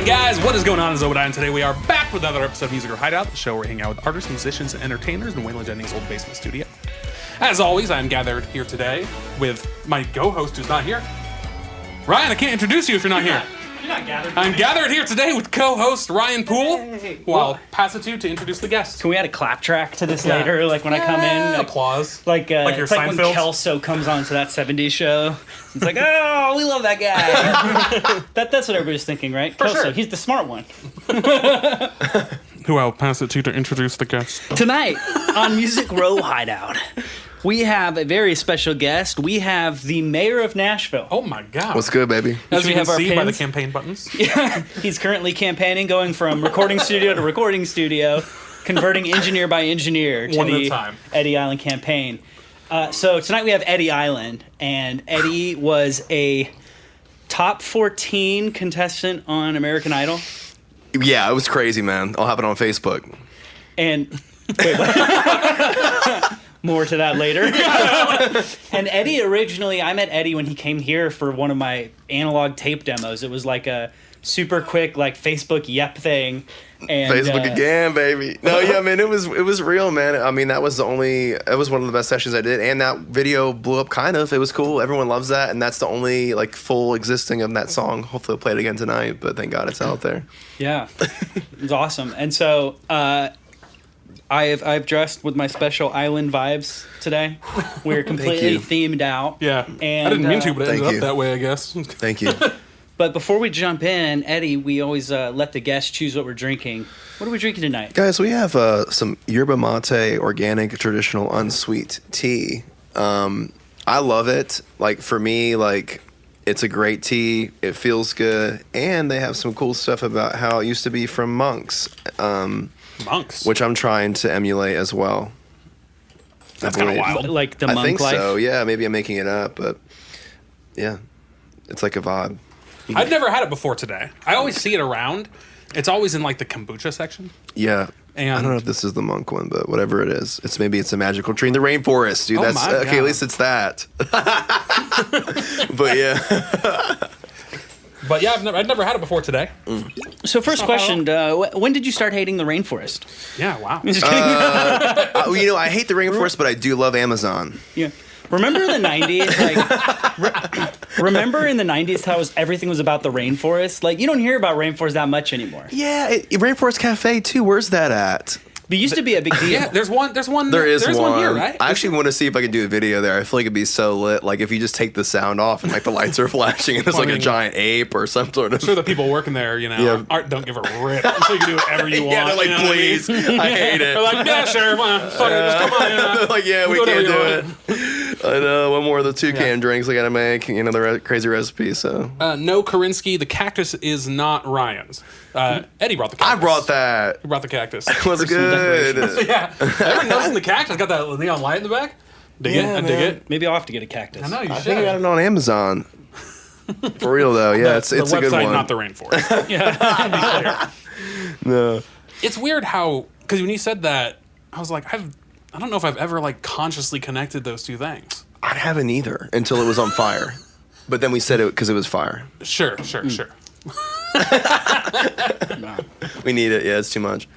Guys, what is going on? It's Obadiah, and today we are back with another episode of Music or Hideout, the show where we hang out with artists, musicians, and entertainers in Waylon Jennings' old basement studio. As always, I am gathered here today with my co-host who's not here. Ryan, I can't introduce you if you're not here. You're not gathered. I'm gathered here today with co-host Ryan Poole. Hey. Who I'll pass it to introduce the guest. Can we add a clap track to this later? Like when I come in? Like, Applause. Like your it's like when Seinfeld? Kelso comes on to that 70s show. It's like, oh, we love that guy. That's what everybody's thinking, right? For Kelso, sure. he's the smart one. Who I'll pass it to introduce the guest. Tonight on Music Row Hideout, we have a very special guest. We have the mayor of Nashville. Oh my God. What's good, baby? As we you can have our see by the pins? campaign buttons. He's currently campaigning, going from recording studio to recording studio, converting engineer by engineer to One at a the time. Eddie Island campaign. So tonight we have Eddie Island, and Eddie was a top 14 contestant on American Idol. Yeah, it was crazy, man. I'll have it on Facebook. And wait, what? More to that later. And Eddie originally, I met Eddie when he came here for one of my analog tape demos. It was like a super quick like Facebook Yep thing. And, Facebook again, baby. No, yeah, man, it was real, man. I mean, it was one of the best sessions I did, and that video blew up kind of. It was cool. Everyone loves that, and that's the only like full existing of that song. Hopefully I'll play it again tonight, but thank God it's out there. Yeah, it was awesome. And so I've dressed with my special island vibes today. We're completely you. themed out. Yeah. And, I didn't mean to, but it thank ended you. up that way, I guess. Thank you. But before we jump in, Eddie, we always let the guests choose what we're drinking. What are we drinking tonight? Guys, we have some yerba mate organic traditional unsweet tea. I love it. Like for me, like it's a great tea. It feels good, and they have some cool stuff about how it used to be from monks, Monks. which I'm trying to emulate as well. That's I kind of believe. wild. Like the I monk think life? so. Yeah, maybe I'm making it up, but yeah, it's like a vibe. I've never had it before today. I always see it around. It's always in like the kombucha section. Yeah. And- I don't know if this is the monk one, but whatever it is, maybe it's a magical tree in the rainforest, dude. Oh That's my okay. God. At least it's that. But yeah. But yeah, I've never had it before today. So first question, when did you start hating the rainforest? Yeah, wow. Just kidding. I hate the rainforest, but I do love Amazon. Yeah. Remember in the 90s, remember in the 90s how everything was about the rainforest? Like, you don't hear about rainforest that much anymore. Yeah, Rainforest Cafe too. Where's that at? But it used to be a big deal. Yeah, there's one. There is There's one here, right? I actually want to see if I can do a video there. I feel like it'd be so lit. Like if you just take the sound off and like the lights are flashing and there's like a giant ape or some sort of. I'm sure the people working there, Yeah. don't give a rip. So you can do whatever you want. Yeah, they're like, you know what I mean? please, I hate it. They're like, yeah, sure, well, fuck it, just come on. They're like, yeah, we do can't do whatever it. I know. One more of the toucan drinks I gotta make. The crazy recipe. So No, Karinsky, the cactus is not Ryan's. Eddie brought the I cactus. brought that. He brought the cactus. It was good. Yeah. Everyone noticing the cactus? Got that neon light in the back? Dig it? Yeah, I dig man. it. Maybe I'll have to get a cactus. I know, you I should. think I got it on Amazon. For real though, yeah, it's the a website, good one. not the rainforest. Yeah, to be clear. No. It's weird how, because when you said that, I was like, I don't know if I've ever like consciously connected those two things. I haven't either until it was on fire. But then we said it because it was fire. Sure. We need it. Yeah, it's too much.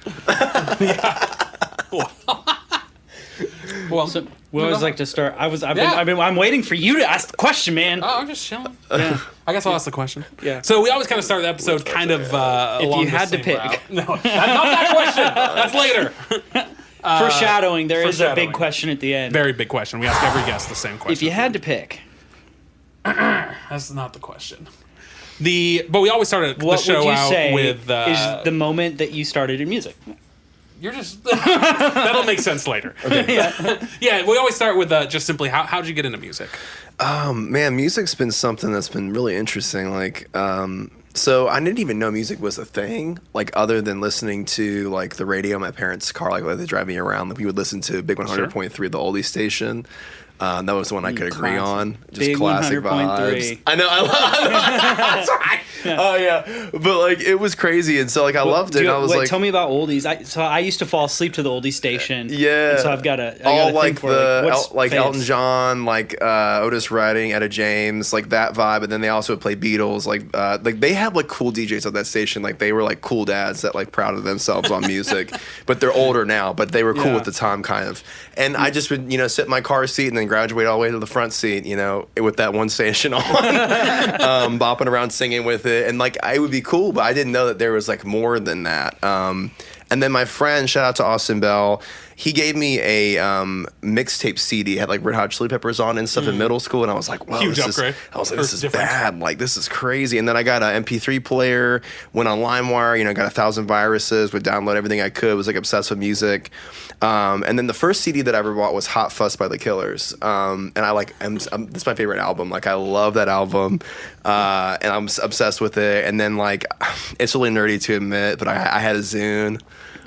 Well, So we always like to start. Yeah. I'm waiting for you to ask the question, man. I'm just chilling. Yeah. I guess I'll ask the question. Yeah. So we always kind of start the episode kind of along you the had to same pick. route. No, not that question. That's later. Foreshadowing. There is a foreshadowing. big question at the end. Very big question. We ask every guest the same question. If you had to pick, That's not the question. But we always started the what show would you out say with is the moment that you started in music? You're just that'll make sense later. Yeah, we always start with just simply how'd you get into music? Man, music's been something that's been really interesting. Like, so I didn't even know music was a thing, like other than listening to like the radio in my parents' car, like they drive me around. Like, we would listen to Big 100.3, the oldie station. That was the one I could agree Classic. on. Just Big classic 100.3. vibes. I know. That's right. Oh yeah, but like it was crazy, and so like I loved it. And I was like, tell me about oldies. I used to fall asleep to the oldies station. Yeah. And so I've got all like what's like faves? Elton John, like Otis Redding, Etta James, like that vibe. And then they also would play Beatles. Like they have like cool DJs at that station. Like they were like cool dads that like proud of themselves on music, but they're older now. But they were cool at the time, kind of. And I just would sit in my car seat and then graduate all the way to the front seat, with that one station on, bopping around singing with it, and like it would be cool, but I didn't know that there was like more than that. And then my friend, shout out to Austin Bell, he gave me a mixtape CD, had like Red Hot Chili Peppers on and stuff in middle school, and I was like, wow, Huge upgrade. this is bad, like this is crazy. And then I got an MP3 player, went on LimeWire, got 1,000 viruses, would download everything I could, was like obsessed with music. And then the first CD that I ever bought was Hot Fuss by The Killers. And this is my favorite album. Like I love that album, and I'm obsessed with it. And then like, it's really nerdy to admit, but I had a Zune.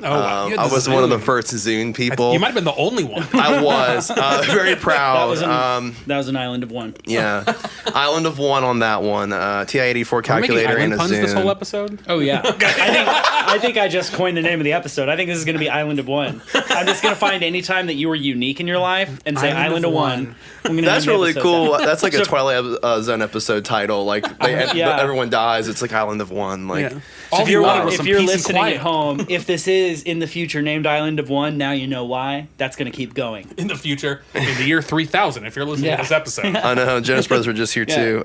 Oh, wow. I was one of the first Zune people. You might have been the only one. I was very proud. That was an island of one. Yeah, Island of One on that one. TI-84 calculator and a puns Zune. this whole episode. Oh yeah. I think I just coined the name of the episode. I think this is going to be Island of One. I'm just going to find any time that you were unique in your life and say Island of One. That's really cool. That's like a Twilight Zone episode title. Like everyone dies. It's like Island of One. Like. Yeah. So if you're listening quiet at home, if this is in the future named Island of One, now you know why. That's going to keep going. In the future, in the year 3000, if you're listening to this episode. I know. Jonas Brothers were just here too.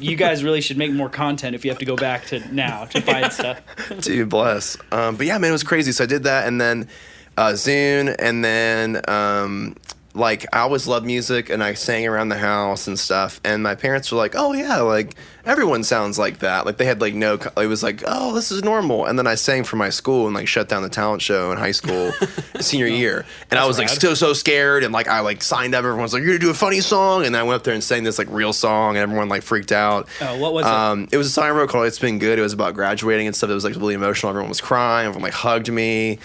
You guys really should make more content if you have to go back to now to find stuff. Dude, bless. But yeah, man, it was crazy. So I did that, and then Zune, and then like I always loved music, and I sang around the house and stuff. And my parents were like, "Oh yeah, like everyone sounds like that." Like they had like no. It was like, "Oh, this is normal." And then I sang for my school and like shut down the talent show in high school, senior year. And I was like still so scared, and like I like signed up. Everyone's like, "You're gonna do a funny song," and then I went up there and sang this like real song, and everyone like freaked out. Oh, what was it? It was a song I wrote called "It's Been Good." It was about graduating and stuff. It was like really emotional. Everyone was crying. Everyone like hugged me.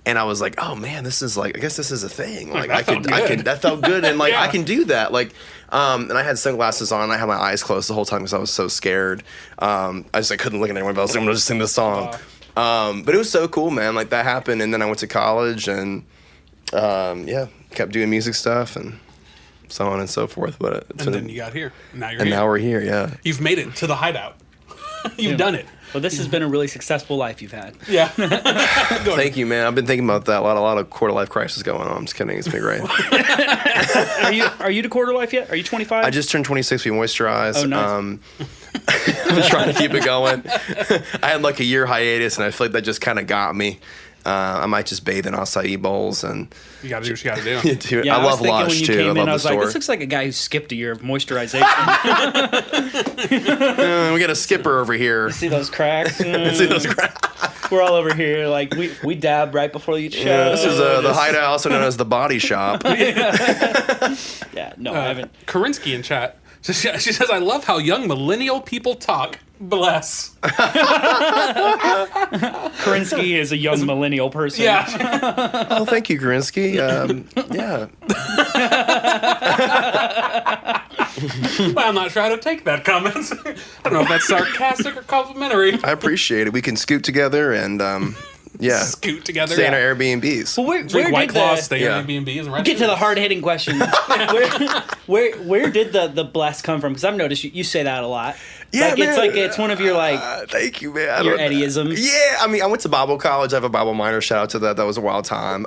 And I was like, oh man, this is like, I guess this is a thing. Like that felt good. And like, I can do that. Like, and I had sunglasses on. I had my eyes closed the whole time because I was so scared. I just like couldn't look at anyone, but I was like, I'm gonna just sing this song. But it was so cool, man. Like that happened. And then I went to college and kept doing music stuff and so on and so forth. But then you got here. Now you're and here. now we're here. Yeah. You've made it to the Hideout. You've done it. Well, this has been a really successful life you've had. Yeah. Thank you, man. I've been thinking about that. A lot of quarter life crisis going on. I'm just kidding. It's been great. Are you to quarter life yet? Are you 25? I just turned 26. We moisturized. Oh, nice. I'm trying to keep it going. I had like a year hiatus, and I feel like that just kind of got me. I might just bathe in acai bowls and. You gotta do what you gotta do. Dude, yeah, I love Lush too. I love the was store. like, this looks like a guy who skipped a year of moisturization. We got a skipper over here. See those cracks? See those cracks? We're all over here. Like we dab right before each show. Yeah, this is the Hideout, also known as the Body Shop. Yeah, no, I haven't. Karinsky in chat. She says, I love how young millennial people talk. Bless. Karinsky is a young millennial person. Yeah. Oh, thank you, Grinsky. Yeah. Well, I'm not sure how to take that comment. I don't know if that's sarcastic or complimentary. I appreciate it. We can scoot together and Scoot together. stay in our Airbnbs. Well, Drink White Claws, stay Yeah. in Airbnbs, and rent. Get to the hard hitting question. Where did the bless come from? Because I've noticed you say that a lot. Yeah, man. It's one of your thank you, man. your Eddieisms. Yeah, I mean, I went to Bible college. I have a Bible minor. Shout out to that. That was a wild time.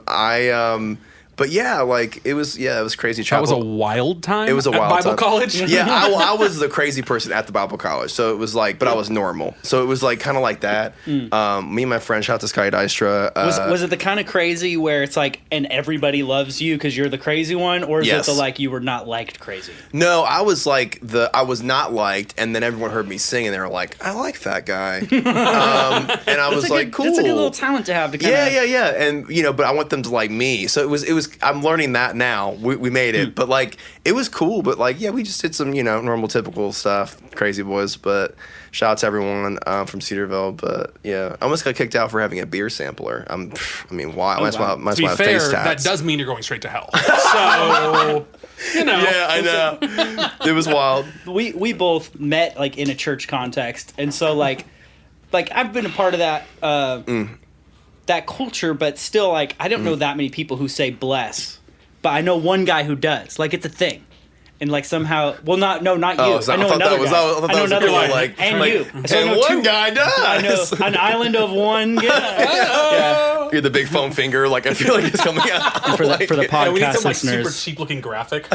But yeah, like it was crazy. That was a wild time. It was a at wild Bible time. college. Yeah, I was the crazy person at the Bible college, so it was like, but I was normal, so it was like kind of like that. Me and my friend, shout out to Sky Dystra. Was it the kind of crazy where it's like, and everybody loves you because you're the crazy one, or is Yes. it the like you were not liked crazy? No, I was like I was not liked, and then everyone heard me sing, and they were like, I like that guy, and I was like, cool. That's a good little talent to have. To kinda, Yeah, and but I want them to like me, so it was. I'm learning that now. We made it, but like it was cool. But like, yeah, we just did some normal typical stuff, crazy boys. But shout out to everyone from Cedarville. But yeah, I almost got kicked out for having a beer sampler. I mean, why? That's why. To be fair, face tats. that does mean you're going straight to hell. So You know. Yeah, I know. It was wild. We both met like in a church context, and so like I've been a part of that that culture, but still like I don't know that many people who say bless, but I know one guy who does. Like it's a thing. And like somehow, well, not you. Oh, I know another guy. I know another guy. And you. So I And know one two. guy does. I know an island of one guy. Yeah. You're the big foam finger. Like I feel like it's coming out For the Yeah, we need podcast some like super listeners. cheap looking graphic.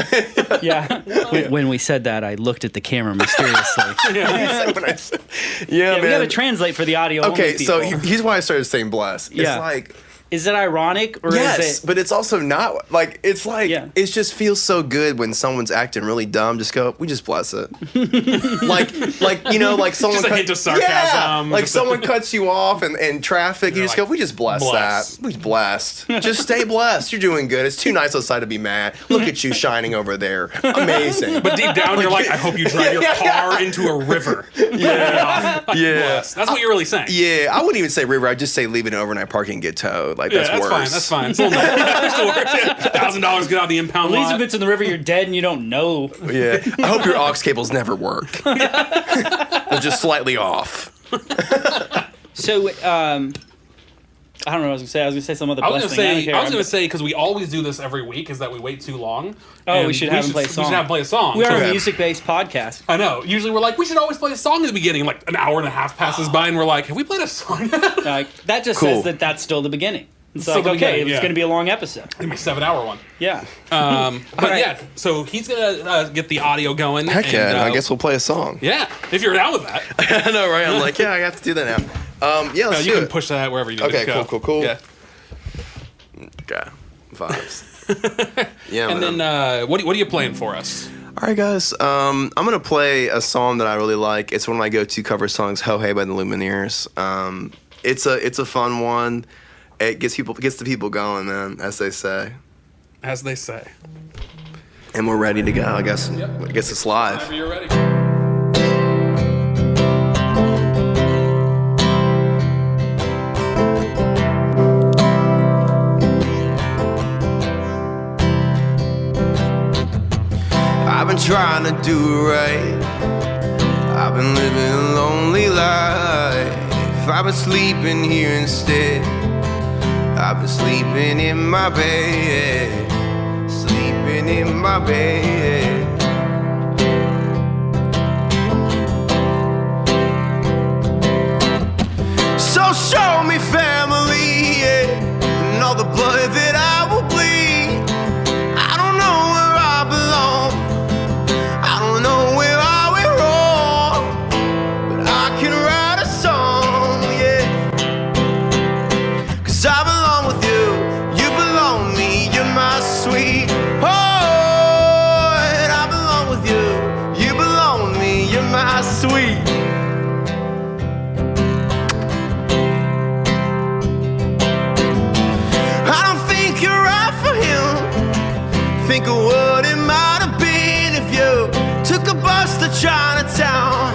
Yeah. When we said that, I looked at the camera mysteriously. yeah, Yeah, man. we got to translate for the audio. Okay, only so people. here's why I started saying bless. It's Yeah. like Is it ironic or yes, is it? but it's also not like it's like Yeah. it just feels so good when someone's acting really dumb. Just go, we just bless it. like you know, like someone Just a hint of sarcasm, Yeah, like just someone cuts you off and traffic. You just like, go, we just bless bless. that. We just blessed. Just stay blessed. You're doing good. It's too nice outside to be mad. Look at you shining over there. Amazing. But deep down, you're like, I hope you drive your car into a river. yeah. Bless. That's what you're really saying. Yeah, I wouldn't even say river. I'd just say leave it in overnight parking and get towed. Like Yeah, that's worse. fine. That's fine. It's a little $1,000 get out of the impound lot. Elizabeth's in the river, you're dead and you don't know. Yeah. I hope your aux cables never work. They're just slightly off. So, I don't know what I was going to say. I was going to say some other I was blessed gonna thing. say, I was gonna say, because we always do this every week, is that we wait too long. Oh, and we should have him play a song. We should have him play a song. We are Okay. a music-based podcast. I know. Usually we're like, we should always play a song at the beginning. Like an hour and a half passes by, and we're like, have we played a song yet? Like, that just Cool. says that that's still the beginning. It's Still like, the okay, beginning, it's yeah. going to be a long episode. It'll be a 7-hour one. Yeah. But right. yeah, so he's gonna get the audio going. Heck yeah, and, I guess we'll play a song. Yeah, if you're down with that. I know, right? I'm like, yeah, I have to do that now. Yeah, No, let's you do can it. push that wherever you need Okay, to go. cool. Yeah. Okay, vibes. Yeah, And man. then, what are you playing for us? All right, guys. I'm gonna play a song that I really like. It's one of my go-to cover songs, "Ho Hey" by the Lumineers. It's a fun one. It gets the people going, man, as they say. As they say. And we're ready to go. I guess. Yep. I guess it's live. Whenever you're ready. I've been trying to do it right. I've been living a lonely life. I've been sleeping here instead. I've been sleeping in my bed. Sleeping in my bed. So show me family, yeah, and all the blood that I will bleed. I don't know where I belong. I don't know where I went wrong, but I can write a song, yeah. 'Cause I belong with you, you belong with me, you're my sweet heart. I belong with you, you belong with me, you're my sweet. I don't think you're right for him. Think of what it might have been if you took a bus to Chinatown.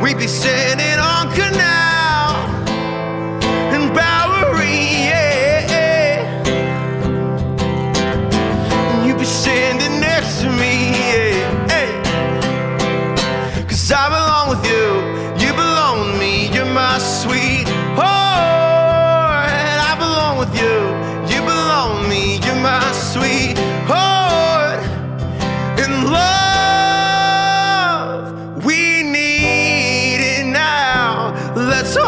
We'd be standing on Canal and Bowery, yeah. And you'd be standing next to me, yeah. Hey. 'Cause I belong with you, you belong with me, you're my sweetheart. I belong with you, you belong with me, you're my sweetheart. In love, we need it now. Let's hope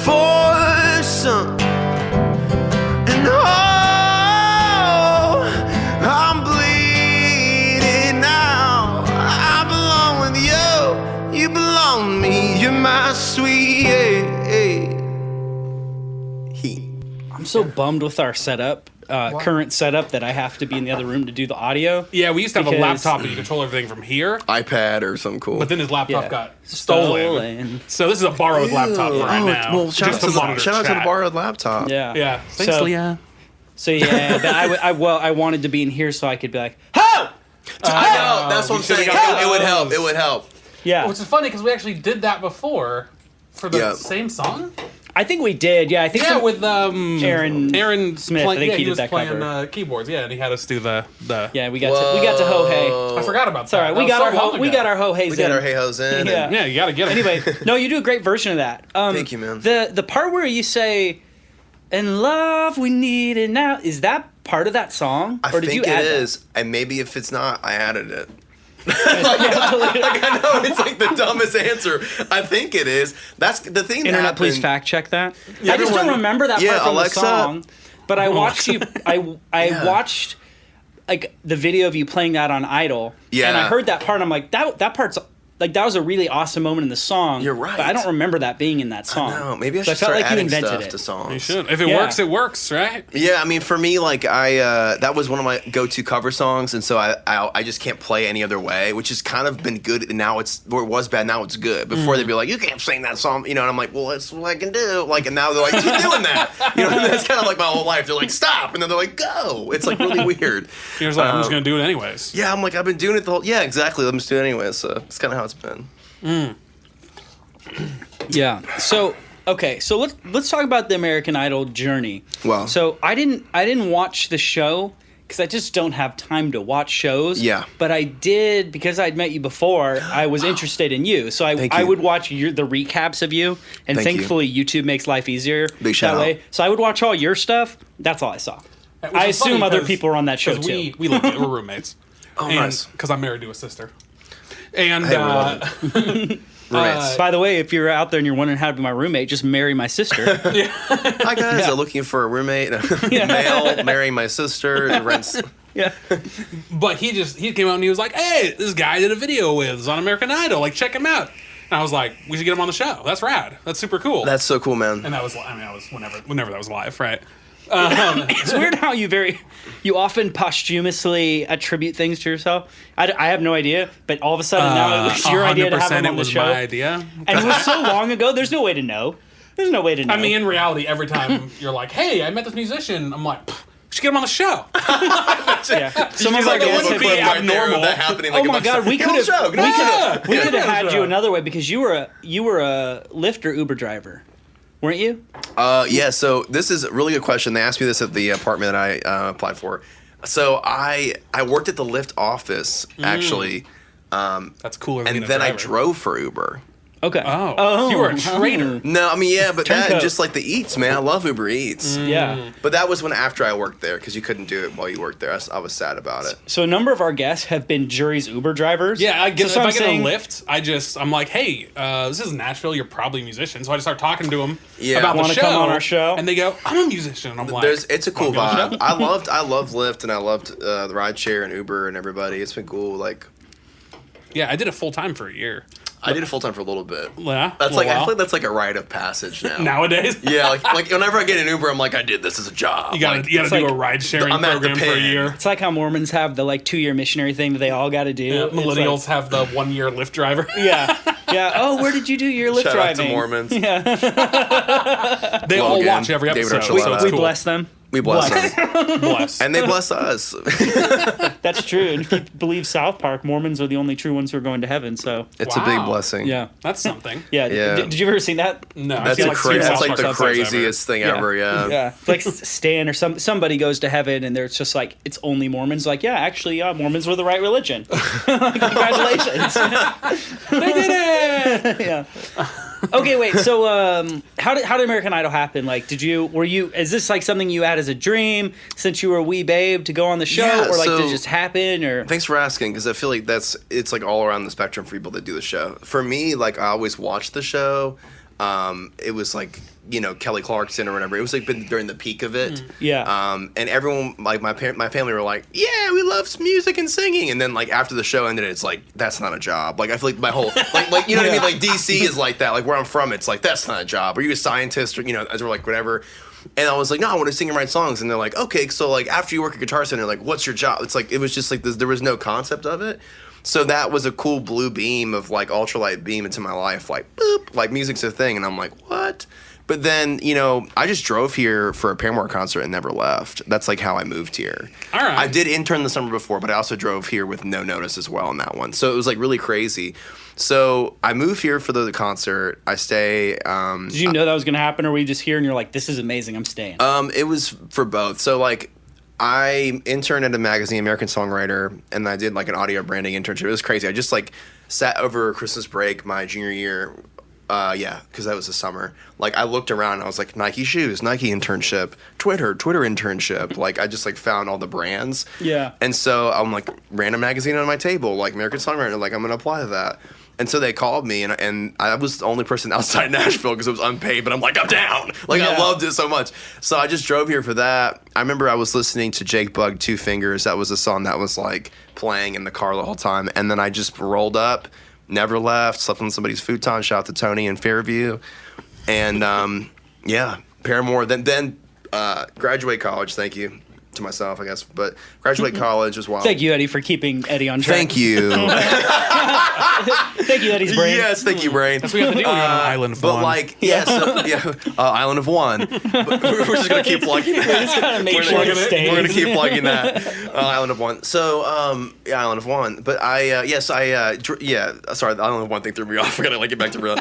for some. And oh, I'm bleeding now. I belong with you, you belong with me, you're my sweet heat. I'm so bummed with our setup, current setup, that I have to be in the other room to do the audio. Yeah, we used to have a Because- laptop that you control everything from here, iPad or something cool. but then his laptop Yeah. got stolen. So this is a borrowed laptop for right now. Well, shout out just to monitor the chat. borrowed laptop. Yeah. Yeah. Thanks, So- Leah. So yeah, but I wanted to be in here so I could be like, "Ho!" I know. That's what I'm you should've saying. got It would those. help. It would help. Yeah. Which is funny because we actually did that before for the Yeah. same song. I think we did. Yeah, I think so. with Aaron Smith. I think he he did was that playing cover. keyboards. Yeah, and he had us do the. Yeah, we got to ho hey. I forgot about Sorry, that. we got our ho heys We in. got our hey-hos in. Yeah. And Yeah, you gotta get it. Anyway, no, you do a great version of that. Thank you, man. The part where you say, "In love we need it now," is that part of that song, I or did think you add it that? is, and maybe if it's not, I added it. Like I know it's like the dumbest answer. I think it is. That's the thing. That Internet, happened. please fact check that. I just don't everyone- remember that Yeah, part from Alexa. the song. But I watched you. I Yeah. watched like the video of you playing that on Idol. Yeah. And I heard that part. And I'm like, that part's like that was a really awesome moment in the song. You're right. But I don't remember that being in that song. No, maybe I So should start felt like you adding invented stuff it. to songs. You should. If it Yeah. works, it works, right? Yeah, I mean, for me, like that was one of my go-to cover songs, and so I just can't play any other way, which has kind of been good. And now it was bad. Now it's good. Before they'd be like, you can't sing that song, and I'm like, well, that's what I can do. Like, and now they're like, keep doing that. And that's kind of like my whole life. They're like, stop, and then they're like, go. It's like really weird. You're just like, I'm just gonna do it anyways. Yeah, I'm like, I've been doing it the whole. Yeah, exactly. I'm just doing it anyway. So it's kind of how it's been. Yeah. So okay. So let's talk about the American Idol journey. Wow. So I didn't watch the show because I just don't have time to watch shows. Yeah. But I did because I'd met you before. I was interested in you, so Thank I you. would watch the recaps of you, and Thank you. thankfully YouTube makes life easier Big shout that way. out. So I would watch all your stuff. That's all I saw. Which I is funny assume other 'cause- people were on that show 'cause too. we lived, we're roommates. Oh, nice. Because I'm married to a sister. And Hey, we're roommates. By the way, if you're out there and you're wondering how to be my roommate, just marry my sister. Hi guys, I'm looking for a roommate. Male, marrying my sister. Rents. Yeah. but he came out and he was like, hey, this guy I did a video with is on American Idol. Like, check him out. And I was like, we should get him on the show. That's rad. That's super cool. That's so cool, man. and that was, I was whenever that was live, right? It's weird how you often posthumously attribute things to yourself. I have no idea, but all of a sudden now it was your idea to have him 100% on it the was show. my idea. And it was so long ago, there's no way to know. There's no way to know. I mean, in reality, every time you're like, hey, I met this musician, I'm like, "Pff, we should get him on the show. yeah. Some of It's our like a guests little have bit been right there of abnormal. that happening. Oh Like my a bunch God, of- we Get on could the show, have get on the show. we could have had Yeah. you another way because you were a Lyft or Uber driver, weren't you? Yeah, so this is a really good question. They asked me this at the apartment that I applied for. So I worked at the Lyft office, actually, That's cooler than and being a then I driver. drove for Uber. Okay. Oh, you were a traitor. No, I mean, yeah, but that and Turncoat. just like the Eats, man. I love Uber Eats. Yeah. But that was when after I worked there because you couldn't do it while you worked there. I was sad about it. So a number of our guests have been jury's Uber drivers. Yeah, I get, So if I'm I get saying- a lift, I'm like, hey, this is Nashville. You're probably a musician. So I just start talking to them Yeah. about the Wanna show. come on our show? And they go, I'm a musician. And I'm like, It's a cool "Wanna be on the vibe. show?" I loved Lyft and I loved the rideshare and Uber and everybody. It's been cool. Like Yeah, I did it full time for a year. I did it full time for a little bit. Yeah, That's well, like I well. feel like that's like a rite of passage now. Nowadays. Yeah, like whenever I get an Uber, I'm like, I did this as a job. You gotta, Like, you gotta do like- a ride sharing I'm at the program for a pin. year. It's like how Mormons have the 2-year missionary thing that they all got to do. Yeah, It's like- millennials have the 1 year Lyft driver. yeah. Yeah. Oh, where did you do your Lyft Shout out driving? to Mormons. They all Logan, watch every David episode. Archuleta. So it's We cool. bless them. We bless Bless. them. Bless. And they bless us. That's true. And if you believe South Park, Mormons are the only true ones who are going to heaven. So It's a big Wow. blessing. yeah. That's something. Yeah. Yeah. Did you ever see that? No, I That's feel a like crazy. South That's like Park the episodes ever. craziest thing ever. Yeah. Yeah. Like Stan or somebody goes to heaven and there's just like it's only Mormons. Like, yeah, actually, Mormons were the right religion. Congratulations. They did it. yeah. Okay, wait. So, how did American Idol happen? Like, is this like something you had as a dream since you were a wee babe to go on the show, Yeah, or like so- did it just happen? Or Thanks for asking, because I feel like it's like all around the spectrum for people that do the show. For me, like I always watched the show. It was like Kelly Clarkson or whatever. It was like been during the peak of it. Yeah. And everyone like my family were like, yeah, we love music and singing. And then like after the show ended, it's like that's not a job. Like I feel like my whole like you know what I mean. Like DC is like that. Like where I'm from, it's like that's not a job. Are you a scientist or as we're like whatever. And I was like, no, I want to sing and write songs. And they're like, okay, so like after you work at Guitar Center, like what's your job? It's like it was just like this, there was no concept of it. So that was a cool blue beam of like ultralight beam into my life, like boop, like music's a thing. And I'm like, what? But then, I just drove here for a Paramore concert and never left. That's like how I moved here. All right. I did intern the summer before, but I also drove here with no notice as well on that one. So it was like really crazy. So I moved here for the concert. I stay. Did you know that was going to happen, or were you just here and you're like, this is amazing, I'm staying? It was for both. So like, I interned at a magazine, American Songwriter, and I did like an audio branding internship. It was crazy. I just like sat over Christmas break my junior year. Because that was the summer. Like, I looked around and I was like, Nike shoes, Nike internship, Twitter internship. Like, I just like found all the brands. Yeah. And so I'm like, random magazine on my table, like American Songwriter. Like, I'm gonna apply to that. And so they called me, and I was the only person outside Nashville because it was unpaid. But I'm like, I'm down. Like, I loved it so much. So I just drove here for that. I remember I was listening to Jake Bugg, Two Fingers. That was a song that was like playing in the car the whole time. And then I just rolled up. Never left, slept on somebody's futon, shout out to Tony in Fairview. And Paramore. Then graduate college, thank you to myself, I guess. But graduate college was wild. Thank you, Eddie, for keeping Eddie on track. Thank you. Thank you, Eddie's brain. Yes, thank you, brain. That's what we have to do when you're on an island of But one. like, Island of One. But we're just gonna keep plugging that. We're just gonna make sure it stays. We're gonna keep plugging that. Island of One. So, Island of One. But sorry, the Island of One thing threw me off. I gotta like get back to real.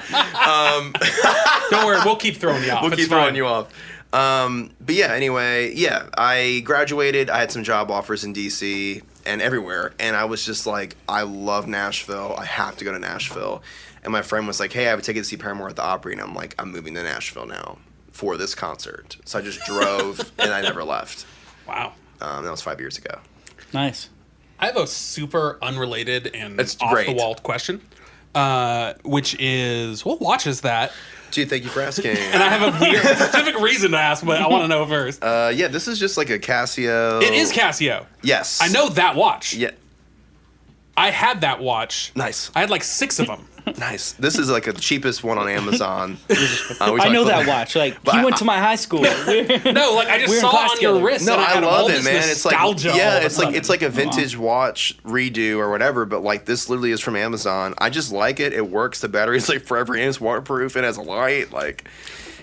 Don't worry, we'll keep throwing you off. We'll It's keep fine. throwing you off. But yeah, anyway, I graduated. I had some job offers in DC and everywhere, and I was just like, I love Nashville. I have to go to Nashville. And my friend was like, hey, I have a ticket to see Paramore at the Opry, and I'm like, I'm moving to Nashville now for this concert. So I just drove, and I never left. Wow. That was 5 years ago. Nice. I have a super unrelated and It's off great. the wall question, which is, what watch is that? Dude, thank you for asking. And I have a weird specific reason to ask, but I want to know first. This is just like a Casio. It is Casio. Yes. I know that watch. Yeah. I had that watch. Nice. I had like 6 of them. Nice. This is like the cheapest one on Amazon. I know that watch. Like, he went to my high school. No, like I just We're in saw class on your together. wrist. No, and I I had love all it, this man. It's like nostalgia all of a sudden. it's like a vintage watch redo or whatever. But like this literally is from Amazon. I just like it. It works. The battery's like forever, and it's waterproof. It has a light. Like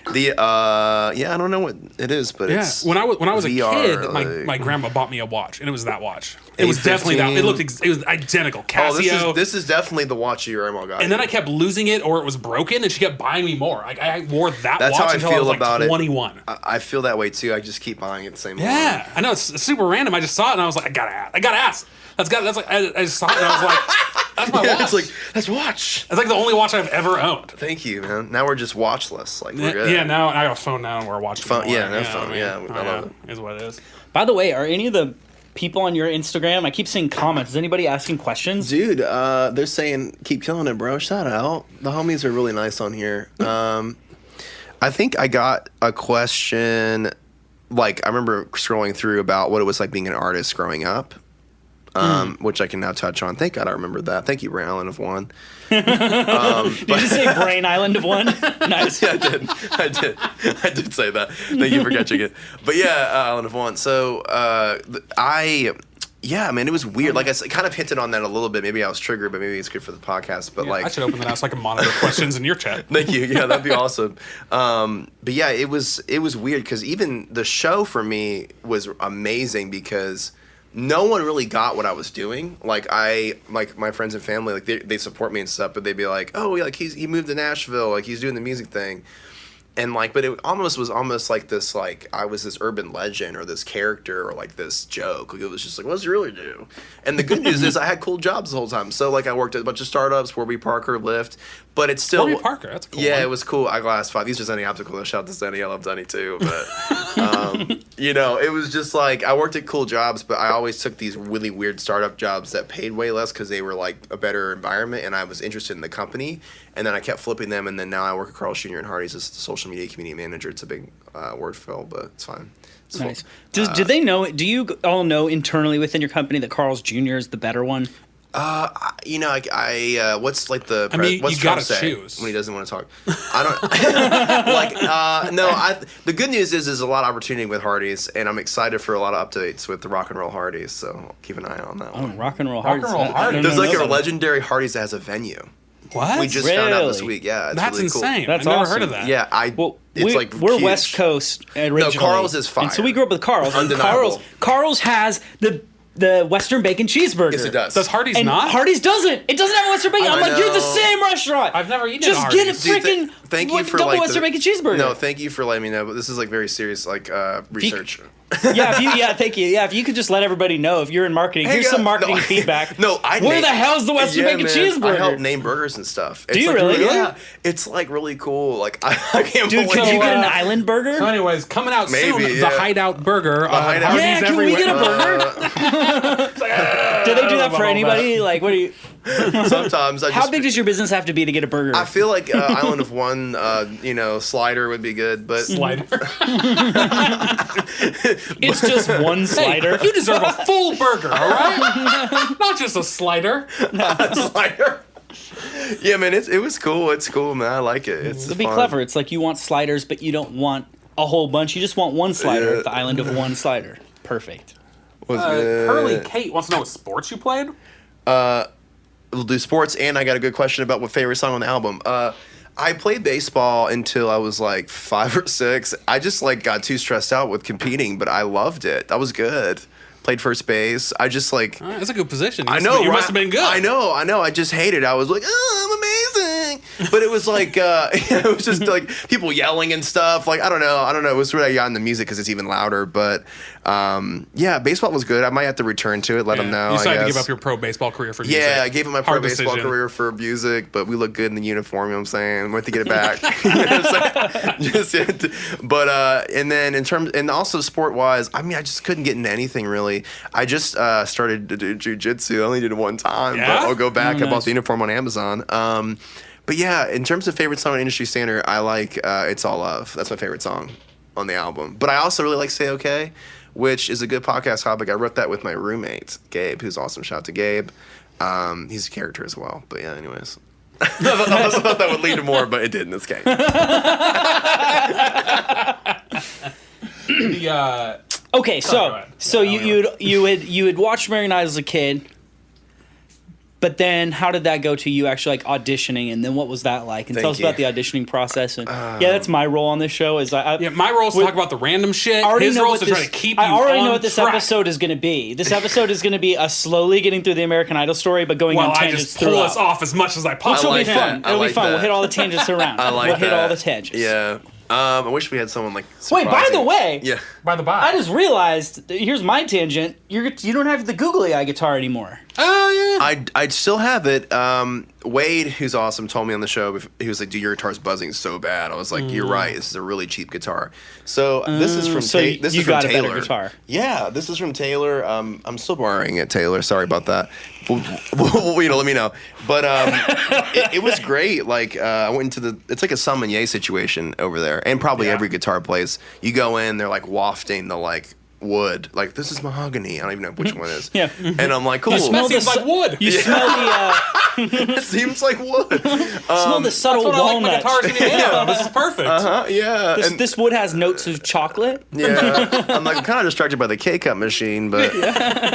I don't know what it is, but it's when I was a VR, kid, my grandma bought me a watch, and it was that watch. It was definitely that. It was identical. Casio. Oh, this is definitely the watch your grandma got. And then I kept losing it, or it was broken, and she kept buying me more. Like I wore that That's watch how I until feel I was like about it. 21. I feel that way too. I just keep buying it the same way. Yeah, I know it's super random. I just saw it, and I was like, I gotta ask. That's like I just saw it, and I was like, that's my watch. It's like that's watch. It's like the only watch I've ever owned. Thank you, man. Now we're just watchless. Like we're good. Yeah, now I got a phone now, and we're watching. Phone- more. yeah, no phone, yeah, I love it. Is what it is. By the way, are any of the people on your Instagram, I keep seeing comments. Is anybody asking questions? Dude, they're saying keep killing it, bro. Shout out. The homies are really nice on here. I think I got a question. Like I remember scrolling through about what it was like being an artist growing up. Which I can now touch on. Thank God I remembered that. Thank you, Brain Island of One. Did you just say Brain Island of One? Nice. Yeah, I did say that. Thank you for catching it. But yeah, Island of One. So man, it was weird. Like I kind of hinted on that a little bit. Maybe I was triggered, but maybe it's good for the podcast. But I should open that out so I can monitor questions in your chat. Thank you. Yeah, that'd be awesome. But yeah, it was weird because even the show for me was amazing because no one really got what I was doing. Like my friends and family, like they support me and stuff, but they'd be like, oh, like he moved to Nashville, like he's doing the music thing. And like, but it was almost like this, like I was this urban legend or this character or like this joke. Like it was just like, what does he really do? And the good news is I had cool jobs the whole time. So like I worked at a bunch of startups, Warby Parker, Lyft, but it's still Warby Parker, that's a cool. Yeah, one. it was cool. Eyeglass 5. These are Zenny Optical. Shout out to Zenny. I love Zenny too. But it was just like I worked at cool jobs, but I always took these really weird startup jobs that paid way less because they were like a better environment, and I was interested in the company. And then I kept flipping them, and then now I work at Carl's Jr. and Hardee's as the social media community manager. It's a big word fill, but it's fine. It's Nice. full. Do they know? Do you all know internally within your company that Carl's Jr. is the better one? What's like the what's you Trump gotta say choose when he doesn't want to talk? I don't the good news is there's a lot of opportunity with Hardee's, and I'm excited for a lot of updates with the Rock and Roll Hardee's. So keep an eye on that Oh, one. Rock and Roll Rock and Hardee's. Roll Hardee's. There's like a legend. legendary Hardee's that has a venue. What? We just found out this Really? week. Yeah, it's That's really cool. insane. That's I've never awesome. heard of that. Yeah, Well, It's we're huge. West Coast originally. No, Carl's is fire. And so we grew up with Carl's. And Undeniable. Carl's has the Western bacon cheeseburger. Yes, it does. Does Hardee's And not? Hardee's doesn't. It doesn't have a Western bacon. I'm like, you're the same restaurant. I've never eaten Just at get a Hardee's. freaking Thank you for double Western bacon cheeseburger. No, thank you for letting me know. But this is like very serious, like research. Thank you. Yeah, if you could just let everybody know if you're in marketing. Here's some marketing feedback. No, Where the hell's the Western bacon cheeseburger? I help name burgers and stuff. Do you like really? Yeah, it's like really cool. Like I can't Dude, believe. could you get an island burger? So anyways, coming out soon, Maybe, the yeah. Hideout Burger. Hideout. Yeah, can we get a burger? Do they do that for anybody? Like, what do you? Sometimes I just. How big does your business have to be to get a burger? I feel like Island of One, slider would be good, but Slider. It's just one slider. Hey, you deserve a full burger, all right? Not just a slider. slider. Yeah, man, it was cool. It's cool, man. I like it. It's It'd be fun. clever. It's like you want sliders, but you don't want a whole bunch. You just want one slider. Yeah. The island of one slider. Perfect. Was good. Curly Kate wants to know what sports you played. We'll do sports, and I got a good question about what favorite song on the album. I played baseball until I was like 5 or 6. I just like got too stressed out with competing, but I loved it. That was good. Played first base. I just like. That's a good position. I know. You must have been good. I know. I just hated it. I was like, oh, I'm amazing. But it was like, it was just like people yelling and stuff. Like, I don't know. It was really got in the music because it's even louder. But yeah, baseball was good. I might have to return to it. Let them know. You decided I to guess. give up your pro baseball career for music. Yeah, I gave him my pro Hard baseball decision. career for music, but we look good in the uniform, you know what I'm saying? We have to get it back. But and then in terms, and also sport wise, I mean, I just couldn't get into anything really. I just started to do jujitsu. I only did it one time, Yeah? but I'll go back. Oh, I bought nice. the uniform on Amazon. But yeah, in terms of favorite song on industry standard, I like It's All Love. That's my favorite song on the album. But I also really like Say Okay, which is a good podcast topic. I wrote that with my roommate, Gabe, who's awesome. Shout out to Gabe. He's a character as well. But yeah, anyways. I thought that would lead to more, but it did in this case. Okay, go so ahead. so you had watched American Idol as a kid, but then how did that go to you actually like auditioning, and then what was that like? And tell us Thank about the you. auditioning process. And yeah, that's my role on this show. Is Yeah, my role is to talk about the random shit. I already His know role what is to this. try to keep you I already on know what this track. episode is going to be. This episode is going to be us slowly getting through the American Idol story, but going Well, on I tangents just pull throughout. us off as much as I Which possibly will like be can. fun. that. I It'll be like fun. We'll that. hit all the tangents around. I like We'll hit that. all the tangents. Yeah. I wish we had someone like. Wait, by the surprising. way, Yeah. By the by. I just realized. Here's my tangent. You don't have the googly eye guitar anymore. Oh, yeah. I still have it. Wade, who's awesome, told me on the show, he was like, dude, your guitar's buzzing so bad. I was like, you're right. This is a really cheap guitar. So this is from so you this is got from a better Taylor. guitar. Yeah, this is from Taylor. I'm still borrowing it, Taylor. Sorry about that. Let me know. But it was great. Like I went into it's like a sommelier situation over there, and probably Yeah. every guitar place. You go in, they're like wafting the like wood, like this is mahogany. I don't even know which one it is. Yeah. And I'm like, cool. That seems like wood. You smell the It seems like wood. smell the subtle That's what I like my walnut. guitars to be made of. This is perfect. Yeah. This, and- this wood has notes of chocolate. yeah. I'm like kind of distracted by the K-cup machine, but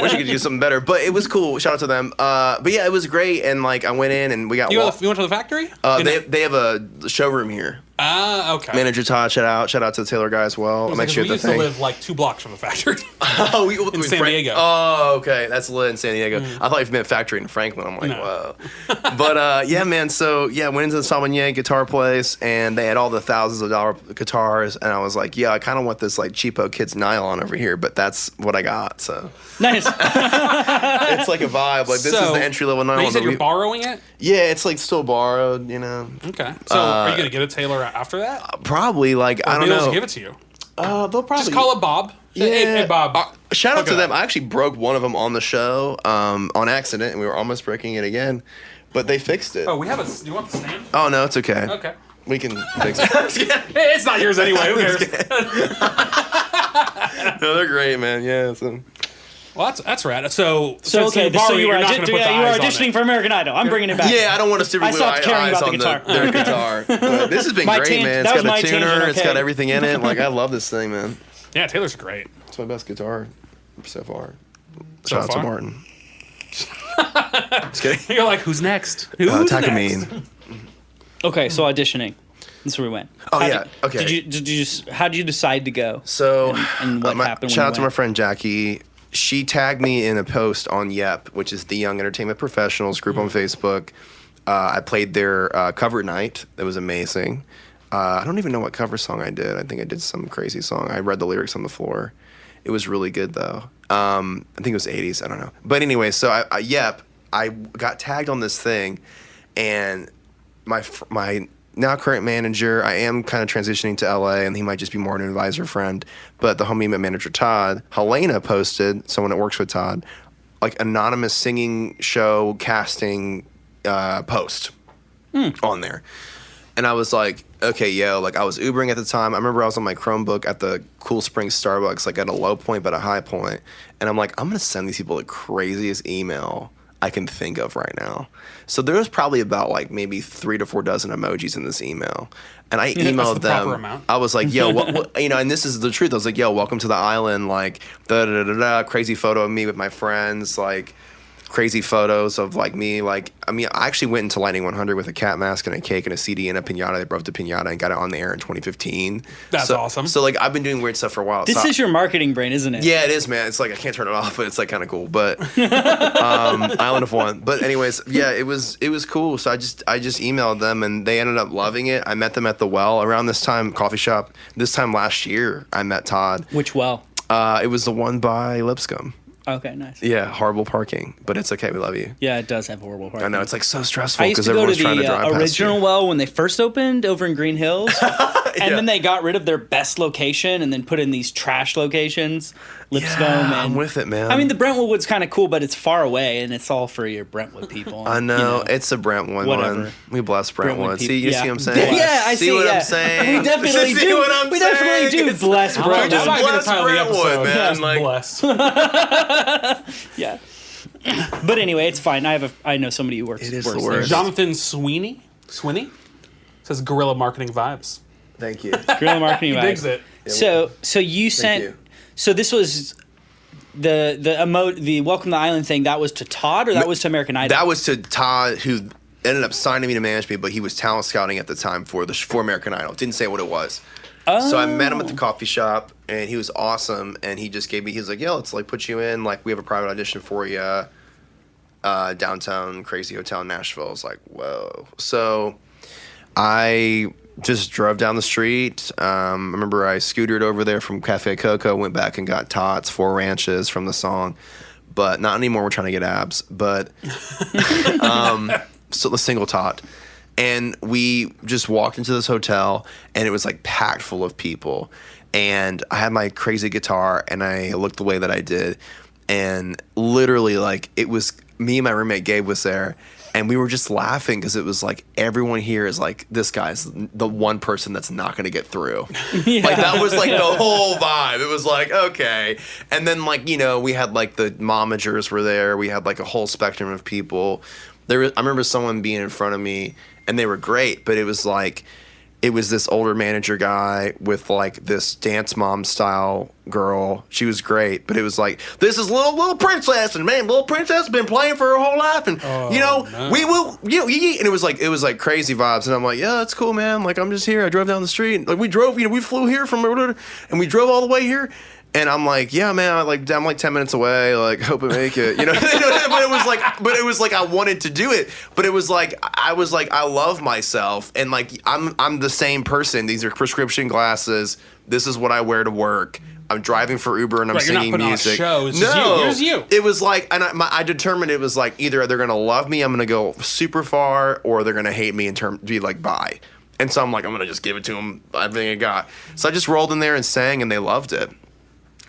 wish you could do something better. But it was cool. Shout out to them. But yeah, it was great. And like I went in and we got You went to the factory? they have a showroom here. Okay. Manager Todd, shout out to the Taylor guy as well. I'm Because actually we at used the to thing. live like 2 blocks from the factory. Oh, in San Diego. Oh, okay. That's lit in San Diego. I thought you meant factory in Franklin. I'm like, No. whoa. But yeah, man. So yeah, went into the sommelier guitar place, and they had all the thousands of dollar guitars, and I was like, yeah, I kind of want this like cheapo kids nylon over here, but that's what I got. So Nice. it's like a vibe. Like this is the entry level Now nylon. you said but you're we- borrowing it? yeah, it's like still borrowed. You know, Okay. So are you going to get a Taylor after that? probably like I Or don't maybe they'll know. just give it to you. They'll probably Just call it Bob. Yeah. Hey, Bob. Shout out hook to it them. up. I actually broke one of them on the show on accident, and we were almost breaking it again, but they fixed it. Oh, we have a. Do you want the stand? Oh no, it's okay. Okay. We can fix it. Hey, it's not yours anyway. Who cares? No, they're great, man. Yeah. So. Well, that's rad. So Okay, you're borrowing, you were you're not going to put the you were eyes on auditioning it. for American Idol. I'm bringing it back. Yeah, I don't want to I stopped caring about the on guitar. their guitar. But this has been My great, tan- man. that It's was got my a tuner. tangent, It's got okay. everything in it. Like I love this thing, man. Yeah, Taylor's great. It's my best guitar so far. So Shout out to far? Martin. Just kidding. You're like, who's next? Who's Takamine. next? Okay, so auditioning. That's where we went. Oh, yeah. Okay. How did you decide to go? So, and what happened? Shout when out to my friend Jackie. She tagged me in a post on Yep, which is the Young Entertainment Professionals group on Facebook. I played their cover night. It was amazing. I don't even know what cover song I did. I think I did some crazy song. I read the lyrics on the floor. It was really good, though. I think it was 80s. I don't know. But anyway, so I got tagged on this thing, and my now current manager, I am kind of transitioning to LA, and he might just be more an advisor friend. But the homie manager, Todd, Helena posted, someone that works with Todd, like anonymous singing show casting post on there. And I was like, okay, yo, like I was Ubering at the time. I remember I was on my Chromebook at the Cool Springs Starbucks, like at a low point but a high point. And I'm like, I'm going to send these people the craziest email I can think of right now. So there was probably about like maybe 3 to 4 dozen emojis in this email. And I emailed them. Proper amount. I was like, yo, what, and this is the truth. I was like, yo, welcome to the island. Like, crazy photo of me with my friends. Like, crazy photos of like me. Like, I mean, I actually went into Lightning 100 with a cat mask and a cake and a CD and a piñata. They broke the piñata and got it on the air in 2015. That's awesome. So like, I've been doing weird stuff for a while. This is your marketing brain, isn't it? Yeah, it is, man. It's like I can't turn it off, but it's like kind of cool. But Island of One. But anyways, yeah, it was cool. So I just emailed them and they ended up loving it. I met them at the Well around this time, coffee shop. This time last year, I met Todd. Which Well? It was the one by Lipscomb. Okay, nice. Yeah, horrible parking, but it's okay. We love you. Yeah, it does have horrible parking. I know, it's like so stressful I used because to go to everyone's trying to drive the past original you. Well when they first opened over in Green Hills, and Yeah. then they got rid of their best location and then put in these trash locations, Lipscomb. Yeah, and I'm with it, man. I mean, the Brentwood Wood's kind of cool, but it's far away, and it's all for your Brentwood people. I know, it's a Brentwood whatever. one. We bless Brentwood. Brentwood See, you people- see yeah. what I'm saying? Yeah, I see what yeah. I'm saying? We definitely See do. what I'm We definitely saying? do It's- bless That Brentwood. might be the bless title of the Brentwood, episode. man. Just Like- bless. Yeah. But anyway, it's fine. I know somebody who works. It is works the there. worst. Jonathan Sweeney says guerrilla marketing vibes. Thank you. Guerrilla marketing. He vibes. digs it. So you sent. you. So this was the Welcome to the Island thing. That was to Todd, or that was to American Idol. That was to Todd, who ended up signing me to manage me, but he was talent scouting at the time for American Idol. Didn't say what it was. So I met him at the coffee shop, and he was awesome. And he just gave me, he was like, "Yeah, let's like put you in. Like we have a private audition for you, downtown Crazy Hotel in Nashville." I was like, "Whoa!" So I just drove down the street. I remember I scootered over there from Cafe Coco, went back and got Tots, 4 Ranches from the song, but not anymore. We're trying to get abs, but so the single Tot. And we just walked into this hotel, and it was like packed full of people. And I had my crazy guitar, and I looked the way that I did. And literally, like, it was me and my roommate Gabe was there, and we were just laughing because it was like everyone here is like, this guy's the one person that's not going to get through. Yeah. Like, that was like the whole vibe. It was like, okay. And then, like, you know, we had like the momagers were there. We had like a whole spectrum of people. I remember someone being in front of me, and they were great, but it was like, it was this older manager guy with like this dance mom style girl. She was great, but it was like, this is little princess, and man, little princess has been playing for her whole life, and no. we will, and it was like crazy vibes, and I'm like, yeah, that's cool, man. Like, I'm just here. I drove down the street, like we flew here from, and we drove all the way here. And I'm like, yeah, man, I'm like 10 minutes away. Like, hope I make it, you know. but it was like I wanted to do it. But it was like I love myself, and like I'm the same person. These are prescription glasses. This is what I wear to work. I'm driving for Uber and I'm singing you're not putting music. On a show. It's just you. Here's you. It was like, and I determined it was like either they're gonna love me, I'm gonna go super far, or they're gonna hate me and be like, bye. And so I'm like, I'm gonna just give it to them, everything I got. So I just rolled in there and sang, and they loved it.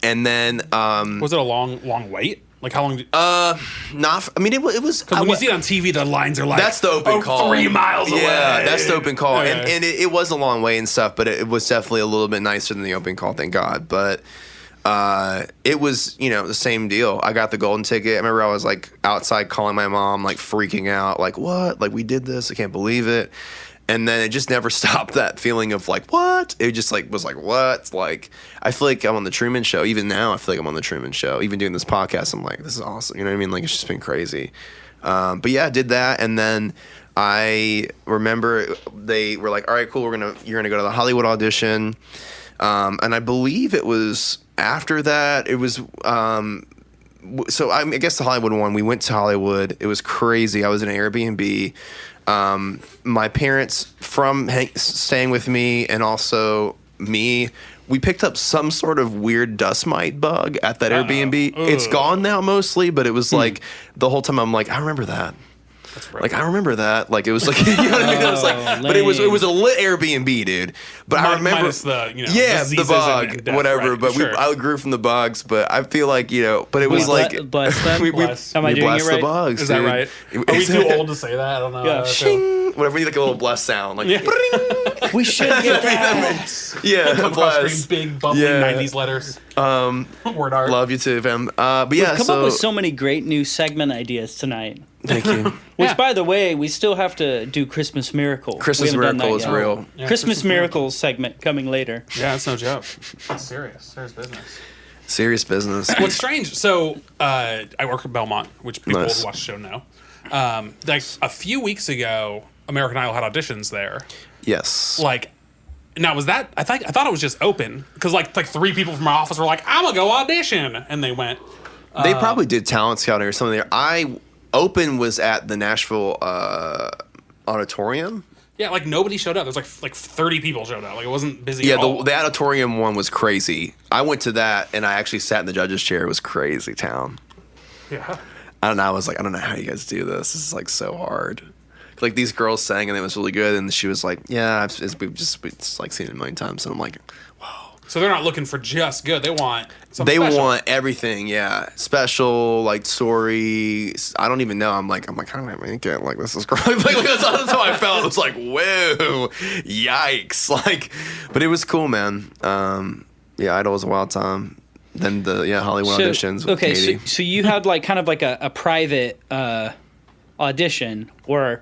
And then was it a long wait? Like how long? It was. When you see it on TV, the lines are like That's the open call. 3 miles away. Yeah, that's the open call, Okay. and it was a long way and stuff, but it was definitely a little bit nicer than the open call, thank God. But it was, the same deal. I got the golden ticket. I remember I was like outside calling my mom, like freaking out, like, what? Like, we did this? I can't believe it. And then it just never stopped, that feeling of like, what? It just like was like, what? Like, I feel like I'm on the Truman Show. Even now, I feel like I'm on the Truman Show. Even doing this podcast, I'm like, this is awesome. You know what I mean? Like, it's just been crazy. But yeah, I did that, and then I remember they were like, "All right, cool, you're gonna go to the Hollywood audition," and I believe it was after that. It was. So I guess the Hollywood one. We went to Hollywood. It was crazy. I was in an Airbnb. My parents staying with me, and also me. We picked up some sort of weird dust mite bug at that Airbnb. It's gone now mostly, but it was like the whole time I'm like, I remember that. That's right. Like I remember that. Like it was like you know what I mean. It was like, but it was a lit Airbnb, dude. But I remember minus the the bug, and death, whatever. right? But Sure. I grew from the bugs. But I feel like but it was like bless them. we Am I doing bless it right? the bugs. Is that dude. right? Are we too old to say that? I don't know. Yeah. Shing, whatever, you like a little bless sound, like We should get that. yeah, Come across bless. big bubbly Yeah. 90s letters. Word art. Love you too, fam. But yeah, Come up with so many great new segment ideas tonight. thank you. Which, Yeah. by the way, we still have to do Christmas Miracle. Christmas We haven't done Miracle that is yet. real. Yeah, Christmas Miracle segment coming later. Yeah, it's no joke. It's serious business. Serious business. What's strange? So I work at Belmont, which people Nice. who watch the show know. Like a few weeks ago, American Idol had auditions there. Yes. Like, now was that? I thought it was just open because like 3 people from my office were like, "I'm gonna go audition," and they went. They probably did talent scouting or something there. Open was at the Nashville auditorium. Yeah, like nobody showed up. There's like 30 people showed up. Like it wasn't busy. Yeah, at all. the auditorium one was crazy. I went to that and I actually sat in the judge's chair. It was crazy town. Yeah. I don't know. I was like, I don't know how you guys do this. This is like so hard. Like these girls sang and it was really good, and she was like, "Yeah, we've just like seen it a million times." And I'm like, "Wow." So they're not looking for just good. They want something They special. want everything, yeah. Special, like story. I don't even know. I'm like, how do I make it? Like this is great. Like that's how I felt. It was like, whoa, yikes! Like, but it was cool, man. Yeah, Idol was a wild time. Then the Hollywood auditions with Okay, Katie. so you had like kind of like a private audition, or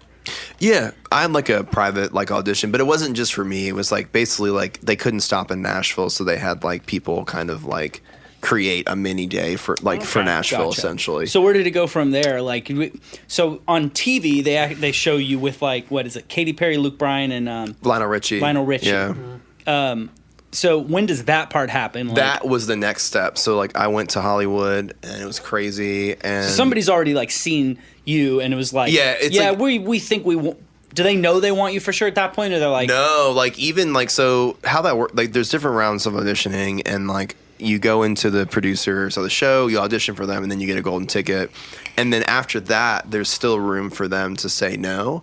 Yeah, I had like a private like audition, but it wasn't just for me. It was like basically like they couldn't stop in Nashville, so they had like people kind of like create a mini day for Nashville Gotcha. essentially. So where did it go from there? Like, so on TV they show you with like, what is it? Katy Perry, Luke Bryan, and Lionel Richie. Yeah. So when does that part happen? Like, That was the next step. So like I went to Hollywood and it was crazy, and somebody's already like seen you, and it was like, like- we think we want. Do they know they want you for sure at that point, or they're like, no, like even like so how that works, like there's different rounds of auditioning, and like you go into the producers of the show, you audition for them, and then you get a golden ticket, and then after that there's still room for them to say no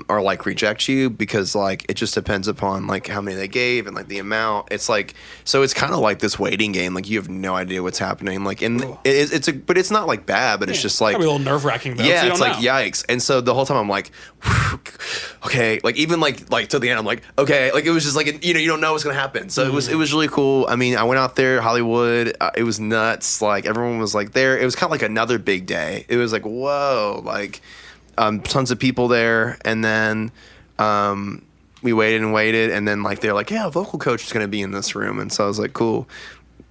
or like reject you, because like it just depends upon like how many they gave and like the amount. It's like, so it's kind of like this waiting game, like you have no idea what's happening, like but it's not like bad, but it's just like Probably a little nerve wracking though. yeah, so you it's don't like know. yikes. And so the whole time I'm like, okay, like even like to the end I'm like, okay, like it was just like you don't know what's gonna happen. So it was really cool. I mean, I went out there, Hollywood. It was nuts. Like everyone was like there. It was kind of like another big day. It was like whoa, like tons of people there, and then we waited and waited, and then like they're like, yeah, a vocal coach is gonna be in this room, and so I was like, cool.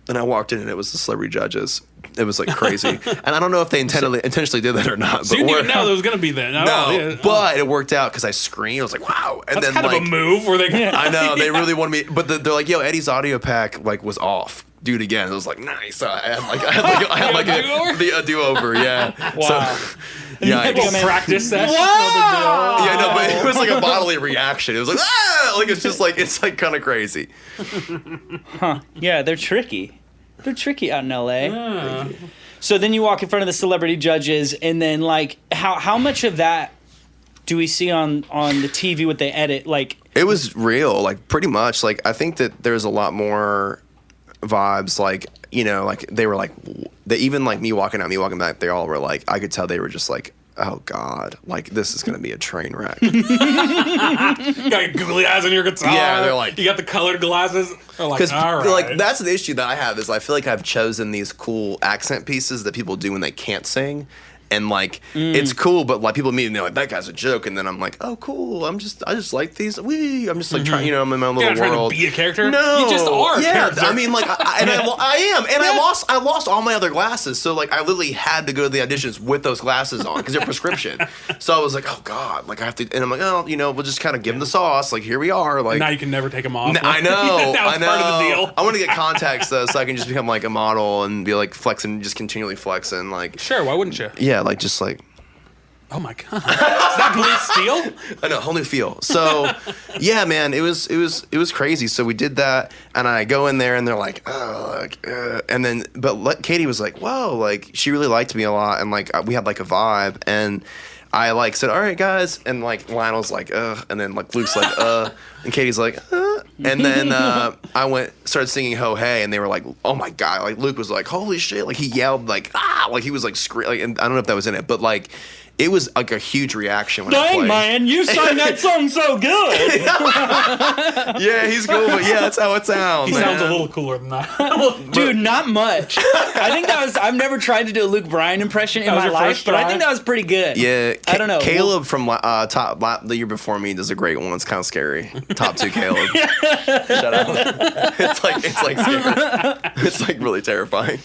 And I walked in, and it was the celebrity judges. It was like crazy, and I don't know if they intentionally did that or not. So you didn't even know there was going to be that. No, but it worked out because I screamed. I was like, "Wow!" And That's then kind like, of a move where they. I know they really wanted me, but they're like, "Yo, Eddie's audio pack like was off. Do it again." It was like nice. I had like a do over. Yeah. wow. So, yeah. People practice session. Wow. Yeah, no, but it was like a bodily reaction. It was like, ah, like it's just like it's like kind of crazy. Yeah, they're tricky. They're tricky out in LA. So then you walk in front of the celebrity judges, and then like how much of that do we see on the TV what they edit? Like It was real, like pretty much. Like I think that there's a lot more vibes. Like like they were like they even like me walking back. They all were like, I could tell they were just like, oh God, like this is gonna be a train wreck. You got googly eyes on your guitar. Yeah, they're like- you got the colored glasses. They're like, Because all right. like that's the issue that I have is I feel like I've chosen these cool accent pieces that people do when they can't sing, and like it's cool, but like people meet and they're like, that guy's a joke, and then I'm like, oh cool, I just like these. I'm just like trying, I'm in my little You're not trying world. to be a character. No, you just are. A yeah, character. I mean, like I am, and I lost all my other glasses, so like I literally had to go to the auditions with those glasses on because they're prescription. So I was like, oh god, like I have to, and I'm like, oh, we'll just kind of give them the sauce. Like here we are. Like now you can never take them off. I know. That was I know. part of the deal. I want to get contacts though, so I can just become like a model and be like flexing, just continually flexing. Like Sure, why wouldn't you? yeah, like just like Oh my god, is that blue steel? I know, whole new feel. So yeah, man, it was crazy. So we did that, and I go in there, and they're like, oh, like, and then Katie was like, whoa, like she really liked me a lot, and like we had like a vibe, and I like said, all right, guys, and like Lionel's like, and then like Luke's like, and Katie's like, and then I started singing Ho Hey, and they were like, oh my god, like Luke was like, holy shit, like he yelled like like he was like screaming, and I don't know if that was in it, but like it was like a huge reaction when I Dang, played. man, you sang that song so good. Yeah, he's cool, but yeah, that's how it sounds. He man. sounds a little cooler than that. Dude, not much. I think I've never tried to do a Luke Bryan impression in That was my your life, first but I try? think that was pretty good. Yeah, I don't know. Caleb from the year before me does a great one. It's kind of scary. Top 2 Caleb. Shut up. It's like scary. It's like really terrifying.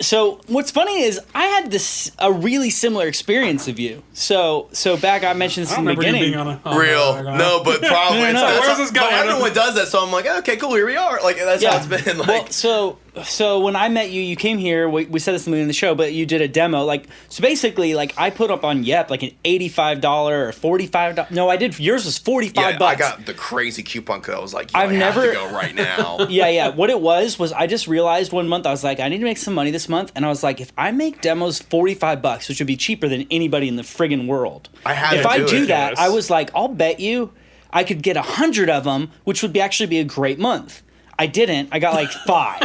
So what's funny is I had a really similar experience of you. So back I mentioned this I in don't the remember you beginning. being on a Real. No, but probably. No, no. Where's this guy? But everyone does that, so I'm like, okay, cool, here we are. Like that's how it's been. Like, Well, so when I met you, you came here. We said this in the show, but you did a demo. Like, so basically, like I put up on Yep like an $85 or $45. No, I did. Yours was $45. yeah, I got the crazy coupon code. I was like, I've I have never- to go right now. Yeah. What it was I just realized one month I was like, I need to make some money this month, and I was like, if I make demos $45, which would be cheaper than anybody in the friggin' world. I had If to I do it. that, Yes. I was like, I'll bet you I could get 100 of them, which would actually be a great month. I didn't. I got like 5.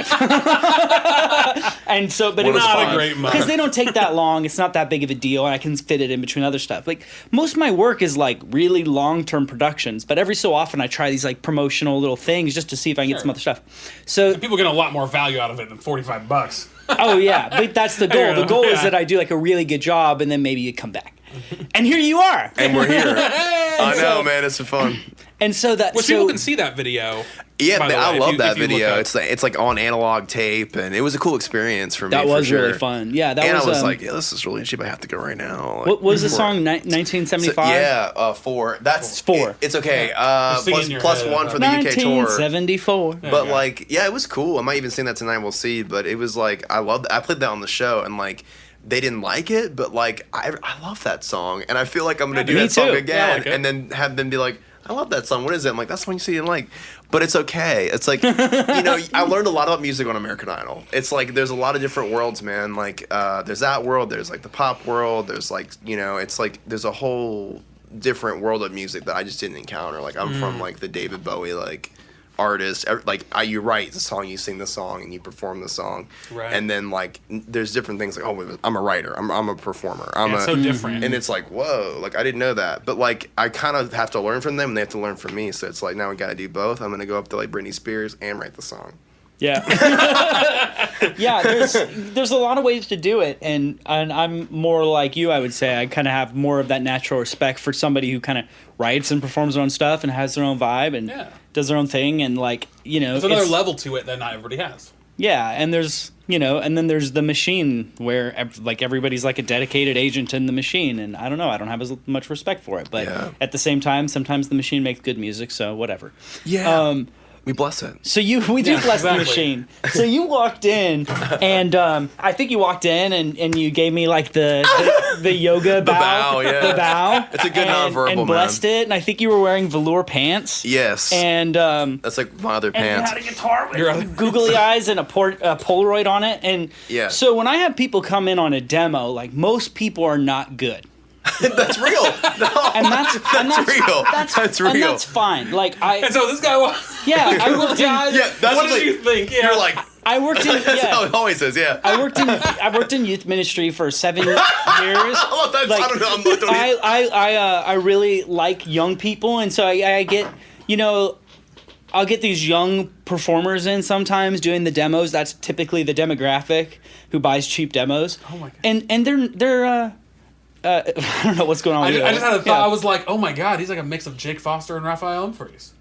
And so, but it What was a Not a fun. great month. Because they don't take that long. It's not that big of a deal, and I can fit it in between other stuff. Like, most of my work is like really long-term productions, but every so often I try these like promotional little things just to see if I can get some Sure. other stuff. So, People get a lot more value out of it than $45. oh yeah, but that's the goal. The goal is that I do like a really good job, and then maybe you come back. And here you are. And we're here. I know, man. It's fun. And so that Well, so people can see that video. Yeah, by the I way, love if that you look video. up- It's like on analog tape, and it was a cool experience for me. that for was sure. really fun. Yeah, that And was. I was like, yeah, this is really cheap. I have to go right now. Like, what was the before- song? So, 1975. yeah, 4. That's 4. It's okay. singing in your Plus head, 1 for the UK tour. 1974. But Yeah. like, yeah, it was cool. I might even sing that tonight. We'll see. But it was like, I played that on the show, and like, they didn't like it, but like, I love that song, and I feel like I'm gonna do me that song too. again, Yeah, I like it. and then have them be like, I love that song. What is it? I'm like, that's the one you see and like. But it's okay. It's like, I learned a lot about music on American Idol. It's like there's a lot of different worlds, man. Like there's that world. There's like the pop world. There's like it's like there's a whole different world of music that I just didn't encounter. Like I'm from like the David Bowie like artist. Like you write the song, you sing the song, and you perform the song. Right. And then like there's different things like I'm a writer. I'm a performer. I'm It's so different. and it's like, whoa, like I didn't know that. But like I kind of have to learn from them and they have to learn from me. So it's like now we gotta do both. I'm gonna go up to like Britney Spears and write the song. Yeah. Yeah, there's a lot of ways to do it, and I'm more like you, I would say. I kind of have more of that natural respect for somebody who kind of writes and performs their own stuff and has their own vibe and Yeah. does their own thing, and like, There's another it's- level to it that not everybody has. Yeah, and there's and then there's the machine where like everybody's like a dedicated agent in the machine, and I don't know, I don't have as much respect for it, but Yeah. at the same time, sometimes the machine makes good music, so whatever. Yeah. We bless it. So we do Yeah, bless the exactly. machine. So you walked in, and I think you walked in, and you gave me like the yoga bow, bow, yeah. the bow. It's a good and, nonverbal, and blessed it. And I think you were wearing velour pants. Yes. And That's like my other and pants. you had a guitar with You're- googly eyes and a Polaroid on it. And Yeah. so when I have people come in on a demo, like most people are not good. That's real. No, And that's real. That's real. And that's fine. Like And so this guy was. yeah, I worked in, Yeah, that's what did like, you think? Yeah. You're like, I worked in, that's how yeah. it always is, yeah. I worked in youth ministry for 7 years. Oh, that's, Like, I don't know. I'm not doing I really like young people, and so I get, I'll get these young performers in sometimes doing the demos. That's typically the demographic who buys cheap demos. Oh my God. And they're I don't know what's going on. I with just had a thought. Yeah. I was like, oh my God, he's like a mix of Jake Foster and Raphael Humphreys.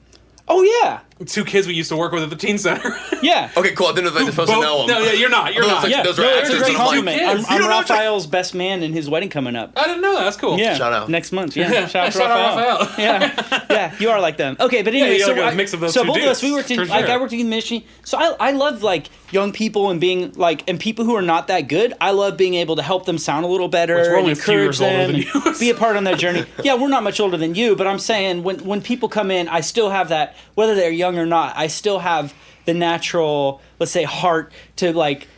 Oh yeah, 2 kids we used to work with at the teen center. yeah. Okay, cool. I didn't know that you're supposed to know them. No, yeah, you're not. You're not. Like, Yeah, those are no, actors. it's a great and I'm like, compliment. kids. I'm You don't know Raphael's best man in his wedding coming up. I didn't know that. That's cool. Yeah, Shout out. next month. Yeah, shout out to Shout out Raphael. Raphael. Yeah, you are like them. Okay, but anyway, you're so like a mix of those so two both of us, we dudes, worked in for like sure. I worked in the ministry. So I love like young people and being like and people who are not that good. I love being able to help them sound a little better Which we're and only a few encourage years older them than and you. be a part on their journey. Yeah, we're not much older than you, but I'm saying when people come in, I still have that whether they're young or not. I still have the natural, let's say, heart to like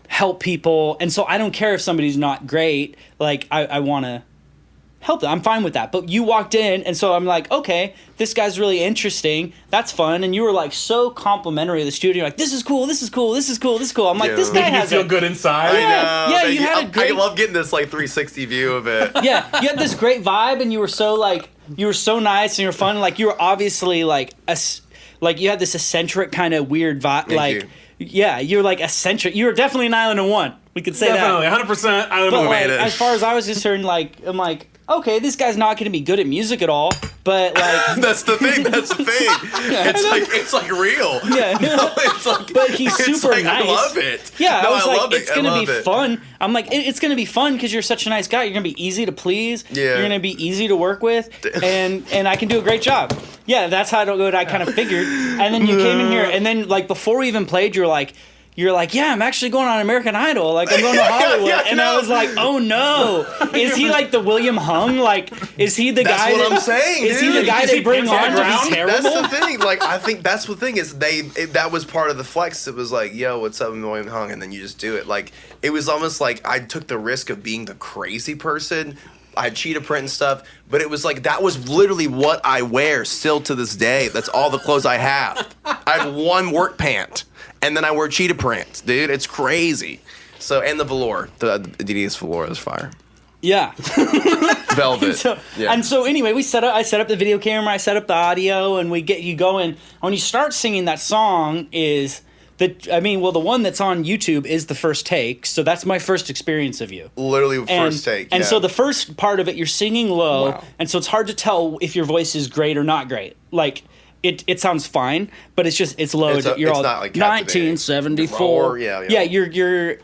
help people, and so I don't care if somebody's not great. Like I want to help them. I'm fine with that. But you walked in, and so I'm like, okay, this guy's really interesting. That's fun. And you were like so complimentary of the studio. Like, this is cool. This is cool. This is cool. This is cool. I'm like, Yeah. this guy Making you has feel a good inside. I Yeah, know. yeah, Thank you had a great- I love getting this like 360 view of it. yeah, you had this great vibe, and you were so like you were so nice and you were fun. Like you were obviously like like you had this eccentric kind of weird vibe. Thank Like you. yeah, you're like eccentric. You were definitely an island of one. We could say Definitely, that. 100%. I don't But know. like, made it. as far as I was concerned, like I'm like, okay, this guy's not going to be good at music at all, but like, That's the thing. That's the thing. It's like real. yeah, No, it's like, but he's it's super like, nice. I love it. Yeah, No, I was like, love it. it's I gonna love be it. fun. I'm like, it's gonna be fun because you're such a nice guy. You're gonna be easy to please. Yeah. You're gonna be easy to work with, and I can do a great job. Yeah, that's how I kind of figured. And then you came in here, and then like before we even played, you're like, yeah, I'm actually going on American Idol. Like, I'm going to Hollywood. Yeah, and no. I was like, oh no. Is he like the William Hung? Like, is he the That's guy what that, I'm saying, Is he dude. the guy Is they he bring Pants on on the to be Ground? terrible? That's the thing. Like, I think that's the thing is that was part of the flex. It was like, yo, what's up, William Hung? And then you just do it. Like, it was almost like I took the risk of being the crazy person. I had cheetah print and stuff, but it was like that was literally what I wear still to this day. That's all the clothes I have. I have one work pant, and then I wear cheetah print, dude. It's crazy. So, and the velour, the Adidas velour is fire. Yeah. Velvet. And so anyway, I set up the video camera, I set up the audio, and we get you going. When you start singing that song the one that's on YouTube is the first take, so that's my first experience of you. Literally And, first take. and yeah. so the first part of it, you're singing low, Wow. and so it's hard to tell if your voice is great or not great. Like it sounds fine, but it's low. It's you're all not, like, captivating. 1974. Roar, yeah. Yeah, you're.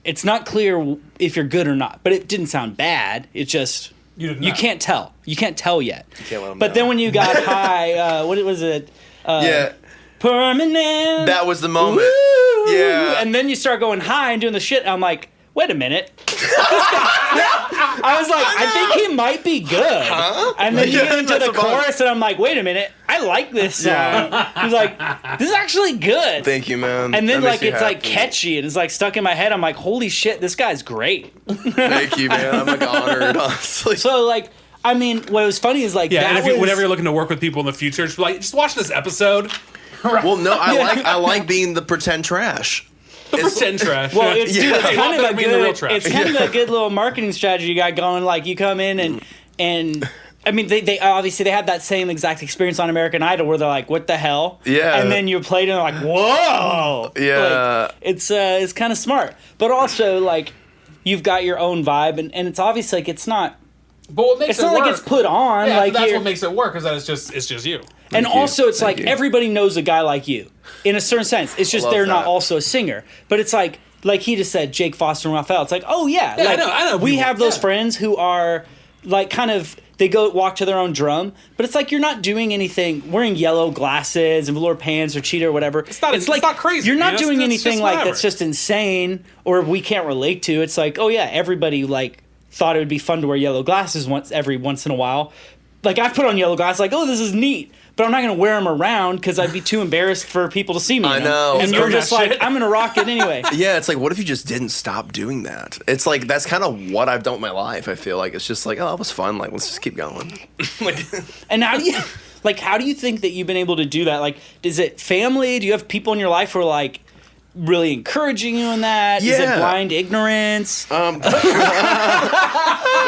It's not clear if you're good or not, but it didn't sound bad. It just You didn't you know. can't tell. You can't tell yet. can't let 'em but know. then when you got high, what was it? yeah, Permanent. that was the moment. Woo! Yeah. And then you start going high and doing the shit. And I'm like, wait a minute. I was like, I think he might be good. Huh? And then you Yeah, get into that's the about- chorus, and I'm like, wait a minute. I like this song. He's like, this is actually good. Thank you, man. And then That like makes me it's like happy. catchy and it's like stuck in my head. I'm like, holy shit, this guy's great. Thank you, man. I'm like honored, honestly. So like, I mean, what was funny is like, Yeah, that and if you, was, whenever you're looking to work with people in the future, just watch this episode. Well, no, I like being the pretend trash. Pretend trash. Well, it's, Yeah. dude, it's Hey, kind of welcome a to being the real good, trash. it's kind of a good little marketing strategy you got going. Like you come in and I mean, they obviously they had that same exact experience on American Idol where they're like, what the hell? Yeah. And then you played and they're like, whoa. Yeah. Like, it's kind of smart, but also like you've got your own vibe and it's obvious like it's not but what makes it's it not work, like it's put on. yeah, like that's you're- what makes it work, is that it's just you. and Thank you. also, it's Thank like you. everybody knows a guy like you, in a certain sense. It's just love they're not that. also a singer, but it's like he just said, Jake Foster and Raphael. It's like, oh yeah, Yeah, like, I know we people, have those yeah. friends who are like kind of they go walk to their own drum, but it's like you're not doing anything. Wearing yellow glasses and velour pants or cheetah or whatever. It's not crazy, You're not you know? doing It's anything just like whatever. that's just insane or we can't relate to. It's like, oh yeah, everybody like thought it would be fun to wear yellow glasses every once in a while. Like I've put on yellow glasses, like, oh, this is neat, but I'm not gonna wear them around because I'd be too embarrassed for people to see me. I in them. know. And It's you're earned just that like, shit. I'm gonna rock it anyway. Yeah, it's like, what if you just didn't stop doing that? It's like, that's kind of what I've done with my life, I feel like. It's just like, oh, it was fun. Like, let's just keep going. Like, And how do you think that you've been able to do that? Like, is it family? Do you have people in your life who are like really encouraging you in that? Is it Yeah. blind ignorance?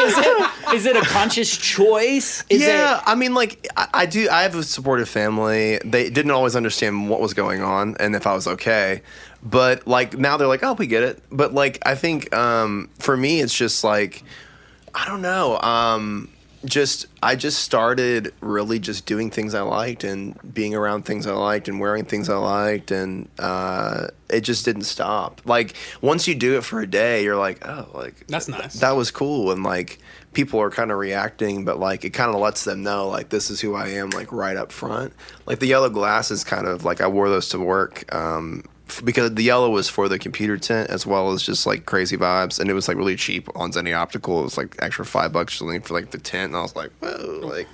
Is it Is it a conscious choice? I mean, like, I do. I have a supportive family. They didn't always understand what was going on and if I was okay. But like now they're like, oh, we get it. But like, I think for me, it's just like, I don't know. I just started really just doing things I liked and being around things I liked and wearing things I liked, and it just didn't stop. Like once you do it for a day, you're like, oh, like That's nice. That was cool, and like people are kind of reacting, but like it kind of lets them know like this is who I am, like right up front. Like the yellow glasses, kind of like I wore those to work. Because the yellow was for the computer tent as well as just like crazy vibes, and it was like really cheap on Zenny Optical. It was like extra $5 for like the tent, and I was like, whoa,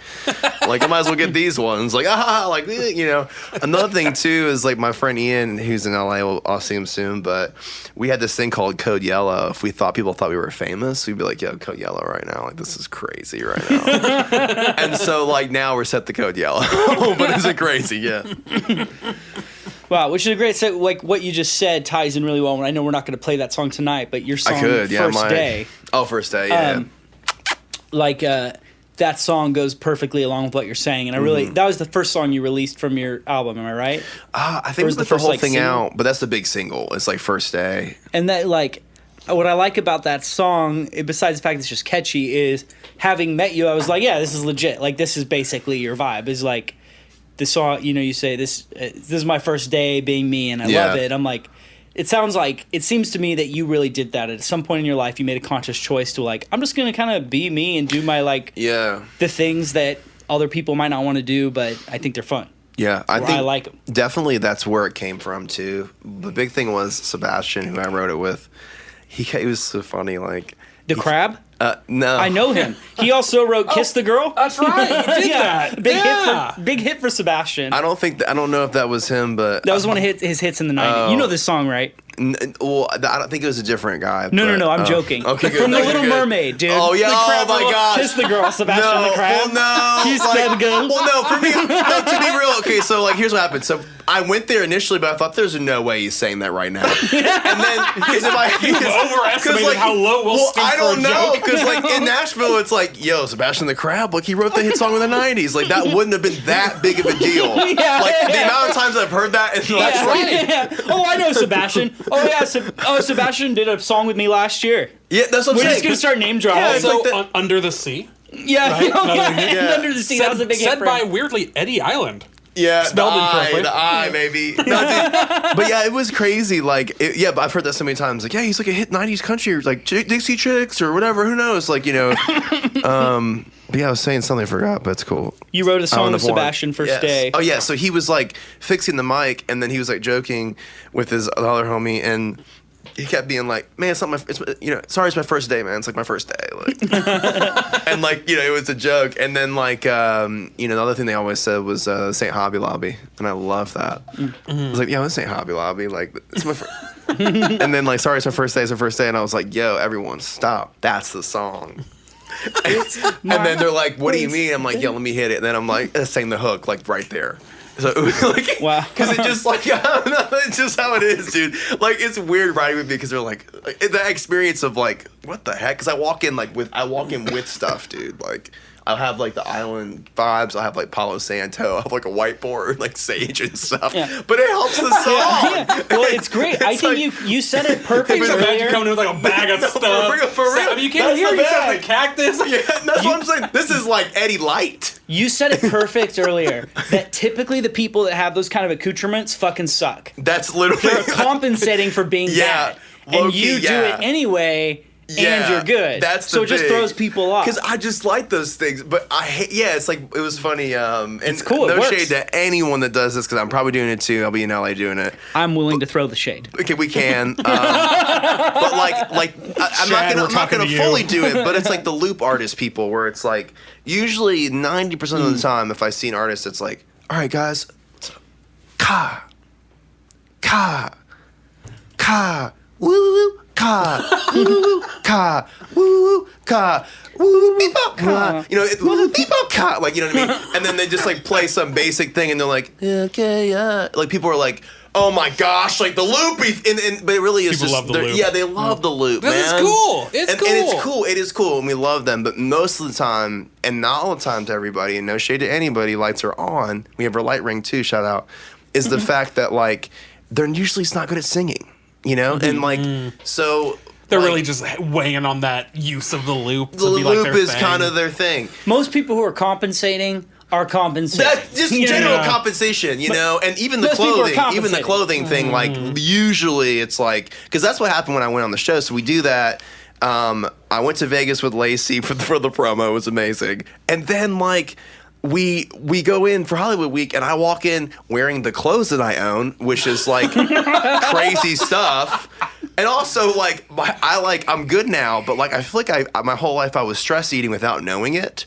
like I might as well get these ones. Like like you know. Another thing too is like my friend Ian, who's in LA, I'll see him soon. But we had this thing called Code Yellow. If people thought we were famous, we'd be like, yo, Code Yellow right now. Like this is crazy right now. And so like now we're set to Code Yellow, but is it crazy? Yeah. Wow, which is a great set. Like what you just said ties in really well. I know we're not going to play that song tonight, but your song First Day. Oh, First Day, yeah. Like that song goes perfectly along with what you're saying, and I really that was the first song you released from your album. Am I right? I think it was the whole thing single? Out, but that's the big single. It's like First Day, and that like what I like about that song, besides the fact it's just catchy, is having met you, I was like, yeah, this is legit. Like this is basically your vibe. Is like. The song, you know, you say this is my first day being me, and I love it. I'm like, it seems to me that you really did that at some point in your life. You made a conscious choice to like, I'm just gonna kind of be me and do my the things that other people might not want to do, but I think they're fun. Yeah, I think I like them. Definitely, that's where it came from too. The big thing was Sebastian, who I wrote it with. He was so funny, like the crab. No. I know him. He also wrote "Kiss the Girl." That's right. He did that. Big hit for Sebastian. I don't know if that was him, but that was one of his hits in the '90s. You know this song, right? Well, I don't think it was a different guy. No, I'm joking. Okay, good. From The Little Mermaid, dude. Oh yeah. Oh my gosh. Kiss the Girl, Sebastian the Crab. Well, no. Kiss the Girl. Well, no. For me, to be real. Okay, so like, here's what happened. So I went there initially, but I thought there's no way he's saying that right now. And then because you've overestimated how low we'll sink I don't for a know joke. because like in Nashville, it's like, yo, Sebastian the Crab. Like he wrote the hit song in the '90s. Like that wouldn't have been that big of a deal. The amount of times I've heard that in the last Oh, I know Sebastian. Oh yeah, Sebastian did a song with me last year. Yeah, that's what I'm saying. We're just gonna start name dropping. Yeah, so Under the Sea. Yeah, right? Under the Sea. That was a big hit. Said by weirdly Eddie Island. Yeah, spelled incorrectly. The I, maybe. No, but yeah, it was crazy. Like, but I've heard that so many times. Like, yeah, he's like a hit '90s country, or like Dixie Chicks, or whatever. Who knows? Like, you know. But yeah, I was saying something I forgot, but it's cool. You wrote a song with Sebastian First Day. Oh yeah, so he was like fixing the mic, and then he was like joking with his other homie, and he kept being like, "Man, it's not my, sorry, it's my first day, man. It's like my first day." Like, and like, it was a joke. And then like, the other thing they always said was "St. Hobby Lobby," and I love that. I was like, "Yo, this ain't Hobby Lobby. Like, it's my." And then like, "Sorry, it's my first day. It's my first day," and I was like, "Yo, everyone, stop! That's the song." And then they're like, "What do you mean?" I'm like, "Yo, let me hit it." And then I'm like, saying the hook like right there. So like, wow, because it just like, I don't know, it's just how it is, dude. Like, it's weird writing with me because they're like the experience of like, what the heck? Because I walk in with stuff, dude. Like, I'll have like the island vibes. I'll have like Palo Santo. I'll have like a whiteboard, like sage and stuff. Yeah. But it helps the song. Yeah. Well, it's great. I think you said it perfect earlier. Coming in with like a bag of stuff. For real. I mean, you can't hear me sound like cactus. Yeah, that's what I'm saying. This is like Eddie Light. You said it perfect earlier. That typically the people that have those kind of accoutrements fucking suck. That's literally they're compensating for being bad, and you do it anyway. Yeah, and you're good. So it just throws people off. Because I just like those things. But I hate, it's like, it was funny. And it's cool. No shade to anyone that does this, because I'm probably doing it too. I'll be in LA doing it. I'm willing to throw the shade. Okay, we can. But I'm not gonna fully do it. But it's like the loop artist people, where it's like, usually 90% of the time, if I see an artist, it's like, all right, guys, ka, woo, ka, woo, ka, woo, ka, woo, beep up, ka. Beep up, ka. Like, you know what I mean? And then they just like play some basic thing, and they're like, okay, yeah. Like, people are like, Oh my gosh, like the loop, but it really is People love the loop. Yeah, they love the loop, man. This is cool. It's cool. And it's cool. It is cool, and we love them. But most of the time, and not all the time to everybody, and no shade to anybody, lights are on. We have our light ring too. Shout out. Is the fact that like they're usually not good at singing, you know, and like so. They're like, really just weighing on that use of the loop. the to be like loop their is thing. kind of their thing. Most people who are compensating are compensating. That's just general compensation, you know, and even the most people are clothing, thing. Like usually, it's like because that's what happened when I went on the show. So we do that. I went to Vegas with Lacey for the promo. It was amazing, and then like. We go in for Hollywood Week, and I walk in wearing the clothes that I own, which is like crazy stuff. And also, like, I'm good now, but like I feel like my whole life I was stress eating without knowing it,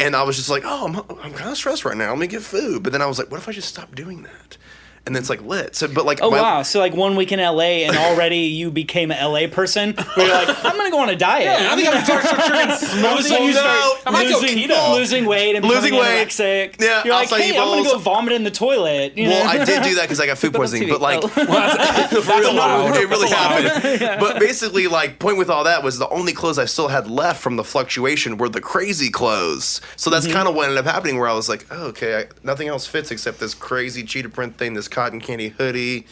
and I was just like, oh, I'm kind of stressed right now. Let me get food. But then I was like, what if I just stop doing that? And then it's like lit. So, but like, wow. So like 1 week in LA, and already you became an LA person. Where you're like, I'm gonna go on a diet. Yeah, I think I'm start I might go keto. Losing weight and Losing becoming weight. anorexic. Yeah, You're like, outside hey, I'm gonna bowls. go vomit in the toilet. You know? Well, I did do that because I got food poisoning, but like, for real, allowed. it really That's happened. But basically, like, point with all that was the only clothes I still had left from the fluctuation were the crazy clothes. So that's kind of what ended up happening, where I was like, oh, okay, nothing else fits except this crazy cheetah print thing, this cotton candy hoodie.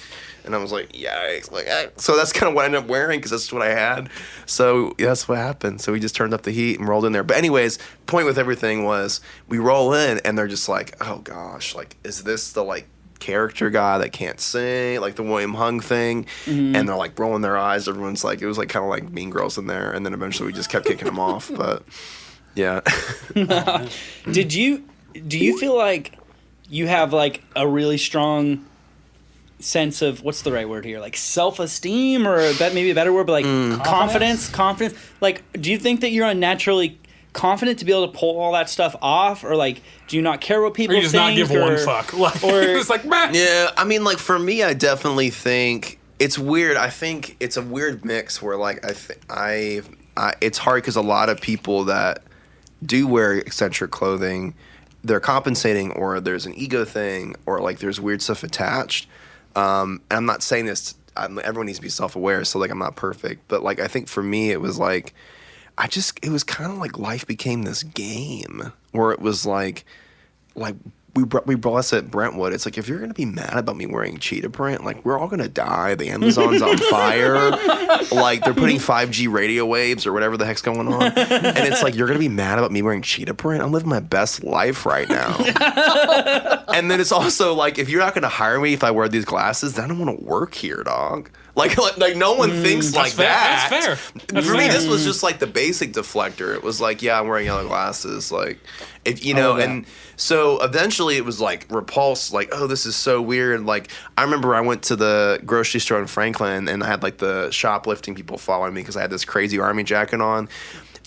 And I was like, yikes. So that's kind of what I ended up wearing because that's what I had. So that's what happened. So we just turned up the heat and rolled in there. But anyways, point with everything was we roll in and they're just like, oh gosh, like, is this the like character guy that can't sing, like the William Hung thing? And they're like rolling their eyes. Everyone's like, it was like kind of like Mean Girls in there. And then eventually we just kept kicking them off. But yeah. Do you feel like you have like a really strong sense of, what's the right word here, like self-esteem, or maybe a better word, but like confidence. Like, do you think that you're unnaturally confident to be able to pull all that stuff off, or like do you not care what people Or you just think, not give one fuck. Like, or it's like, meh. Yeah, I mean, like for me, I definitely think it's weird. I think it's a weird mix where like it's hard because a lot of people that do wear eccentric clothing, they're compensating, or there's an ego thing, or like there's weird stuff attached. And I'm not saying this. Everyone needs to be self-aware, so like I'm not perfect, but like I think for me it was like it was kind of like life became this game where it was like we brought us at Brentwood. It's like, if you're gonna be mad about me wearing cheetah print, like we're all gonna die. The Amazon's on fire. Like they're putting 5G radio waves or whatever the heck's going on. And it's like, you're gonna be mad about me wearing cheetah print? I'm living my best life right now. And then it's also like, if you're not gonna hire me if I wear these glasses, then I don't want to work here, dog. Like no one thinks like fair. that. That's fair. That's For me, fair. this was just like the basic deflector. It was like, yeah, I'm wearing yellow glasses. Like, if you know, and so eventually it was like repulsed. Like, oh, this is so weird. Like, I remember I went to the grocery store in Franklin and I had like the shoplifting people following me because I had this crazy army jacket on.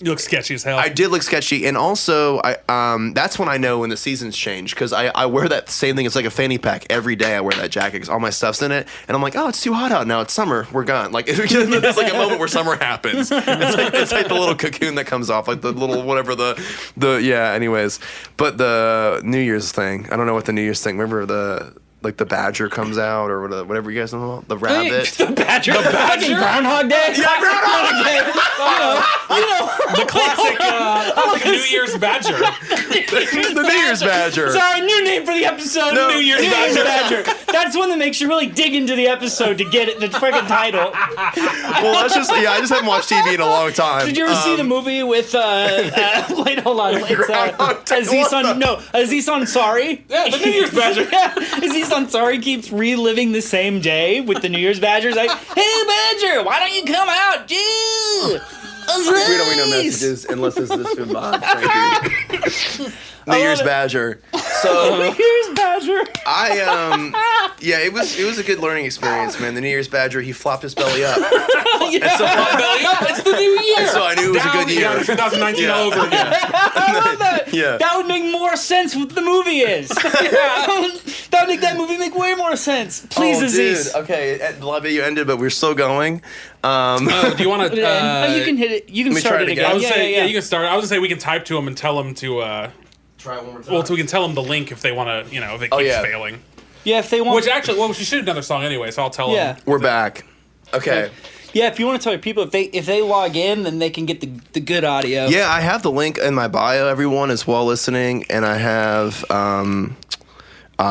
You look sketchy as hell. I did look sketchy, and also that's when I know when the seasons change, because I wear that same thing. It's like a fanny pack every day. I wear that jacket because all my stuff's in it, and I'm like, oh, it's too hot out now. It's summer. We're gone. Like it's like a moment where summer happens. It's like the little cocoon that comes off, like the little whatever the yeah. Anyways, but the New Year's thing. I don't know what the New Year's thing. Remember the badger comes out, or whatever you guys know about, the rabbit. the badger. Fucking Groundhog Day. Yeah, Groundhog Day. the classic New Year's badger. The New Year's badger. Sorry, new name for the episode. No. New Year's badger. That's one that makes you really dig into the episode to get it, the freaking title. Well, that's just I just haven't watched TV in a long time. Did you ever see the movie with wait, hold on. It's Aziz Ansari. Yeah, the New Year's badger. Yeah, Aziz Ansari keeps reliving the same day with the New Year's badger. He's like, hey badger, why don't you come out, dude? We don't read no messages unless this is from Bob. Thank you. New Year's badger. So New Year's badger. yeah, it was a good learning experience, man. The New Year's badger, he flopped his belly up. Yeah. And so, Belly up. It's the new year. and so I knew it was a good year. Yeah, 2019 all over again. I love that. Yeah. That would make more sense what the movie is. That would make that movie make way more sense. Please, Oh, Aziz. dude. Okay, the lobby you ended, but we're still going. Do you want to? You can hit it. You can let me start try it it again. again. I was saying, yeah. you can start. I was gonna say we can type to them and tell them to. Try it one more time. Well, so we can tell them the link if they want to. You know, if it keeps failing. Yeah, if they want. Which actually, well, she should have done their song anyway, so I'll tell Yeah. them. We're back. Okay. Yeah, if you want to tell your people, if they log in, then they can get the good audio. Yeah, I have the link in my bio, everyone, as well listening, and I have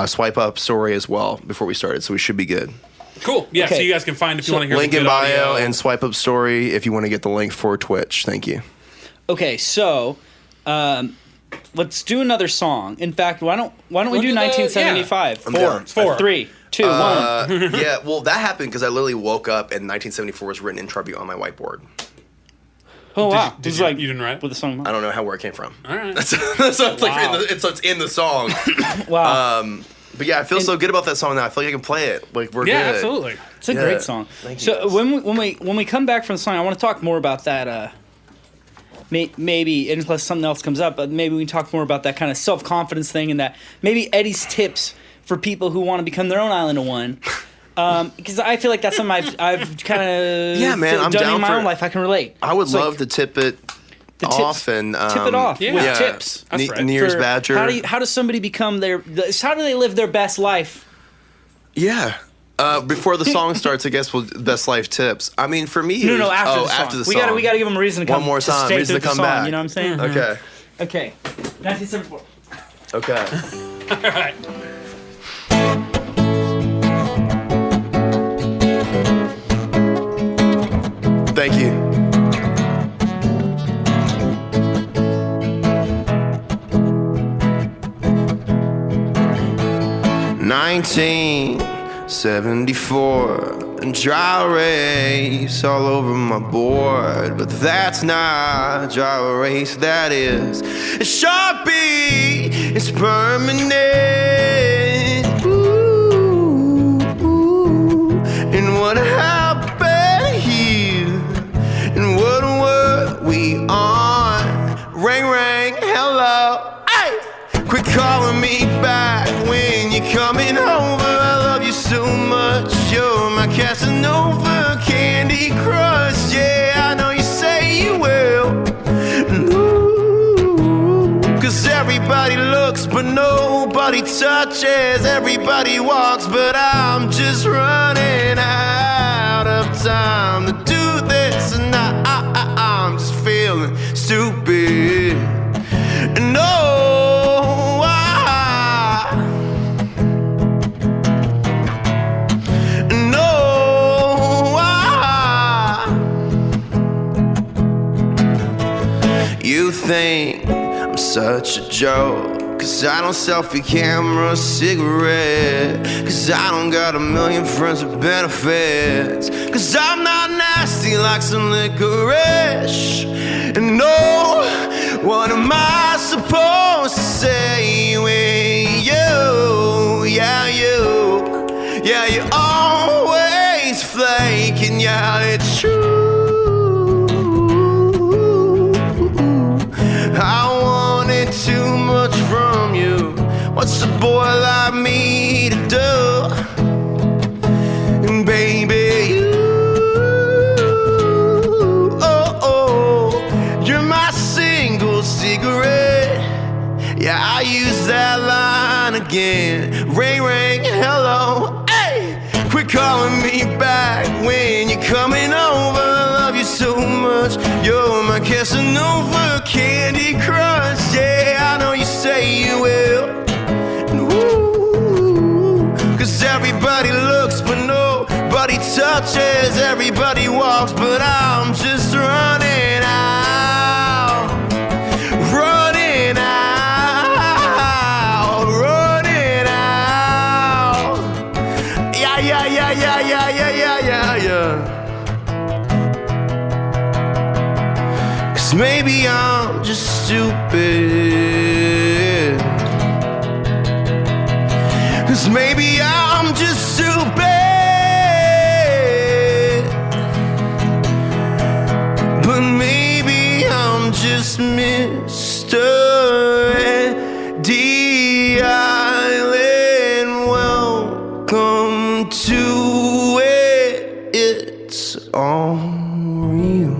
swipe up story as well before we started, so we should be good. Cool. Yeah, Okay. so you guys can find if you want to hear Link the in good bio audio. and swipe up story if you want to get the link for Twitch. Thank you. Okay, so let's do another song. In fact, why don't we We'll do do the- 1975? I'm down. It's 4. 3, 2, 1. Yeah, well, that happened because I literally woke up and 1974 was written in tribute on my whiteboard. Oh wow! Did This is you- like you didn't write it? with the song. I don't know where it came from. All right. So it's like Wow. it's in the song. Wow, But yeah, I feel so good about that song now. I feel like I can play it. Like we're Yeah, good. absolutely. it's a yeah. great song. Thank you, So guys. when we come back from the song, I want to talk more about that. Maybe unless something else comes up, but maybe we can talk more about that kind of self-confidence thing and that maybe Eddie's tips for people who want to become their own island of one. Because I feel like that's something I've kind of Yeah, man, I'm done down in my for own it. life. I can relate. I would It's like love to tip it the tips- off and tip it off Yeah. with Yeah. tips. That's right. New Year's for Badger. How does somebody become how do they live their best life? Yeah. Before the song starts, I guess we'll best life tips. I mean, for me, No, after oh, the song. after the we song. gotta give them a reason to One come. more time, stay reason through to the come song, back. You know what I'm saying? Okay. Okay. 1974. Okay. All right. Thank you. '74, and dry erase all over my board, but that's not dry erase. That is a Sharpie. It's permanent. Ooh, ooh. And what happened here? And what were we on? Ring, ring, hello. Hey! Quit calling me back when you're coming over. I love you so much. You're my Casanova, Candy Crush. Yeah, I know you say you will. Ooh, 'cause everybody looks, but nobody touches. Everybody walks, but I'm just running out of time to do this. And I'm just feeling stupid. And you think I'm such a joke, 'cause I don't selfie camera cigarette, 'cause I don't got a million friends with benefits, 'cause I'm not nasty like some licorice. And no, what am I supposed to say when you're always flaking, yeah, it's true. I wanted too much from you. What's a boy like me to do? And baby, you're my single cigarette. Yeah, I use that line again. Ring, ring, hello. Hey, quit calling me back when you're coming over. I love you so much. You're my Casanova, Candy Crush. Yeah, I know you say you will. And ooh, 'cause everybody looks, but nobody touches. Everybody walks, but I'm just running out. Running out. Running out. Yeah, yeah, yeah, yeah, yeah, yeah, yeah, yeah, yeah. 'Cause maybe I'm just stupid. 'Cause maybe I'm just stupid. But maybe I'm just Mr. Eddie Island. Welcome to it. It's all real.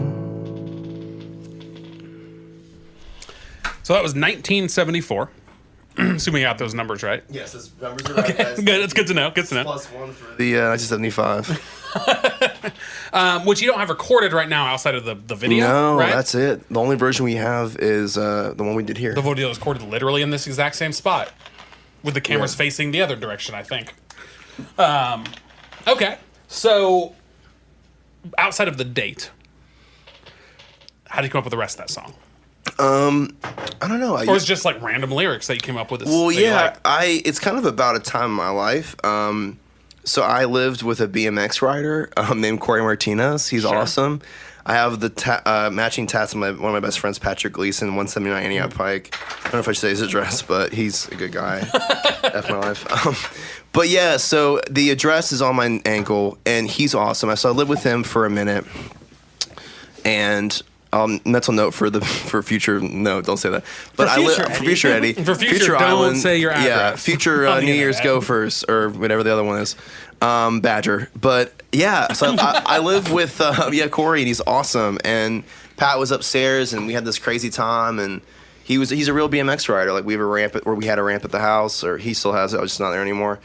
So that was 1974. assuming you got those numbers right. Yes, those numbers are right. Okay, Guys. good. It's good to know. Good to know. +1 for the 1975. Which you don't have recorded right now outside of the video. No, right? that's it. The only version we have is the one we did here. The video is recorded literally in this exact same spot, with the cameras Yeah. facing the other direction, I think. Okay, so outside of the date, how did you come up with the rest of that song? I don't know. Or it's just like random lyrics that you came up with? Well, that you yeah, liked? it's kind of about a time in my life. So I lived with a BMX rider named Corey Martinez. He's awesome. I have the matching tats of one of my best friends, Patrick Gleason, 179 Antioch Pike. I don't know if I should say his address, but he's a good guy. F my life. But yeah, so the address is on my ankle, and he's awesome. So I lived with him for a minute, and mental note for future. No, don't say that. But For future Eddie. For future Eddie. For future, don't Island. say your address. Yeah, future On the New Year's internet. Gophers or whatever the other one is. Badger. But yeah, so I live with Corey, and he's awesome. And Pat was upstairs, and we had this crazy time. And he's a real BMX rider. Like we had a ramp at the house, or he still has it. I was just not there anymore.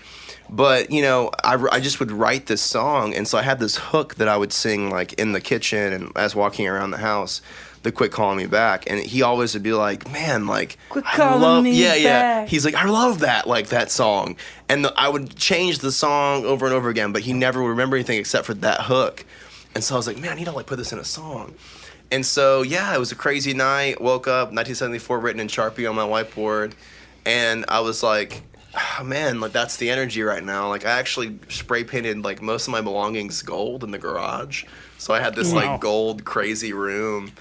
But, I just would write this song, and so I had this hook that I would sing, like, in the kitchen and as walking around the house, the Quit Calling Me Back. And he always would be like, man, like, Quit I calling love... me Yeah. back. He's like, I love that, like, that song. And I would change the song over and over again, but he never would remember anything except for that hook. And so I was like, man, I need to, like, put this in a song. And so, yeah, it was a crazy night. Woke up, 1974 written in Sharpie on my whiteboard. And I was like... Oh, man, like that's the energy right now. Like I actually spray painted like most of my belongings gold in the garage. So I had this like gold crazy room,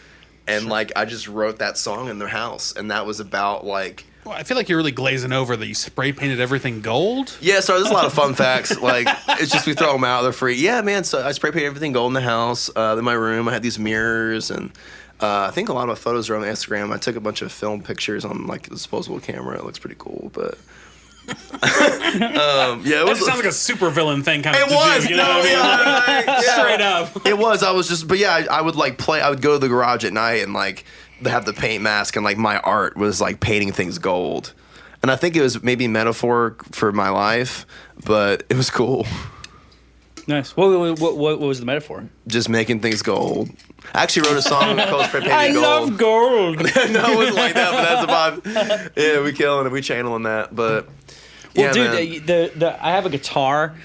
and like I just wrote that song in the house, and that was about like. Well, I feel like you're really glazing over that you spray painted everything gold. Yeah, so there's a lot of fun facts. Like it's just we throw them out, they're free. Yeah, man. So I spray painted everything gold in the house. In my room, I had these mirrors and. I think a lot of my photos are on Instagram. I took a bunch of film pictures on like a disposable camera. It looks pretty cool, but. Yeah, it That was. just sounds like a super villain thing kind of It to was. do, you know No, what I mean? yeah, right, yeah. Straight up. It was. I was just. But yeah, I would like play. I would go to the garage at night and like have the paint mask, and like my art was like painting things gold. And I think it was maybe metaphor for my life, but it was cool. Nice. What was the metaphor? Just making things gold. I actually wrote a song called "Spray Painted Gold." love gold. No, it wasn't like that, but that's the vibe. Yeah, we killing it. We channeling that, but. Well, Yeah, dude, man. I have a guitar,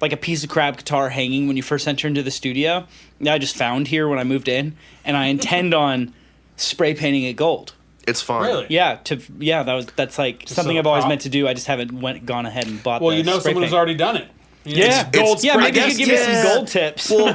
like a piece of crap guitar hanging when you first enter into the studio. That I just found here when I moved in, and I intend on spray painting it gold. It's fun. Really? Yeah, that's like something a I've always prop? meant to do. I just haven't gone ahead and bought. Well, the you know spray someone who's paint. already done it. Yeah, Gold yeah. spray. Maybe you I could give me guess, some yeah. gold tips. Well,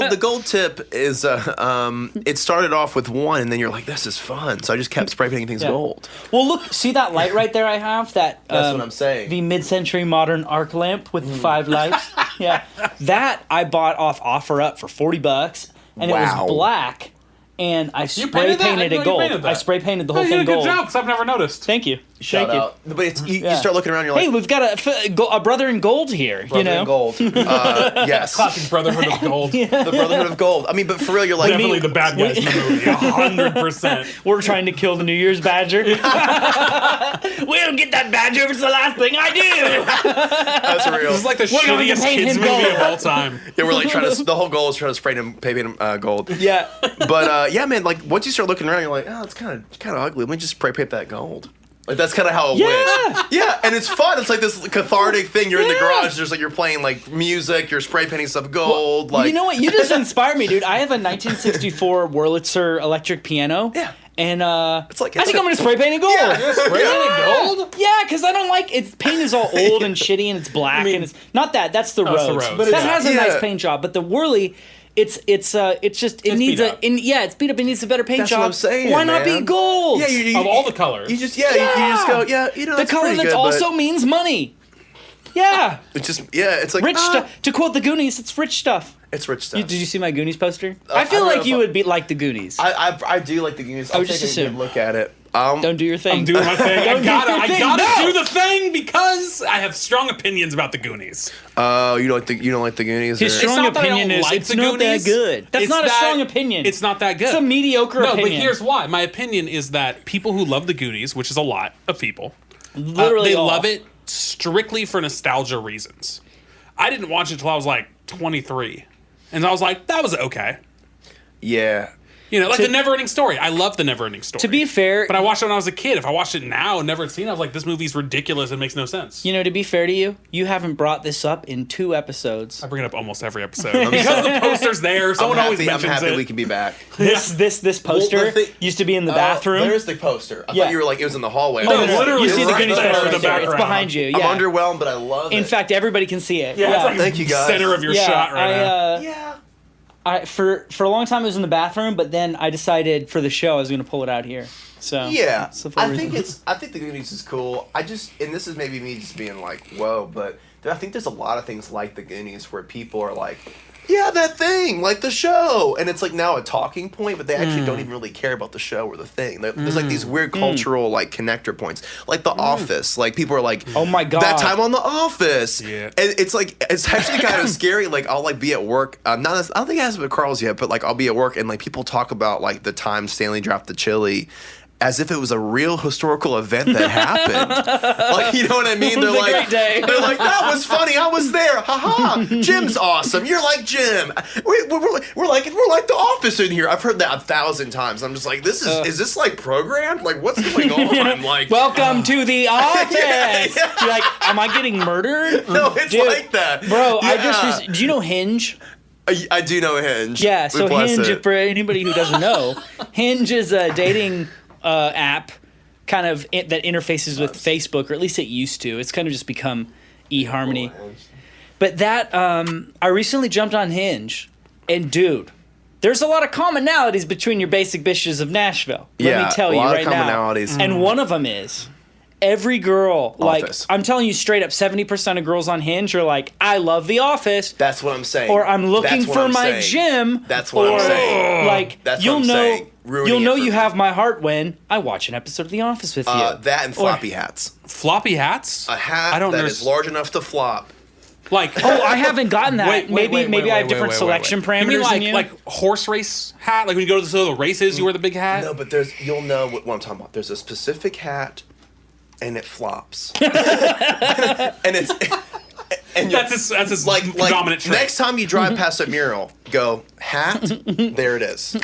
the gold tip is it started off with one, and then you're like, this is fun. So I just kept spray painting things Yeah. gold. Well, look, see that light right there I have? That's what I'm saying. The mid-century modern arc lamp with 5 lights. Yeah. That I bought off OfferUp for $40, and it Wow. was black, and I spray painted that? I painted didn't it know you gold. painted that. I spray painted the Oh, whole you did thing a good gold. job, because I've never noticed. Thank you. Shout Thank out. But it's you Yeah. start looking around, you're you. like, Hey, we've got a brother in gold here, Brother you know? in gold. Yes. Classic Brotherhood of Gold. The Brotherhood of Gold. I mean, but for real, you're like, Definitely the bad guys in the movie. 100%. We're trying to kill the New Year's badger. We'll get that badger if it's the last thing I do. that's real. This is like the We're going to shittiest paint kids him movie gold. of all time. Yeah, we're like trying to. The whole goal is trying to spray him, paint him gold. Yeah. But yeah, man, like once you start looking around, you're like, oh, it's kind of ugly. Let me just spray paint that gold. Like that's kind of how it went. Yeah, and it's fun. It's like this cathartic thing. You're in the garage. There's like you're playing like music. You're spray painting stuff gold. Like You know what? You just inspired me, dude. I have a 1964 Wurlitzer electric piano. Yeah. And It's like- I think I'm gonna spray paint it gold. Yeah. Spray painted gold? Yeah, because I don't like its paint is all old and shitty and it's black and it's not that. That's the That's the Rhodes. Rhodes. But But that has a yeah. nice paint job. But the Whirly, it's just it needs beat a up. it's beat up. It needs a better paint That's job. what I'm saying, Why not man. be gold? Yeah, you Of all the colors. You just you just go you know the that's color pretty that good, also but means money. Yeah, it's just it's like rich stuff. To quote the Goonies, it's rich stuff. It's rich stuff. Did you see my Goonies poster? I I feel don't know like if you I- would be like the Goonies. I do like the Goonies. I'll would take just a good assume. look at it. Don't do your thing. I'm doing my thing. I Don't do gotta your thing. No! do the thing because I have strong opinions about the Goonies. You don't like the Goonies? His or- strong not that I don't opinion is like it's the not Goonies. that good. That's It's not a that- strong opinion. It's not that good. It's a mediocre No, opinion. but here's why. My opinion is that people who love the Goonies, which is a lot of people, Literally, they all. love it strictly for nostalgia reasons. I didn't watch it till I was like 23, and I was like, that was okay. Yeah. You know, like the Never-Ending Story. I love the Never-Ending Story. To be fair, but I watched it when I was a kid. If I watched it now and never had seen it, I was like, this movie's ridiculous. It makes no sense. you know, to be fair to you, you haven't brought this up in 2 episodes. I bring it up almost every episode because the poster's there. Someone always I'm mentions happy it. we can be back. This poster Well, the thing- used to be in the bathroom. There's the poster. I Yeah. thought you were like, it was in the hallway. No, it's literally you see the right Goonies there poster in the right there. It's background. behind you. Yeah. I'm underwhelmed, but I love it. In fact, everybody can see it. Yeah, it's like Thank you, guys. center of your Yeah, shot right now. yeah. For a long time it was in the bathroom, but then I decided for the show I was going to pull it out here. So Yeah, that's the full I reason. think the Goonies is cool. And this is maybe me just being like, whoa, but I think there's a lot of things like the Goonies where people are like, yeah, that thing, like the show, and it's like now a talking point, but they actually don't even really care about the show or the thing. There's like these weird cultural like connector points, like The Office. Like people are like, Oh my God. that time on The Office. Yeah. And it's like it's actually kind of scary. Like I'll like be at work. I don't think it has with Carl's yet, but like I'll be at work and like people talk about like the time Stanley dropped the chili, as if it was a real historical event that happened. Like, you know what I mean? They're was a like, great day. they're like, that was funny. I was there. Ha ha. Jim's awesome. You're like Jim. We're like The Office in here. I've heard that 1,000 times. I'm just like, is this like programmed? Like, what's going on? Like, Welcome to the office. Yeah. You're like, am I getting murdered? no, it's Dude, like that, Bro, Yeah. do you know Hinge? I do know Hinge. Yeah, so We bless Hinge, it. for anybody who doesn't know, Hinge is a dating app kind of that interfaces with Facebook, or at least it used to. It's kind of just become eHarmony. But that, I recently jumped on Hinge, and dude, there's a lot of commonalities between your basic bitches of Nashville. Let Yeah, me tell a you lot right of now. commonalities. And one of them is every girl, Office. like, I'm telling you straight up, 70% of girls on Hinge are like, I love The Office. That's what I'm saying. Or I'm looking That's what for I'm my saying. gym. That's what I'm or, saying. Like, That's what you'll I'm know, saying. Ruining you'll it know for you me. have my heart when I watch an episode of The Office with you. That and floppy hats. Floppy hats? A hat I don't that know. is large enough to flop. Like, Oh, I haven't gotten that. Wait, maybe I have different selection You parameters mean than you. like horse race hat? Like when you go to the races, you wear the big hat? No, but you'll know what I'm talking about. There's a specific hat, and it flops. and it's and That's his like dominant trait. next time you drive past a mural, go hat. There it is.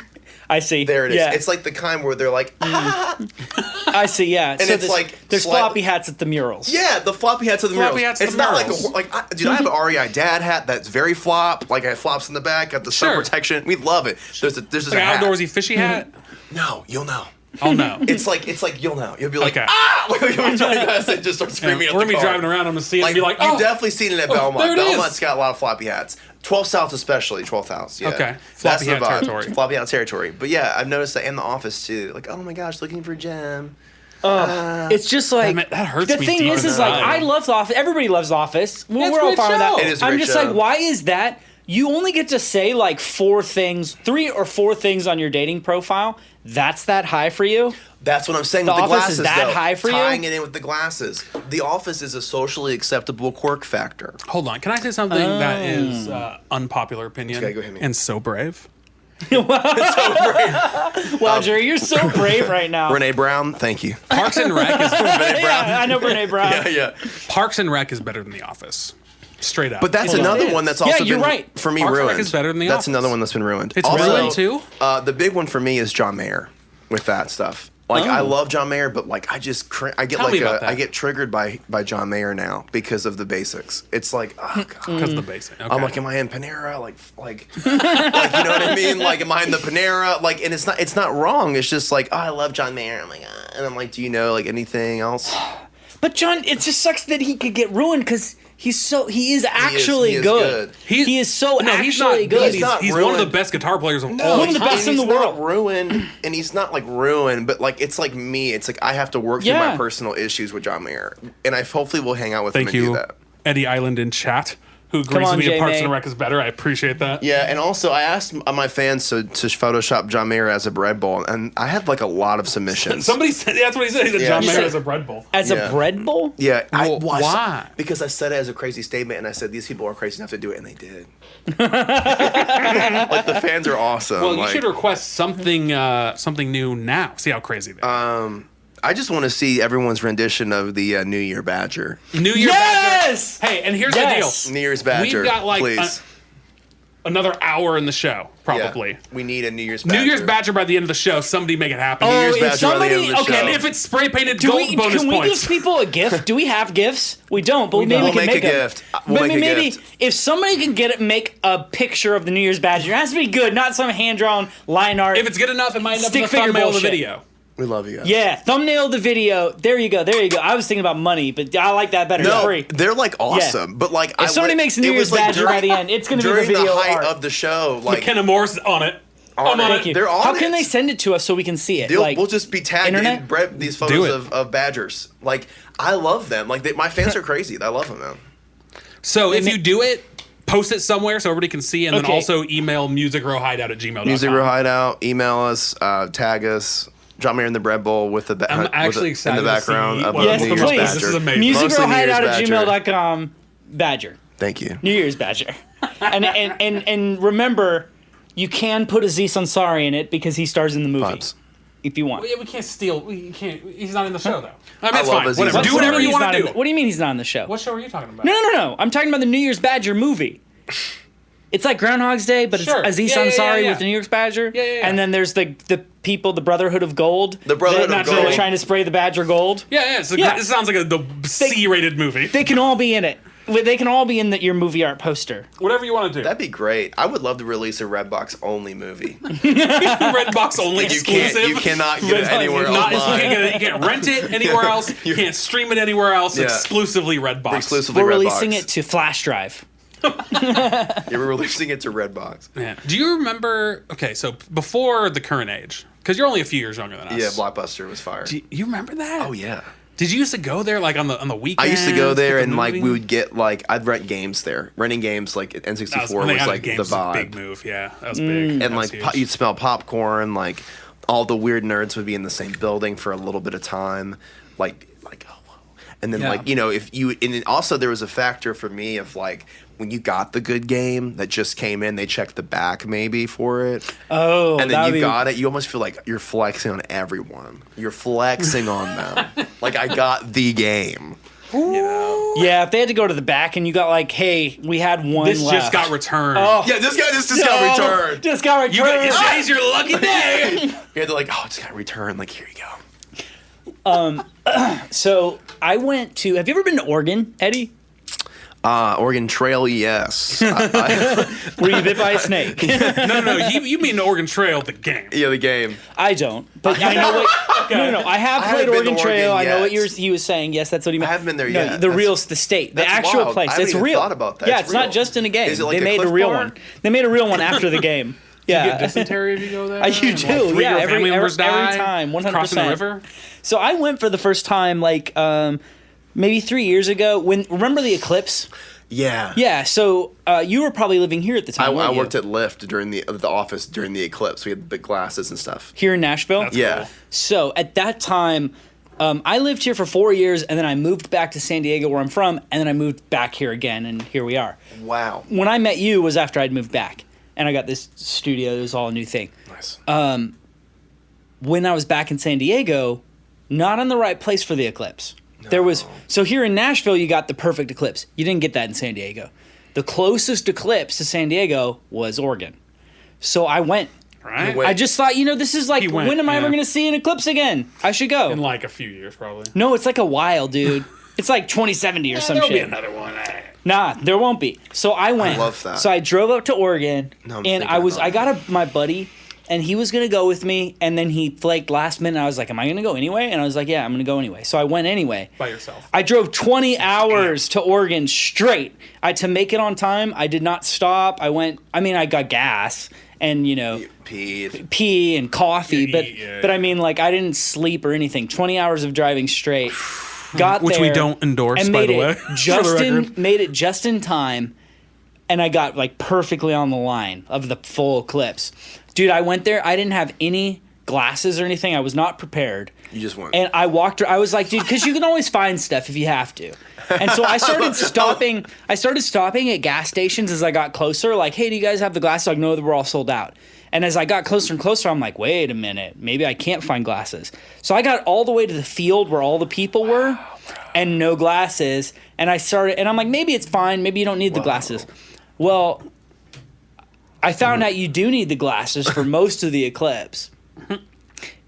I see. There it is. Yeah. It's like the kind where they're like, I see. Yeah. it's there's, like there's slight- floppy hats at the murals. yeah, the floppy hats of the Floppy murals. hats of It's the not murals. dude, I have an REI dad hat that's very flop. Like it flops in the back, got the sun Sure. protection. We love it. There's just Like a an hat. outdoorsy fishy hat? No, you'll know. Oh no. It's like you'll know. You'll be like, Okay. ah! Like, you'll be driving past and just start Yeah, screaming we're at gonna the be car. driving around. I'm gonna see it Like, and be like, you've oh, definitely seen it at Belmont. there it is. Belmont's got a lot of floppy hats. 12 South especially, 12 South. Yeah. Okay. That's Floppy the hat vibe. territory. Floppy hat territory. But yeah, I've noticed that in the office too. Like, oh my gosh, looking for Jim. It's just like that hurts the me thing deep is inside. like I love The Office. Everybody loves The Office. We're it's a all great fine with that. show. It is a I'm great just show. like, why is that? You only get to say like 3 or 4 things on your dating profile. That's that high for you? That's what I'm saying The with the Office glasses, is that though. high for you? Tying it in with the glasses. The Office is a socially acceptable quirk factor. Hold on. Can I say something that is unpopular opinion? Okay, go ahead, man. And so brave. Wow, Jerry, you're so brave right now. Brene Brown, thank you. Parks and Rec is Yeah, I know Brene Brown. yeah. Parks and Rec is better than The Office. Straight up. But that's It another is. one that's Yeah, also you're been, right. for me, Parks and Rec ruined. is better than The That's Office. another one that's been ruined. It's Also, ruined too? The big one for me is John Mayer with that stuff. Like I love John Mayer, but like I just I get Tell me like about that. I get triggered by John Mayer now because of the basics. It's like, oh god. because of the basic. Okay. I'm like, am I in Panera? Like, you know what I mean? Like, am I in the Panera? Like, and it's not wrong. It's just like, oh, I love John Mayer. I'm like, and I'm like, do you know like anything else? But John, it just sucks that he could get ruined because he is actually he is good. good. He is so No, he's not actually good. he's not He's one of the ruined. best guitar players of No, all One of the time. best in he's the not world. ruined, and he's not like ruined, but like it's like me. It's like I have to work through Yeah. my personal issues with John Mayer, and I hopefully will hang out with him Thank and do you, that. Eddie Island in chat, who agrees on, with me that Parks J-May. and Rec is better. I appreciate that. Yeah, and also I asked my fans to Photoshop John Mayer as a bread bowl, and I had like a lot of submissions. Somebody said that's what he said. He said Yeah. John You Mayer said- is a bread bowl. As Yeah. a bread bowl? Yeah, Well, why? Because I said it as a crazy statement, and I said these people are crazy enough to do it, and they did. Like the fans are awesome. Well, you like, should request something new now. See how crazy they are. I just want to see everyone's rendition of the New Year Badger. New Year Yes! Badger. Hey, and here's Yes! the deal. New Year's Badger. We've got like please. another hour in the show, probably. Yeah, we need a New Year's Badger. New Year's Badger by the end of the show. Somebody make it happen. Oh, New Year's if Badger by the end of the somebody- show. And if it's spray painted gold, bonus can we points. give people a gift? Do we have gifts? We don't, but maybe we We'll can make a them. gift. We'll make a maybe gift. if somebody can make a picture of the New Year's Badger, it has to be good, not some hand drawn line art. If it's good enough, it might end up in Stick the figure thumbnail of the bullshit. video. We love you guys. yeah, thumbnail the video. There you go. There you go. I was thinking about money, but I like that better. No, Free. they're like awesome, but like If somebody makes a New it Year's was, like, Badger by the end, it's going to be the during video height art. of the show. Like McKenna Moore's on it. on I'm on it. Thank you. They're on How it. can they send it to us so we can see it? We'll just be tagged internet? in these Do photos it. of badgers. Like I love them. Like my fans are crazy. I love them, man. So if you do it, post it somewhere so everybody can see, and then Okay. also email musicrowhideout@gmail.com. Music Row Hideout. Email us. Tag us. Drop me in the bread bowl with the I'm actually excited in the to background see of what- a Yes, New Year's please. Badger. This is amazing. Music Mostly Row New Year's Hideout at Badger. gmail.com. Badger. Thank you. New Year's Badger. and remember, you can put Aziz Ansari in it because he stars in the movie. Pops. If you want. We can't steal. We can't. He's not in the show though. I mean, it's love fine. Aziz Whatever. Ansari. Do whatever you He's want not to in do. the- what do you mean he's not in the show? What show are you talking about? No. I'm talking about the New Year's Badger movie. It's like Groundhog's Day, but Sure. it's Aziz Yeah, Ansari yeah. with the New Year's Badger. Yeah. And then there's the people, the Brotherhood of Gold. The Brotherhood that of Gold. are trying to spray the Badger gold. Yeah. So Yeah. This sounds like the C-rated movie. They can all be in it. They can all be in your movie art poster. Whatever you want to do. That'd be great. I would love to release a Redbox only movie. Redbox only exclusive. You cannot get it Redbox anywhere is Not, you, online. can't get it, you can't rent it anywhere else. You can't stream it anywhere else. Yeah. Exclusively Redbox. Exclusively We're Redbox. releasing it to flash drive. Yeah, we're releasing it to Redbox. Yeah. Do you remember? Okay, so before the current age, because you're only a few years younger than us. Yeah, Blockbuster was fire. Do you remember that? Oh yeah. Did you used to go there like on the weekends? I used to go there get the and like movie? we would get like I'd rent games there. Renting games like at N64 That when they was added like the games was a vibe. big move. Yeah, that was big. That And was like huge. you'd smell popcorn. Like all the weird nerds would be in the same building for a little bit of time. Like oh whoa. And then Yeah. like if you and then also there was a factor for me of like when you got the good game that just came in, they checked the back maybe for it. Oh, And that then would you be- got it. You almost feel like you're flexing on everyone. You're flexing on them. Like I got the game. Yeah, if they had to go to the back and you got like, hey, we had one this left. just got returned. Oh. Yeah, this guy just got returned. Just got returned. You got today's your lucky day. You had to like, oh, it's got returned. Like here you go. So I went to. Have you ever been to Oregon, Eddie? Oregon Trail, yes. Were you bit by a snake? no. You mean the Oregon Trail, the game? Yeah, the game. I don't, but I know what. No. I have I played haven't been Oregon to Trail. Oregon I know what yet. he was saying. Yes, that's what he meant. haven't been there No, yet. the That's- real, the state, the that's actual wild. place. I haven't It's even real. thought about that. Yeah, It's it's not real. just in a game. Is it like they a made a Cliff real Bar? one. They made a real one after the game. You Yeah. get dysentery if you go there. You And, do, like, 3 of yeah, your every family members die time, 100%. Crossing the river. So I went for the first time, like maybe 3 years ago. Remember the eclipse? Yeah. Yeah. So you were probably living here at the time. I weren't you? worked at Lyft during the office during the eclipse. We had big glasses and stuff. here in Nashville. That's Yeah. cool. So at that time, I lived here for 4 years, and then I moved back to San Diego, where I'm from, and then I moved back here again, and here we are. Wow. When I met you was after I'd moved back, and I got this studio. It was all a new thing. Nice. When I was back in San Diego, not in the right place for the eclipse. There was so here in Nashville, you got the perfect eclipse. You didn't get that in San Diego. The closest eclipse to San Diego was Oregon. So I went. Right? Wait. I just thought, this is like, He went, when am I ever yeah. going to see an eclipse again? I should go. In like a few years, probably. No, it's like a while, dude. It's like 2070 or some There'll be shit. another one. Nah, there won't be. So I went. love that. So I drove up to Oregon, No, I'm and thinking I about got my buddy, and he was gonna go with me, and then he flaked last minute. And I was like, "Am I gonna go anyway?" And I was like, "Yeah, I'm gonna go anyway." So I went anyway. By yourself. I drove 20 hours to Oregon straight. To make it on time, I did not stop. I got gas and Peed. pee and coffee, Yeah, but yeah. but I mean, like, I didn't sleep or anything. 20 hours of driving straight. Got Which there we don't endorse, and by made the it way, for the just record. made it just in time, and I got like perfectly on the line of the full eclipse. Dude, I went there. I didn't have any glasses or anything. I was not prepared. You just went. And I walked. I was like, dude, because you can always find stuff if you have to. And so I started stopping. I started stopping at gas stations as I got closer. Like, hey, do you guys have the glasses? Like, no, we're all sold out. And as I got closer and closer, I'm like, wait a minute, maybe I can't find glasses. So I got all the way to the field where all the people were and no glasses. And I'm like, maybe it's fine. Maybe you don't need the glasses. Well, I found out you do need the glasses for most of the eclipse.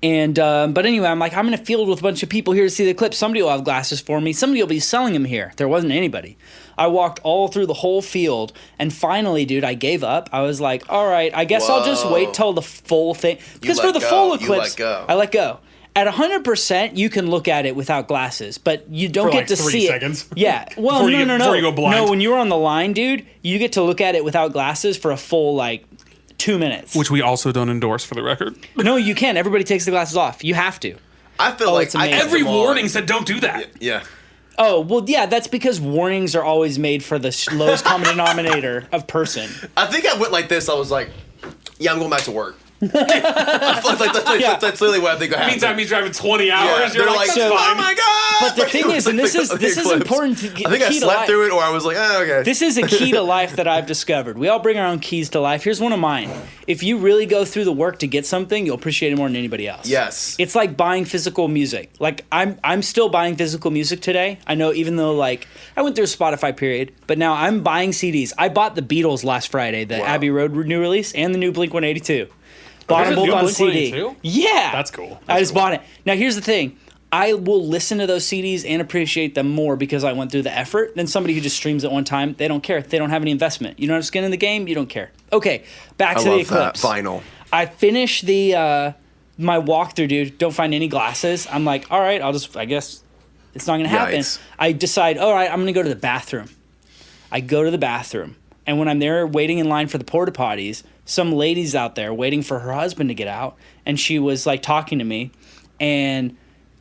And but anyway, I'm like, I'm in a field with a bunch of people here to see the eclipse. Somebody will have glasses for me. Somebody will be selling them here. There wasn't anybody. I walked all through the whole field, and finally, dude, I gave up. I was like, all right, I guess I'll just wait till the full thing. Because for the full eclipse, I let go. At 100%, you can look at it without glasses, but you don't get to 3 see seconds. it. Yeah. Well, no. Before you go blind. No, when you're on the line, dude, you get to look at it without glasses for a full, 2 minutes. Which we also don't endorse, for the record. No, you can. Everybody takes the glasses off. You have to. I feel like it's amazing. Every warning said don't do that. Yeah. Oh, well, yeah, that's because warnings are always made for the lowest common denominator of person. I think I went like this. I was like, yeah, I'm going back to work. I feel like that's literally what I think happened. Meantime, he's driving 20 hours. You're they're like, like, that's fine. oh my God! But the thing is, and this is important to get I think I slept through it, or I was like, oh, okay. This is a key to life that I've discovered. We all bring our own keys to life. Here's one of mine. If you really go through the work to get something, you'll appreciate it more than anybody else. Yes. It's like buying physical music. Like I'm still buying physical music today. I know, even though I went through a Spotify period, but now I'm buying CDs. I bought the Beatles last Friday, the Abbey Road new release, and the new Blink-182. Bought them both on CD. Yeah. That's cool. I just bought it. Now, here's the thing. I will listen to those CDs and appreciate them more because I went through the effort than somebody who just streams at one time. They don't care. They don't have any investment. You know, skin in the game, you don't care. Okay, back to the eclipse. That final. I finished my walkthrough, dude. Don't find any glasses. I'm like, all right, I guess it's not going to happen. Yikes. I decide, all right, I'm going to go to the bathroom. I go to the bathroom. And when I'm there waiting in line for the porta potties, some lady's out there waiting for her husband to get out, and she was talking to me, and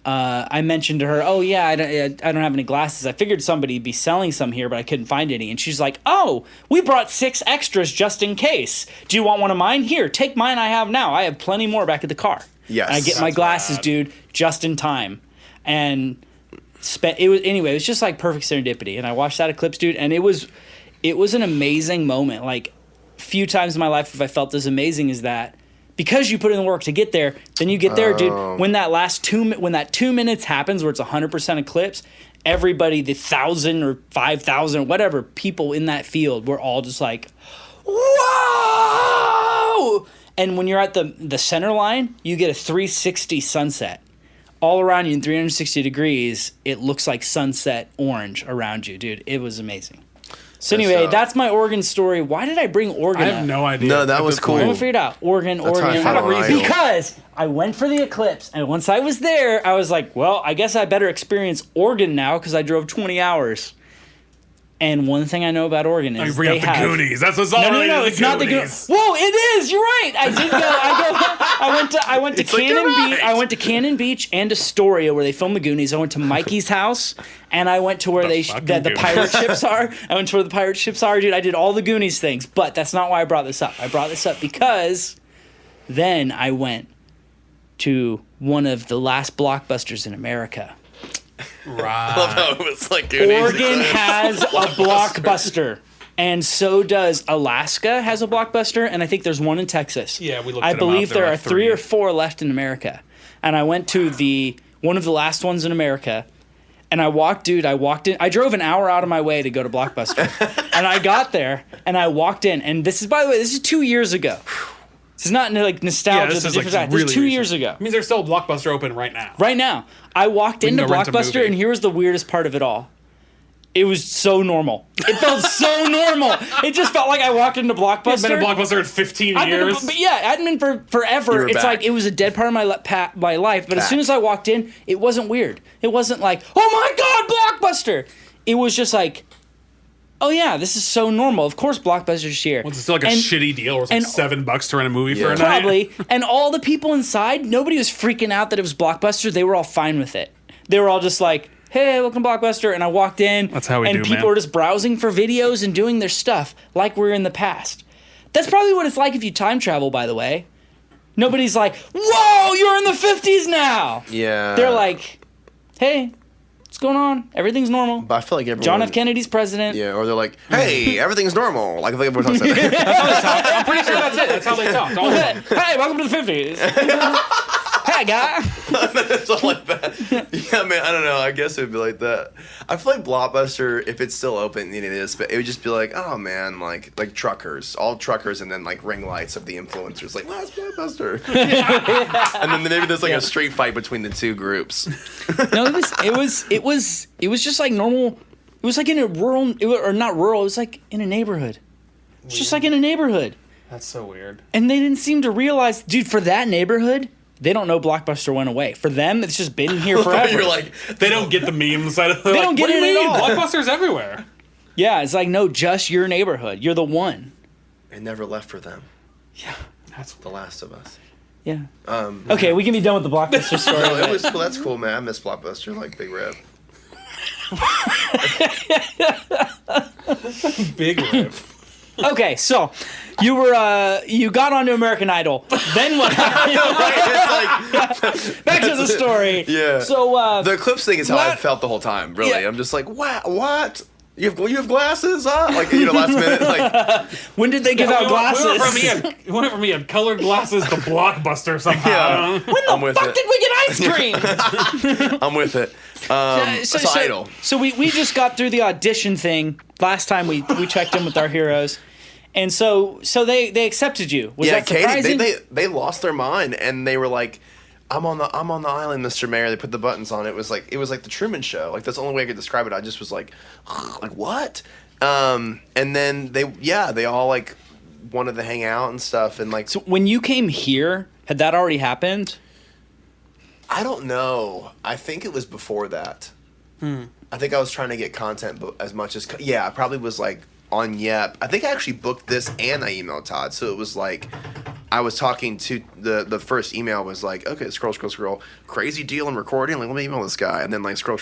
I mentioned to her, oh yeah, I don't have any glasses. I figured somebody'd be selling some here, but I couldn't find any. And she's like, oh, we brought 6 extras just in case. Do you want one of mine? Here, take mine I have now. I have plenty more back at the car. Yes, and I get my glasses, dude, just in time, and it was just perfect serendipity. And I watched that eclipse, dude, and it was an amazing moment. Few times in my life have I felt as amazing as that, because you put in the work to get there. Then you get there, dude. When that 2 minutes happens, where it's 100% eclipse, everybody, the 1,000 or 5,000, whatever people in that field, were all just like, whoa! And when you're at the center line, you get a 360 sunset. All around you in 360 degrees, it looks like sunset orange around you, dude. It was amazing. So anyway, that's my Oregon story. Why did I bring Oregon I up? have no idea. No, that was cool. I'm gonna figure it out. Oregon. How I found Ryan. Because I went for the eclipse, and once I was there, I was like, well, I guess I better experience Oregon now because I drove 20 hours. And one thing I know about Oregon is bring up the Goonies. That's what's all no, it's not the Goonies. Whoa, it is. You're right. I did go. I went to Cannon Beach. I went to Cannon Beach and Astoria where they filmed the Goonies. I went to Mikey's house, and I went to where the pirate ships are. I went to where the pirate ships are, dude. I did all the Goonies things, but that's not why I brought this up. I brought this up because then I went to one of the last Blockbusters in America. Right. I love how it was Goonies. Oregon has a Blockbuster, and so does Alaska has a Blockbuster, and I think there's one in Texas. Yeah, we looked I them believe up. there are 3 or 4 left in America, and I went to one of the last ones in America, and I walked in. I drove an hour out of my way to go to Blockbuster, and I got there, and I walked in, and this is 2 years ago. This is not nostalgia. Yeah, this is this really is 2 years recent. ago. It means there's still a Blockbuster open right now. Right now. I walked into go rent a Blockbuster, movie. and here was the weirdest part of it all. It was so normal. It felt so normal. It just felt like I walked into Blockbuster. I've been a Blockbuster in 15 years. But yeah, I hadn't been for forever. It's back. it was a dead part of my life. But as soon as I walked in, it wasn't weird. It wasn't like, oh my God, Blockbuster. It was just like, oh yeah, this is so normal. Of course Blockbuster's here. Was it still a shitty deal where it's $7 to rent a movie for a night? Probably. And all the people inside, nobody was freaking out that it was Blockbuster. They were all fine with it. They were all just like, hey, welcome to Blockbuster. And I walked in. That's how we do, and people man. were just browsing for videos and doing their stuff like we're in the past. That's probably what it's like if you time travel, by the way. Nobody's like, whoa, you're in the 50s now. Yeah. They're like, hey, What's going on? Everything's normal. But I feel like everyone... John F. Kennedy's president. Yeah, or they're like, hey, everything's normal. Like, I think everyone talks like that. I'm pretty sure that's it. That's how they talk. All of them. Hey, welcome to the 50s. Hey, guy. Something like that. Yeah, man, I don't know. I guess it would be like that. I feel like Blockbuster, if it's still open, it is, but it would just be like, oh, man, like truckers. All truckers and then, like, ring lights of the influencers. Like, last Blockbuster. And then maybe there's, like, a street fight between the two groups. No, it was just like normal. It was like in a rural, or not rural. It was like in a neighborhood. It's just like in a neighborhood. That's so weird. And they didn't seem to realize, dude, for that neighborhood, they don't know Blockbuster went away. For them, it's just been here forever. You're like, They don't get the memes. They don't get it at all. Blockbuster's everywhere. Yeah, it's like, no, just your neighborhood. You're the one. it never left for them. Yeah. That's The Last of Us. Yeah. Okay, we can be done with the Blockbuster story. No, it was cool. That's cool, man. I miss Blockbuster, like Big Red. big rip. Okay, so you were you got onto American Idol. Then what happened? Back to the story. Yeah. So The Eclipse thing is how I what- felt the whole time. Really, Yeah. I'm just like, what? You have glasses? Huh? Like last minute, like when did they give out glasses? We went from me had colored glasses to Blockbuster somehow. yeah. When I'm the with fuck it. did we get ice cream? I'm with it. So Idol. So we just got through the audition thing last time we checked in with our heroes, and so they accepted you. Was that surprising? Katie, they lost their mind and they were like, I'm on the island, Mr. Mayor. They put the buttons on. It was like the Truman Show. Like that's the only way I could describe it. I just was like what? And then they all like wanted to hang out and stuff and like. So when you came here, had that already happened? I don't know. I think it was before that. I think I was trying to get content as much as I probably was like on Yep. I think I actually booked this and I emailed Todd. So it was like I was talking to the first email was like, okay, scroll, crazy deal in recording. Like, let me email this guy, and then like scroll,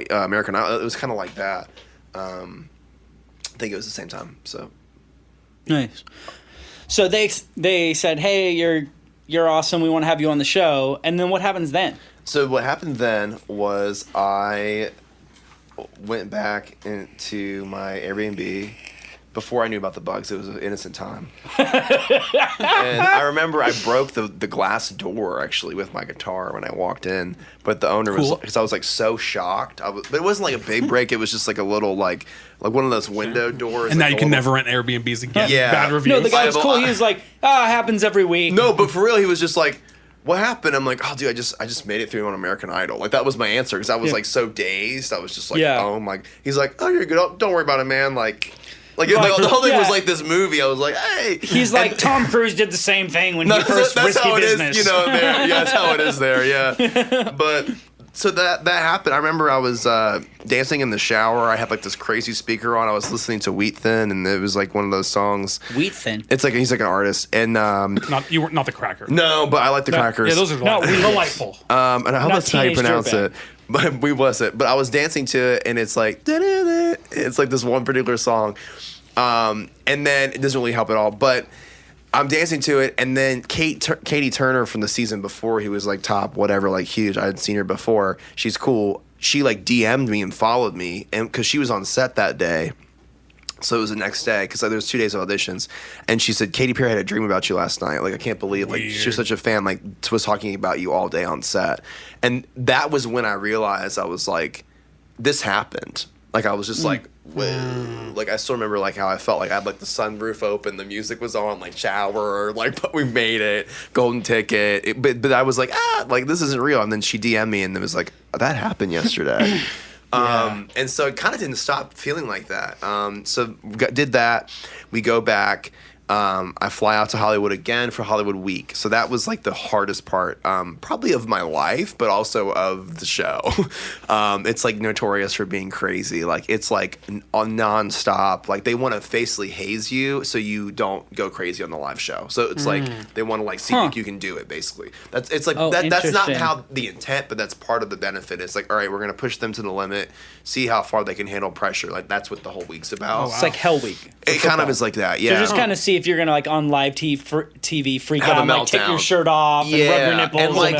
American Idol. It was kind of like that. I think it was the same time. So Nice. So they said, hey, you're awesome. We want to have you on the show. And then what happens then? So what happened then was I went back into my Airbnb before I knew about the bugs. It was an innocent time. And I remember I broke the glass door actually with my guitar when I walked in. But the owner was because I was like so shocked. But it wasn't like a big break. It was just like a little like one of those window doors. And now like you can never rent Airbnbs again. Yeah. Bad reviews. No, the guy was cool. He was like, it happens every week. No, but for real, he was just like, what happened? I'm like, oh, dude, I just made it through on American Idol. Like, that was my answer because I was, like, so dazed. I was just like, oh, my. He's like, oh, you're good. Oh, don't worry about it, man. Like the whole thing was like this movie. I was like, hey. He's like, Tom Cruise did the same thing when he first that's Risky how it Business. is, there. Yeah, that's how it is there, yeah. But... So that happened. I remember I was dancing in the shower. I had like this crazy speaker on. I was listening to Wheat Thin, and it was like one of those songs. Wheat Thin. It's like he's like an artist, and Not the Cracker. no, but I like the Crackers. Yeah, those are delightful. And I hope that's how you Teenage pronounce Dirtbag. it. But we was it. But I was dancing to it, and it's like it's like this one particular song, and then it doesn't really help at all. But I'm dancing to it, and then Katie Turner from the season before, he was like top whatever, like huge. I had seen her before. She's cool. She like DM'd me and followed me, and because she was on set that day. So it was the next day because there was 2 days of auditions, and she said, Katy Perry had a dream about you last night. Like, I can't believe, like, she was such a fan, like, was talking about you all day on set. And that was when I realized I was like, this happened. Like, I was just like, whoa. Like, I still remember, like, how I felt. Like, I had, like, the sunroof open, the music was on, like, shower, like, but we made it, golden ticket. But I was like, like, this isn't real. And then she DM'd me, and it was like, that happened yesterday. And so it kind of didn't stop feeling like that. So did that. We go back. I fly out to Hollywood again for Hollywood Week. So that was like the hardest part, probably of my life, but also of the show. It's like notorious for being crazy. Like it's like nonstop. Like they want to facely haze you so you don't go crazy on the live show. So it's like they want to like see if you can do it. Basically, that's like that's not how the intent, but that's part of the benefit. It's like, all right, we're gonna push them to the limit, see how far they can handle pressure. Like that's what the whole week's about. It's like Hell Week. It kind of is like that. Yeah. So just kind of see if you're gonna like on live TV freak Have out a and like take your meltdown. shirt off and rub your nipples and like,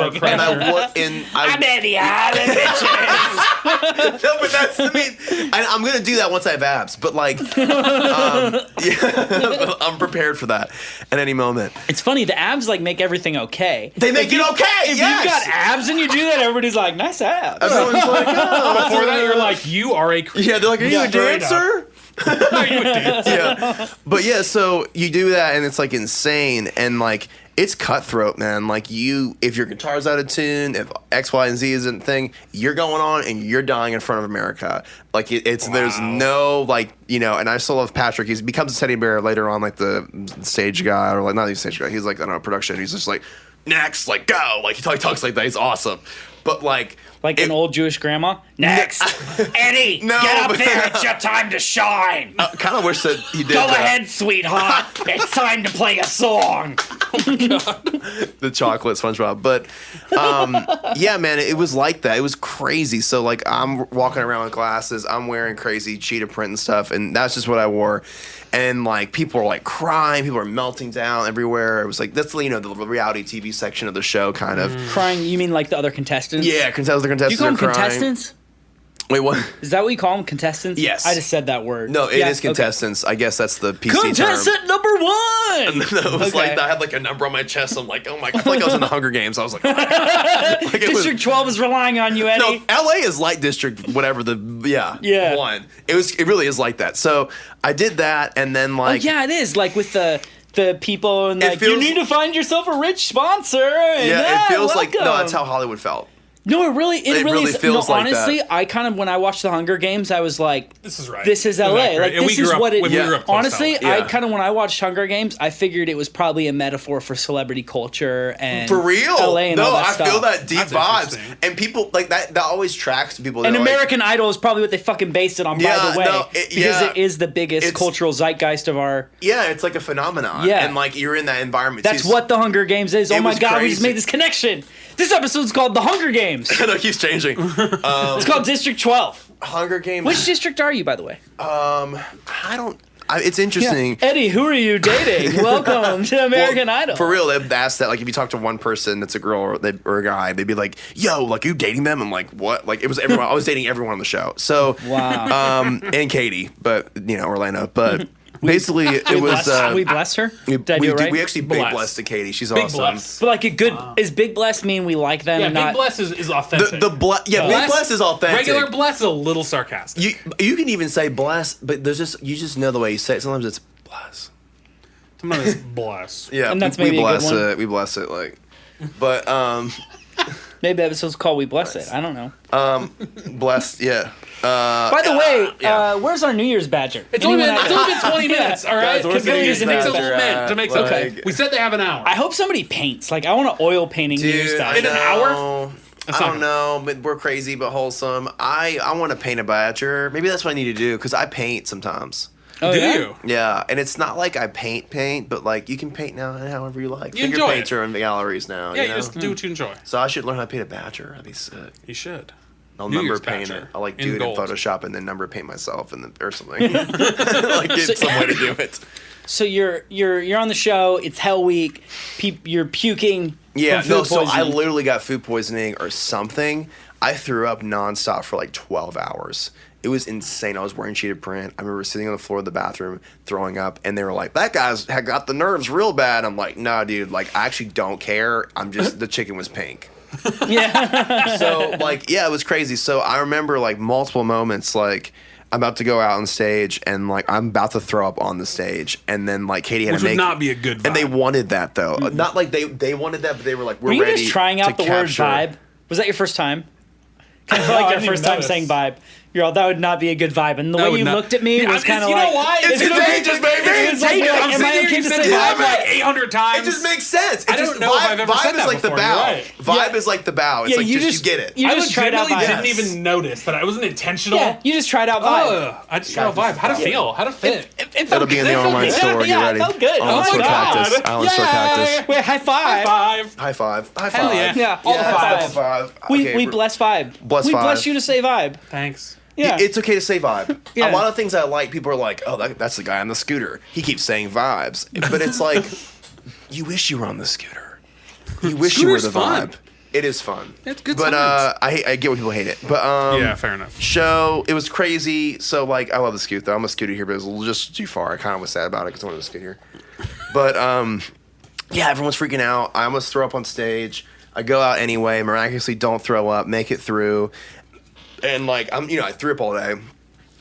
and and I'm Eddie Island, bitches. no, but that's I'm gonna do that once I have abs. But like, yeah, I'm prepared for that at any moment. It's funny, the abs like make everything okay. They make it okay. If Yes. you've got abs and you do that, everybody's like, nice abs. Everyone's like, oh, Before that, you're like, you are a yeah. They're like, are you a Straight up. dancer? Are you a dancer? Yeah. But yeah, so you do that and it's like insane and like it's cutthroat, man. Like if your guitar's out of tune, if X, Y, and Z isn't a thing, you're going on and you're dying in front of America. Like it's there's no like, you know, and I still love Patrick. He becomes a teddy bear later on, like the stage guy or like not even stage guy. He's like, I don't know, production. He's just like, next, like go. Like he talks like that. He's awesome. But like an old Jewish grandma. Next, Eddie, No, get up but- there. It's your time to shine. I kind of wish that he did Go that. ahead, sweetheart. It's time to play a song. The chocolate SpongeBob. But yeah, man, it was like that. It was crazy. So like I'm walking around with glasses, I'm wearing crazy cheetah print and stuff, and that's just what I wore. And like people are like crying, people are melting down everywhere. It was like that's, you know, the reality TV section of the show kind of. Crying, you mean like the other contestants? Yeah, the contestants Do you call are them crying. contestants? Wait, what? Is that what you call them, contestants? Yes. I just said that word. No, it Yeah, is okay. contestants. I guess that's the PC Contestant term. number one! It was like Okay. I had like a number on my chest. I'm like, oh my! I feel like I was in the Hunger Games. I was like, like it was- District 12 is relying on you, Eddie. No, LA is like District whatever Yeah. one. It really is like that. So I did that, and then Oh, like yeah, it is. Like with the people and It like, you feels- need to find yourself a rich sponsor. And, yeah, it feels like welcome. no, that's how Hollywood felt. No, it really really is. feels no, like that. honestly, I kind of when I watched the Hunger Games, I was like, This is right. This is This is LA. accurate. Like And we this grew is up- what it. when we grew up close Honestly, to LA. I Yeah. kind of when I watched Hunger Games, I figured it was probably a metaphor for celebrity culture and For real? LA and no, all that I stuff. feel that deep That's vibes, interesting. and people like that. That always tracks to people. And They're like, American Idol is probably what they fucking based it on, by Yeah, the way, no, because yeah. it is the biggest It's- cultural zeitgeist of our. yeah, it's like a phenomenon. Yeah. and like you're in that environment. That's too. what the Hunger Games is. Oh It my was god, we just crazy. made this connection. This episode's called The Hunger Games. I know it keeps changing. It's called District 12. Hunger Games. Which district are you, by the way? I don't. It's interesting. Eddie, who are you dating? Welcome to American Well, Idol. For real, they've asked that. Like, if you talk to one person that's a girl or a guy, they'd be like, "Yo, like, you dating them?" I'm like, "What?" Like, it was everyone. I was dating everyone on the show. So, Wow. and Katie, but you know, Orlando. But basically, it was. we bless her? Did I do it right? We actually big Bless. blessed to Katie. She's Big awesome. bless. But like a good is big blessed mean we like them Yeah, and big not bless is authentic. Big bless is authentic. Regular bless is a little sarcastic. You can even say bless, but you just know the way you say it. Sometimes it's bless. Sometimes it's bless. Yeah, And that's we maybe a good bless one. it. We bless it. Like, but maybe the episode's called We Bless It. I don't know. blessed. Yeah. By the way, yeah. where's our New Year's badger? It's only Anyone been out- 20 minutes, all right? Guys, where's the It New takes Year's a badger little minute to make at? something. Like- We said they have an hour. I hope somebody paints. Like I want an oil painting New Year's Dude, badger. In an hour? I That's don't not- know, but we're crazy but wholesome. I want to paint a badger. Maybe that's what I need to do because I paint sometimes. Oh, Do yeah? you? Yeah, and it's not like I paint, but like you can paint now however you like. You Finger enjoy paints are in the galleries now. Yeah, you you know? just do what you enjoy. So I should learn how to paint a badger. That'd be sick. You should. I'll New number Year's paint badger it. I'll like in do it gold. in Photoshop and then number paint myself and then or something. Like get some way to do it. So you're on the show. It's Hell Week. You're puking. Yeah, from no. food So I poisoning. literally got food poisoning or something. I threw up nonstop for like 12 hours. It was insane. I was wearing cheetah print. I remember sitting on the floor of the bathroom throwing up, and they were like, "That guy's had got the nerves real bad." I'm like, "Nah, dude. Like, I actually don't care. I'm just the chicken was pink." Yeah. So like, yeah, it was crazy. So I remember like multiple moments like. I'm about to go out on stage and like I'm about to throw up on the stage and then like Katie had Which to make would not be a good vibe. and they wanted that though. Not like they wanted that, but they were like, we're Were you ready. just trying out to the word capture- vibe? Was that your first time? Kind of I like your didn't first even time notice. saying vibe. You're all, that would not be a good vibe. And the That way would you not- looked at me Yeah, was kind of you like, know why? It's contagious, baby. It's like, you're like, I'm am I sitting here, okay you to said say vibe vibe? like 800 times. It just makes sense. I don't know if I've ever said vibe that is like the before, bow. you're right. Vibe Yeah. is like the bow. It's Yeah, like you just you get it. You I just tried out legitimately vibe. didn't even notice that I wasn't intentional. Yeah, you just tried out vibe. I just got a vibe. How to feel? How to fit? It felt That'll be in the good. online Yeah, store. yeah, Get ready. it felt good. Island Oh Store my Cactus. God. Island Store Yay! Cactus. Wait, high five. Five. High five. High Hell five. yeah. Yeah, all the high five. five. We Okay, bless vibe. Bless we vibe. bless you to say vibe. Thanks. Yeah. It's okay to say vibe. Yeah. A lot of things I like, people are like, oh, that's the guy on the scooter. He keeps saying vibes. But it's like, you wish you were on the scooter. You wish you were the Scooter's fun. vibe. It is fun. It's good But times. I get when people hate it. But Yeah, fair enough. Show, it was crazy. So, like, I love the scoot, though. I'm a scooter here, but it was just too far. I kind of was sad about it because I wanted to scoot here. But, yeah, everyone's freaking out. I almost throw up on stage. I go out anyway, miraculously don't throw up, make it through. And, like, I threw up all day.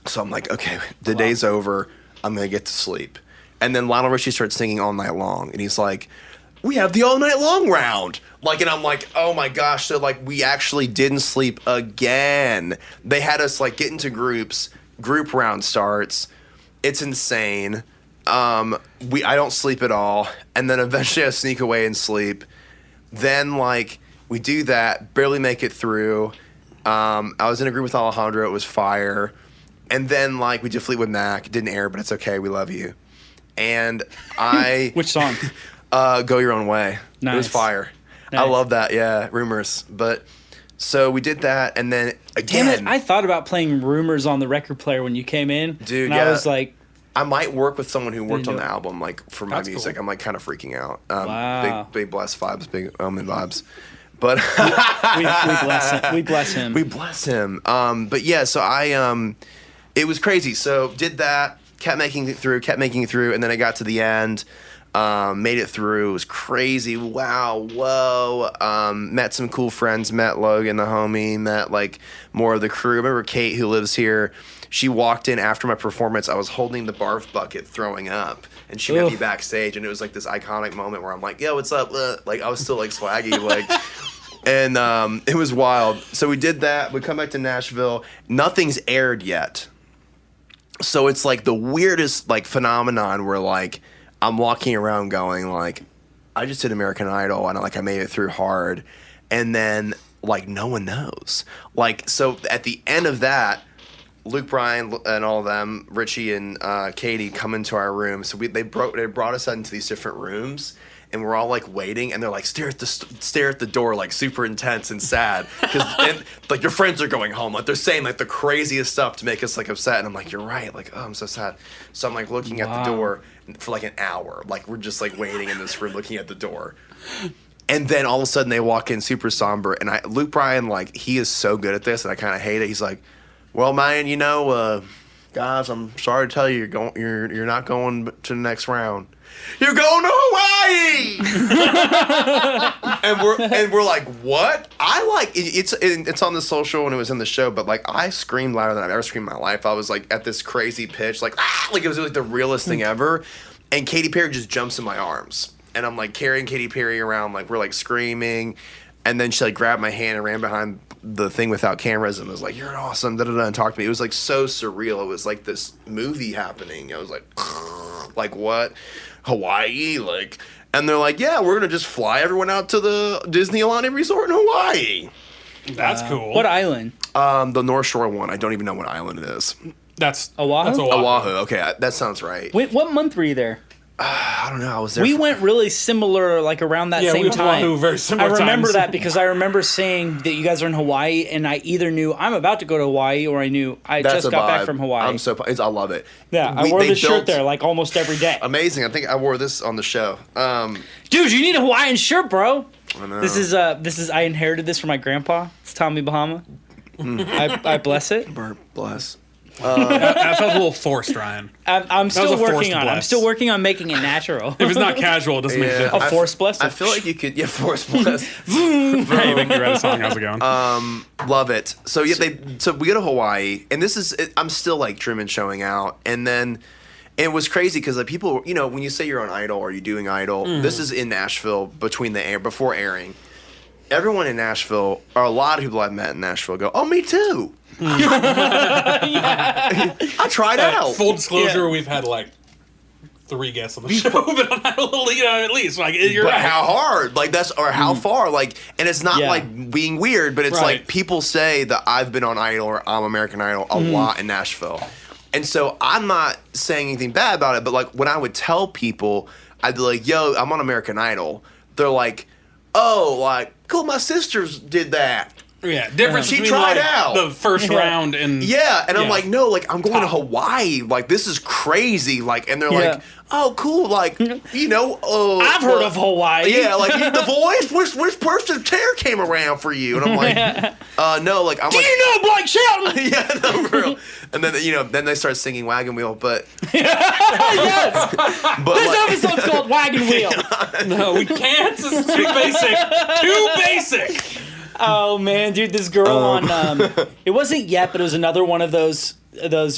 So I'm like, okay, the day's over. I'm going to get to sleep. And then Lionel Richie starts singing all night long. And he's like, we have the all night long round. Like, and I'm like, oh my gosh. So, like, we actually didn't sleep again. They had us, like, get into groups. Group round starts. It's insane. I don't sleep at all. And then eventually I sneak away and sleep. Then, like, we do that, barely make it through. I was in a group with Alejandro. It was fire. And then, like, we did Fleetwood Mac. It didn't air, but it's okay. We love you. And I... Which song? Go Your Own Way. Nice. It was fire. Nice. I love that. Yeah, Rumors. But so we did that, and then again, Damn it! I thought about playing Rumors on the record player when you came in, Dude, and yeah. I was like, I might work with someone who worked on do the it. album, like for my That's music. cool. I'm like kind of freaking out. Wow. Big bless vibes, big omen vibes. But we bless him. We bless him. we bless him. But yeah, so it was crazy. So did that, kept making it through, and then I got to the end. Made it through. It was crazy. Wow. Whoa. Met some cool friends. Met Logan, the homie. Met like more of the crew. Remember Kate, who lives here. She walked in after my performance. I was holding the barf bucket, throwing up, and she met me Ugh. backstage. And it was like this iconic moment where I'm like, "Yo, what's up?" Like I was still like swaggy, like. And it was wild. So we did that. We come back to Nashville. Nothing's aired yet. So it's like the weirdest like phenomenon where like I'm walking around going like, I just did American Idol and I made it through hard, and then like no one knows. Like so at the end of that, Luke Bryan and all of them, Richie and Katie come into our room. So they brought us into these different rooms. And we're all like waiting, and they're like stare at the door, like super intense and sad, because like your friends are going home, like they're saying like the craziest stuff to make us like upset. And I'm like, you're right, like oh I'm so sad. So I'm like looking at the door for like an hour, like we're just like waiting in this room looking at the door. And then all of a sudden they walk in super somber, and Luke Bryan, like he is so good at this, and I kind of hate it. He's like, well man, guys, I'm sorry to tell you, you're not going to the next round. You're going to Hawaii, and we're like, what? I like it's on the social and it was in the show, but like I screamed louder than I've ever screamed in my life. I was like at this crazy pitch, like like it was like the realest thing ever. And Katy Perry just jumps in my arms, and I'm like carrying Katy Perry around, like we're like screaming, and then she like grabbed my hand and ran behind the thing without cameras and was like, "You're awesome," and talked to me. It was like so surreal. It was like this movie happening. I was like what? Hawaii, like, and they're like, yeah, we're gonna just fly everyone out to the Disney Alani Resort in Hawaii. That's cool. What island? The North Shore one. I don't even know what island it is. That's Oahu? That's Oahu. Oahu. Okay, that sounds right. Wait, what month were you there? I don't know. I was there. We went really similar, like around that Yeah, we same went to time. Oahu very similar I remember times. that because I remember saying that you guys are in Hawaii, and I either knew I'm about to go to Hawaii, or I knew I That's just a got back vibe. from Hawaii. I love it. Yeah, I wore this shirt there like almost every day. Amazing. I think I wore this on the show. Dude, you need a Hawaiian shirt, bro. I know. This is I inherited this from my grandpa. It's Tommy Bahama. I bless it. Bless. that felt a little forced, Ryan. I'm was still a forced working on it. I'm bless. still working on making it natural. If it's not casual, it doesn't make sense. A forced blessing. I feel like you could. Yeah, forced bless. Hey, thank you, Red Song. How's it going? Love it. So yeah, so we go to Hawaii, and I'm still like Truman showing out, and then it was crazy because like people, when you say you're on Idol or you're doing Idol, this is in Nashville before airing. Everyone in Nashville, or a lot of people I've met in Nashville, go, "Oh, me too." I tried out. Full disclosure, we've had like 3 guests on the show, but on Idol, at least like you're But right. how hard? Like that's or how far? Like, and it's not Yeah. like being weird, but it's Right. like people say that I've been on Idol or I'm American Idol a lot in Nashville, and so I'm not saying anything bad about it. But like when I would tell people, I'd be like, "Yo, I'm on American Idol." They're like, "Oh, like cool. My sisters did that." Yeah, difference She between tried like out. the first round and Yeah, and I'm Yeah. like, no, like I'm going to Top. Hawaii. Like this is crazy. Like, and they're Yeah. like, oh, cool. Like, you know, I've heard of Hawaii. Yeah, like The Voice. Which person's chair came around for you? And I'm like, no, like I'm Do like, you know Blake Shelton? yeah, no, for real. And then then they start singing Wagon Wheel, but Yes. but This like, episode's called Wagon Wheel. no, we can't. This is too basic. Too basic. Oh man, dude, this girl on it wasn't Yet, but it was another one of those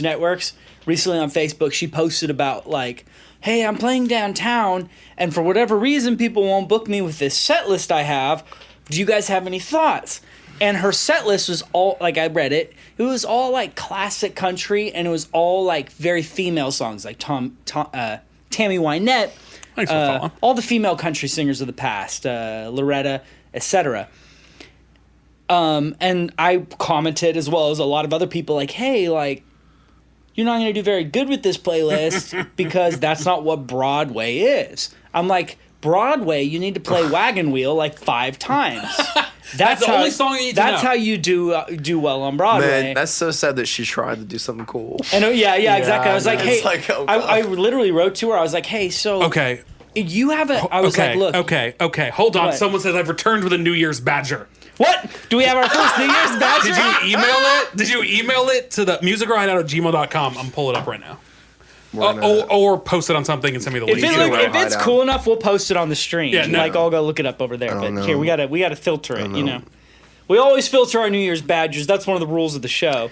networks. Recently on Facebook, she posted about like, hey, I'm playing downtown, and for whatever reason, people won't book me with this set list I have. Do you guys have any thoughts? And her set list was all like, I read it. It was all like classic country, and it was all like very female songs, like Tammy Wynette, Thanks for following. all the female country singers of the past, Loretta, etc. And I commented, as well as a lot of other people, like, hey, like, you're not going to do very good with this playlist because that's not what Broadway is. I'm like, Broadway, you need to play Wagon Wheel like 5 times. That's the only song you need to That's know. how you do well on Broadway. man, that's so sad that she tried to do something cool. And yeah, exactly. I was like, man, hey, it's like, oh, I God. literally wrote to her. I was like, hey, so Okay. you have a. I was okay. like, look, Okay. Hold on. What? Someone says I've returned with a New Year's badger. what? Do we have our first New Year's badger? Did you email it? Did you email it to the musicrohideout@gmail.com? I'm pulling it up right now. Or post it on something and send me the link. If, Music Row if it's Hideout. cool enough, we'll post it on the stream. Yeah, no. Like I'll go look it up over there. But don't know. here we gotta filter it. You know, we always filter our New Year's badgers. That's one of the rules of the show.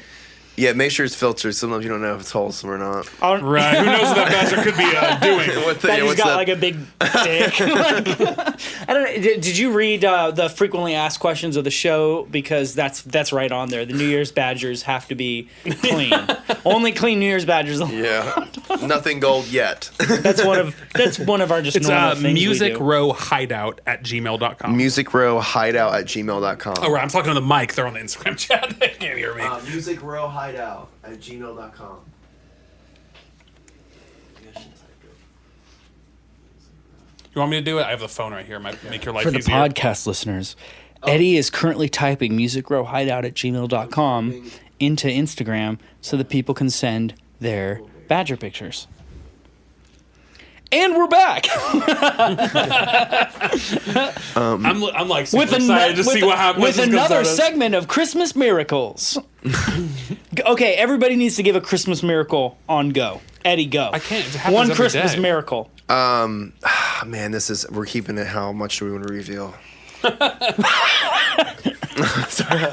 Yeah, make sure it's filtered. Sometimes you don't know if it's wholesome or not. Right. Who knows what that badger could be doing? What the- Badger's what's got that? like a big dick. I don't know. Did you read the frequently asked questions of the show? Because that's right on there. The New Year's badgers have to be clean. Only clean New Year's badgers. Yeah, nothing gold yet. That's one of our just It's normal things we do. musicrowhideout@gmail.com. musicrowhideout@gmail.com. Oh, right. I'm talking to the mic. They're on the Instagram chat. They can't hear me. musicrowhideout@gmail.com. You want me to do it? I have the phone right here. Might make your life For the easier. podcast listeners, Eddie is currently typing musicrowhideout@gmail.com into Instagram so that people can send their badger pictures. And we're back I'm like super excited to see what happens. with another segment of Christmas miracles. Okay, everybody needs to give a Christmas miracle on go. Eddie, go. I can't. It happens One every Christmas day. miracle. Man, we're keeping it. How much do we want to reveal? Sorry.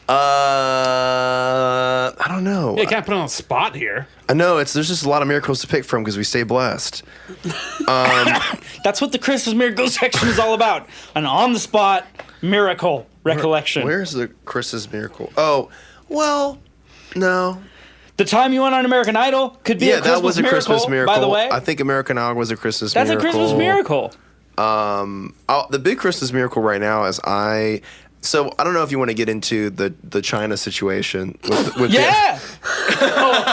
I don't know. Yeah, you can't put it on the spot here. I know there's just a lot of miracles to pick from because we stay blessed. That's what the Christmas miracle section is all about. An on-the-spot miracle recollection. Where's the Christmas miracle? Oh, well, no. The time you went on American Idol could be a Christmas that was a miracle, Christmas miracle. by the way. I think American Idol was a Christmas That's miracle. a Christmas miracle. The big Christmas miracle right now is So I don't know if you want to get into the China situation. With Yeah.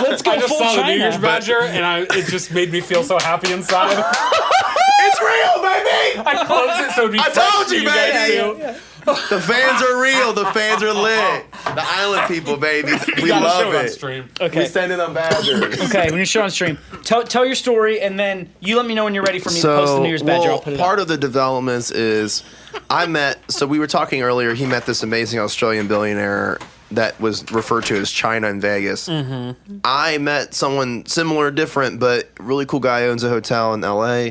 Let's go I just full saw the China. New Year's badger, and it just made me feel so happy inside. It's real, baby. I closed it so it'd be I fresh told to you, guys baby. too. The fans are real. The fans are lit. The island people, baby. We Gotta show love it on it. stream. Okay. We send it on Badgers. Okay, when you show on stream, tell your story, and then you let me know when you're ready for me to post the New Year's badger. I'll put it part up. of the developments is so we were talking earlier, he met this amazing Australian billionaire that was referred to as China in Vegas. Mm-hmm. I met someone similar, different, but really cool guy who owns a hotel in LA,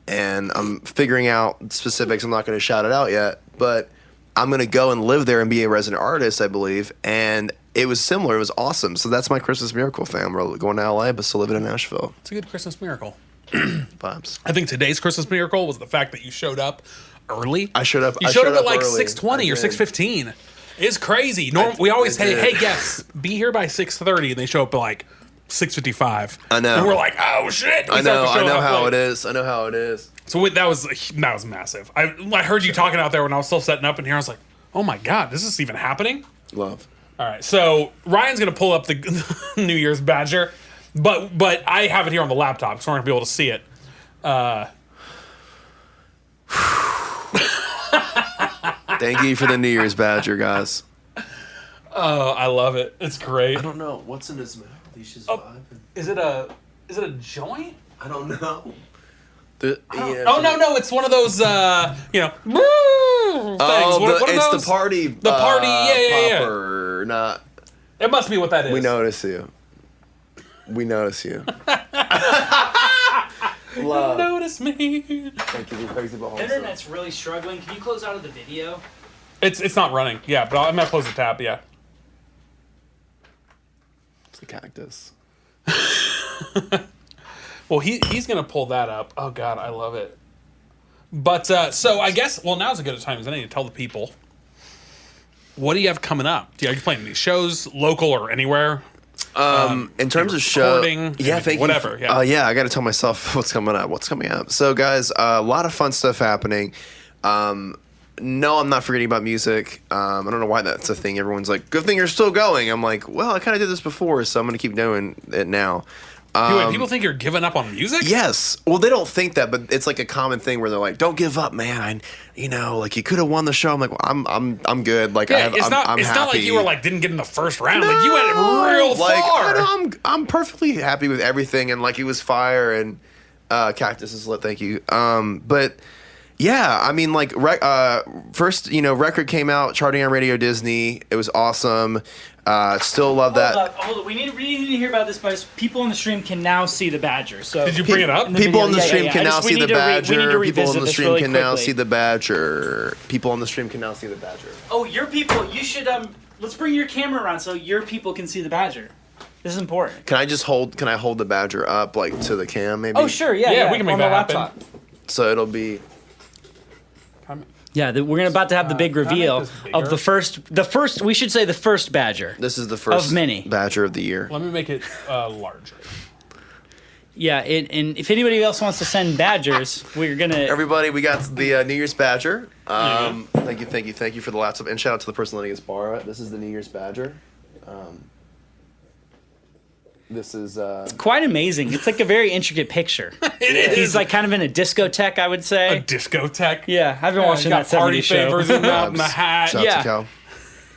and I'm figuring out specifics. I'm not going to shout it out yet, but I'm going to go and live there and be a resident artist, I believe, and it was similar. It was awesome. So that's my Christmas miracle, fam. We're going to LA, but still living in Nashville. It's a good Christmas miracle. Vibes. I think today's Christmas miracle was the fact that you showed up early. I showed up. You I showed up at like early. 6:20 I or did. 6:15. It's crazy. We always I say, did. "Hey, guests, be here by 6:30," and they show up at like 6:55. I know. And we're like, "Oh shit!" I know how it is. I know how it is. So that was massive. I heard you talking out there when I was still setting up in here. I was like, "Oh my god, this is even happening!" Love. All right, so Ryan's gonna pull up the New Year's badger, but I have it here on the laptop, so we're gonna be able to see it. Thank you for the New Year's badger, guys. Oh, I love it. It's great. I don't know what's in his mouth. He's just vibing. Is it a joint? I don't know. Oh no, it's one of those things. What are it's those? the party. The party, yeah. Popper, not. It must be what that is. We notice you. Love. Notice me. Thank you. We're crazy about Internet's really struggling. Can you close out of the video? It's not running. Yeah, but I'm gonna close the tab. Yeah. It's a cactus. Well, he's gonna pull that up. Oh God, I love it. But so I guess now's as good a time as any to tell the people. What do you have coming up? Are you playing any shows, local or anywhere? In terms of show, yeah, thank whatever. You. Yeah, I got to tell myself what's coming up. So, guys, a lot of fun stuff happening. No, I'm not forgetting about music. I don't know why that's a thing. Everyone's like, "Good thing you're still going." I'm like, "Well, I kind of did this before, so I'm going to keep doing it now." Wait, people think you're giving up on music? Yes. Well, they don't think that, but it's like a common thing where they're like, "Don't give up, man. Like you could have won the show." I'm like, well, I'm good. Like, yeah, I'm not happy. like you were like didn't get in the first round. Like you went real like, far. I'm perfectly happy with everything, and like it was fire, and Cactus is lit. Thank you. But yeah, I mean, like first, record came out, charting on Radio Disney. It was awesome. Still love that. Hold up. We need to hear about this, but people on the stream can now see the badger. So did you bring it up? People on the stream can now see the badger. People on the stream can now see the badger. People on the stream can now see the badger. Oh, your people. You should let's bring your camera around so your people can see the badger. This is important. Can I hold the badger up like to the cam maybe? Oh sure, yeah. We can make that happen. So it'll be. Yeah, we're about to have the big reveal of the first. We should say the first badger. This is the first of many badger of the year. Let me make it larger. Yeah, and if anybody else wants to send badgers, we're gonna. Everybody, we got the New Year's badger. Thank you for the laptop, and shout out to the person letting us borrow it. This is the New Year's badger. This is It's quite amazing. It's like a very intricate picture. It is. He's like kind of in a discotheque, I would say. A discotheque. Yeah, I've been watching that party 70s show. favors in the hat. Shout out to Cal.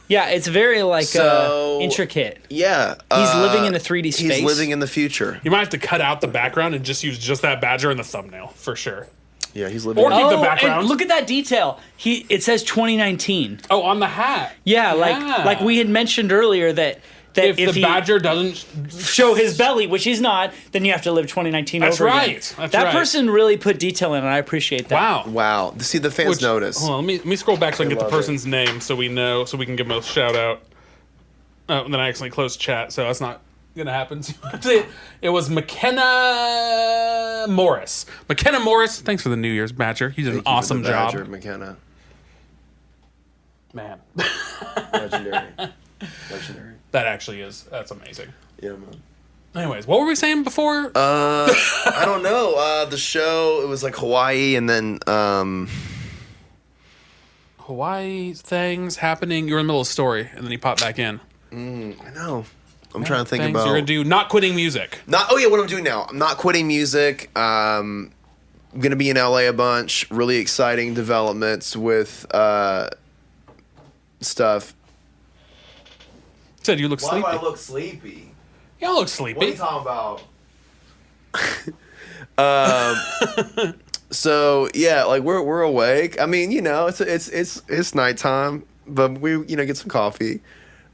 Yeah, it's very like intricate. Yeah, he's living in a 3D space. He's living in the future. You might have to cut out the background and just use just that badger in the thumbnail for sure. Yeah, he's living. Or keep the and background. look at that detail. It says 2019. Oh, on the hat. Yeah, like we had mentioned earlier that if the badger doesn't show his belly, which he's not, then you have to live 2019 That's over right. again. That person really put detail in, and I appreciate that. Wow. See, the fans notice. Hold on, let me scroll back so I can get the person's name so we know, so we can give them a shout out. Oh, and then I accidentally closed chat, so that's not gonna happen. It was McKenna Morris. McKenna Morris, thanks for the New Year's badger. You did an awesome job. Badger, McKenna. Man. Legendary. That actually is. That's amazing. Yeah, man. Anyways, what were we saying before? I don't know. The show, it was like Hawaii, and then Hawaii things happening. You were in the middle of a story, and then you popped back in. I know. I'm trying to think Things about. you're gonna do. Not quitting music. What I'm doing now. I'm not quitting music. I'm gonna be in LA a bunch. Really exciting developments with stuff. Said you look sleepy. Why do I look sleepy? You don't look sleepy. What are you talking about? So yeah, like we're awake. I mean, it's nighttime, but we get some coffee.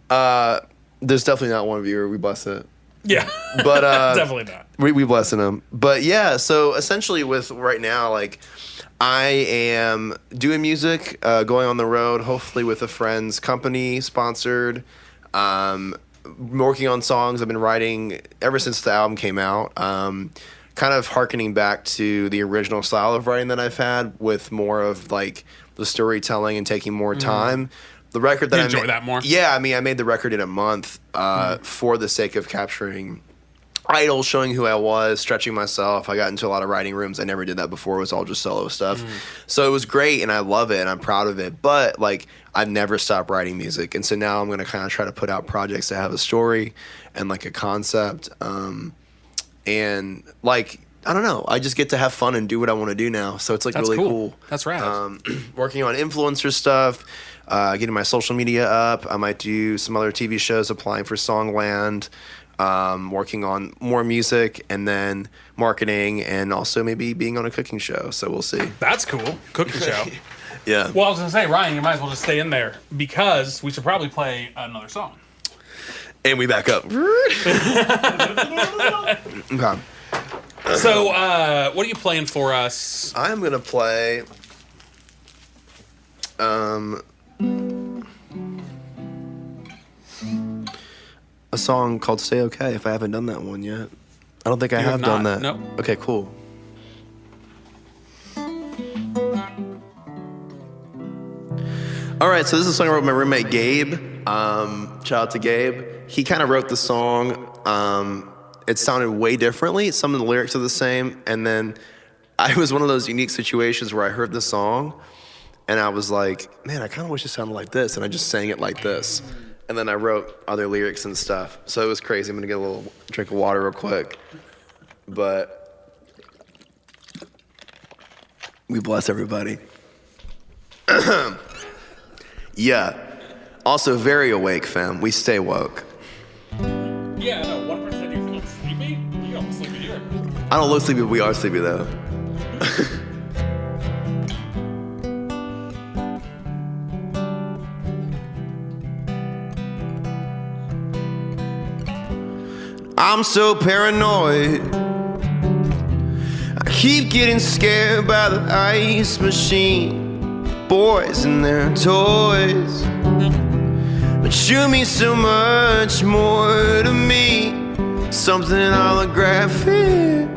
There's definitely not one viewer. We bless it. Yeah, but definitely not. We blessing them. But yeah, so essentially with right now, like I am doing music, going on the road, hopefully with a friend's company sponsored. Working on songs I've been writing ever since the album came out. Kind of hearkening back to the original style of writing that I've had, with more of like the storytelling and taking more time. The record that you enjoy that more? Yeah, I mean, I made the record in a month for the sake of capturing idols, showing who I was, stretching myself. I got into a lot of writing rooms. I never did that before. It was all just solo stuff. So it was great, and I love it, and I'm proud of it. But like, I've never stopped writing music, and so now I'm gonna kind of try to put out projects that have a story and like a concept. And like I don't know. I just get to have fun and do what I want to do now. So it's like That's really cool. cool. That's rad. Working on influencer stuff, getting my social media up. I might do some other TV shows, applying for Songland, working on more music, and then marketing, and also maybe being on a cooking show. So we'll see. That's cool. Cooking show. Yeah. Well, I was gonna say, Ryan, you might as well just stay in there because we should probably play another song. And we back up. Okay. So, what are you playing for us? I'm gonna play. A song called "Stay Okay." If I haven't done that one yet, I don't think I You have have done not, that. no. Okay, cool. All right, so this is a song I wrote with my roommate Gabe. Shout out to Gabe. He kind of wrote the song. It sounded way differently. Some of the lyrics are the same, and then I was one of those unique situations where I heard the song, and I was like, "Man, I kind of wish it sounded like this," and I just sang it like this. And then I wrote other lyrics and stuff. So it was crazy. I'm gonna get a little drink of water real quick, but we bless everybody. Yeah. Also, very awake, fam. We stay woke. Yeah, no, one person said you feel sleepy. You don't sleepy here. I don't look sleepy, but we are sleepy, though. I'm so paranoid. I keep getting scared by the ice machine. Boys and their toys. But you mean so much more to me. Something holographic,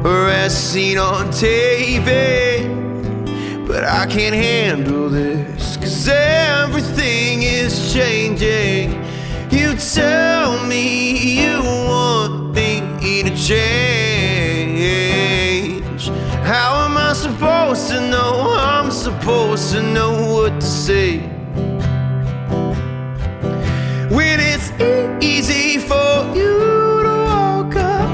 or as seen on TV. But I can't handle this, 'cause everything is changing. You tell me you want me to change. How am I supposed to know? I'm supposed to know what to say. When it's easy for you to walk away.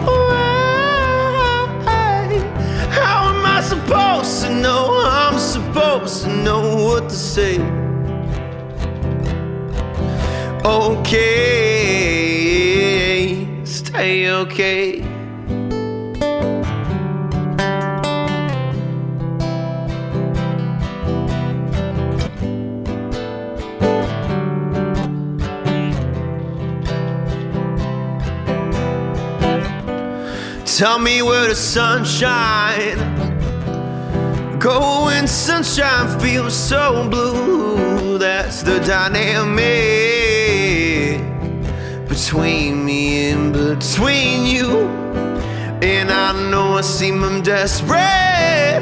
How am I supposed to know? I'm supposed to know what to say. Okay, stay okay. Tell me where the sunshine go when sunshine feels so blue. That's the dynamic between me and between you. And I know I seem I'm desperate,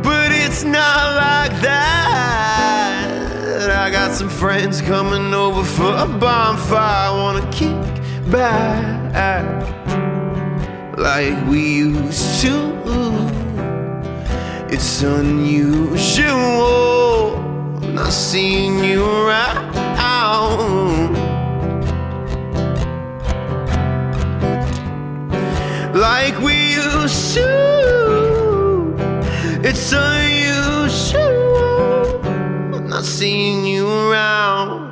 but it's not like that. I got some friends coming over for a bonfire. I wanna kick back like we used to. It's unusual not seeing you around. Like we used to. It's unusual not seeing you around.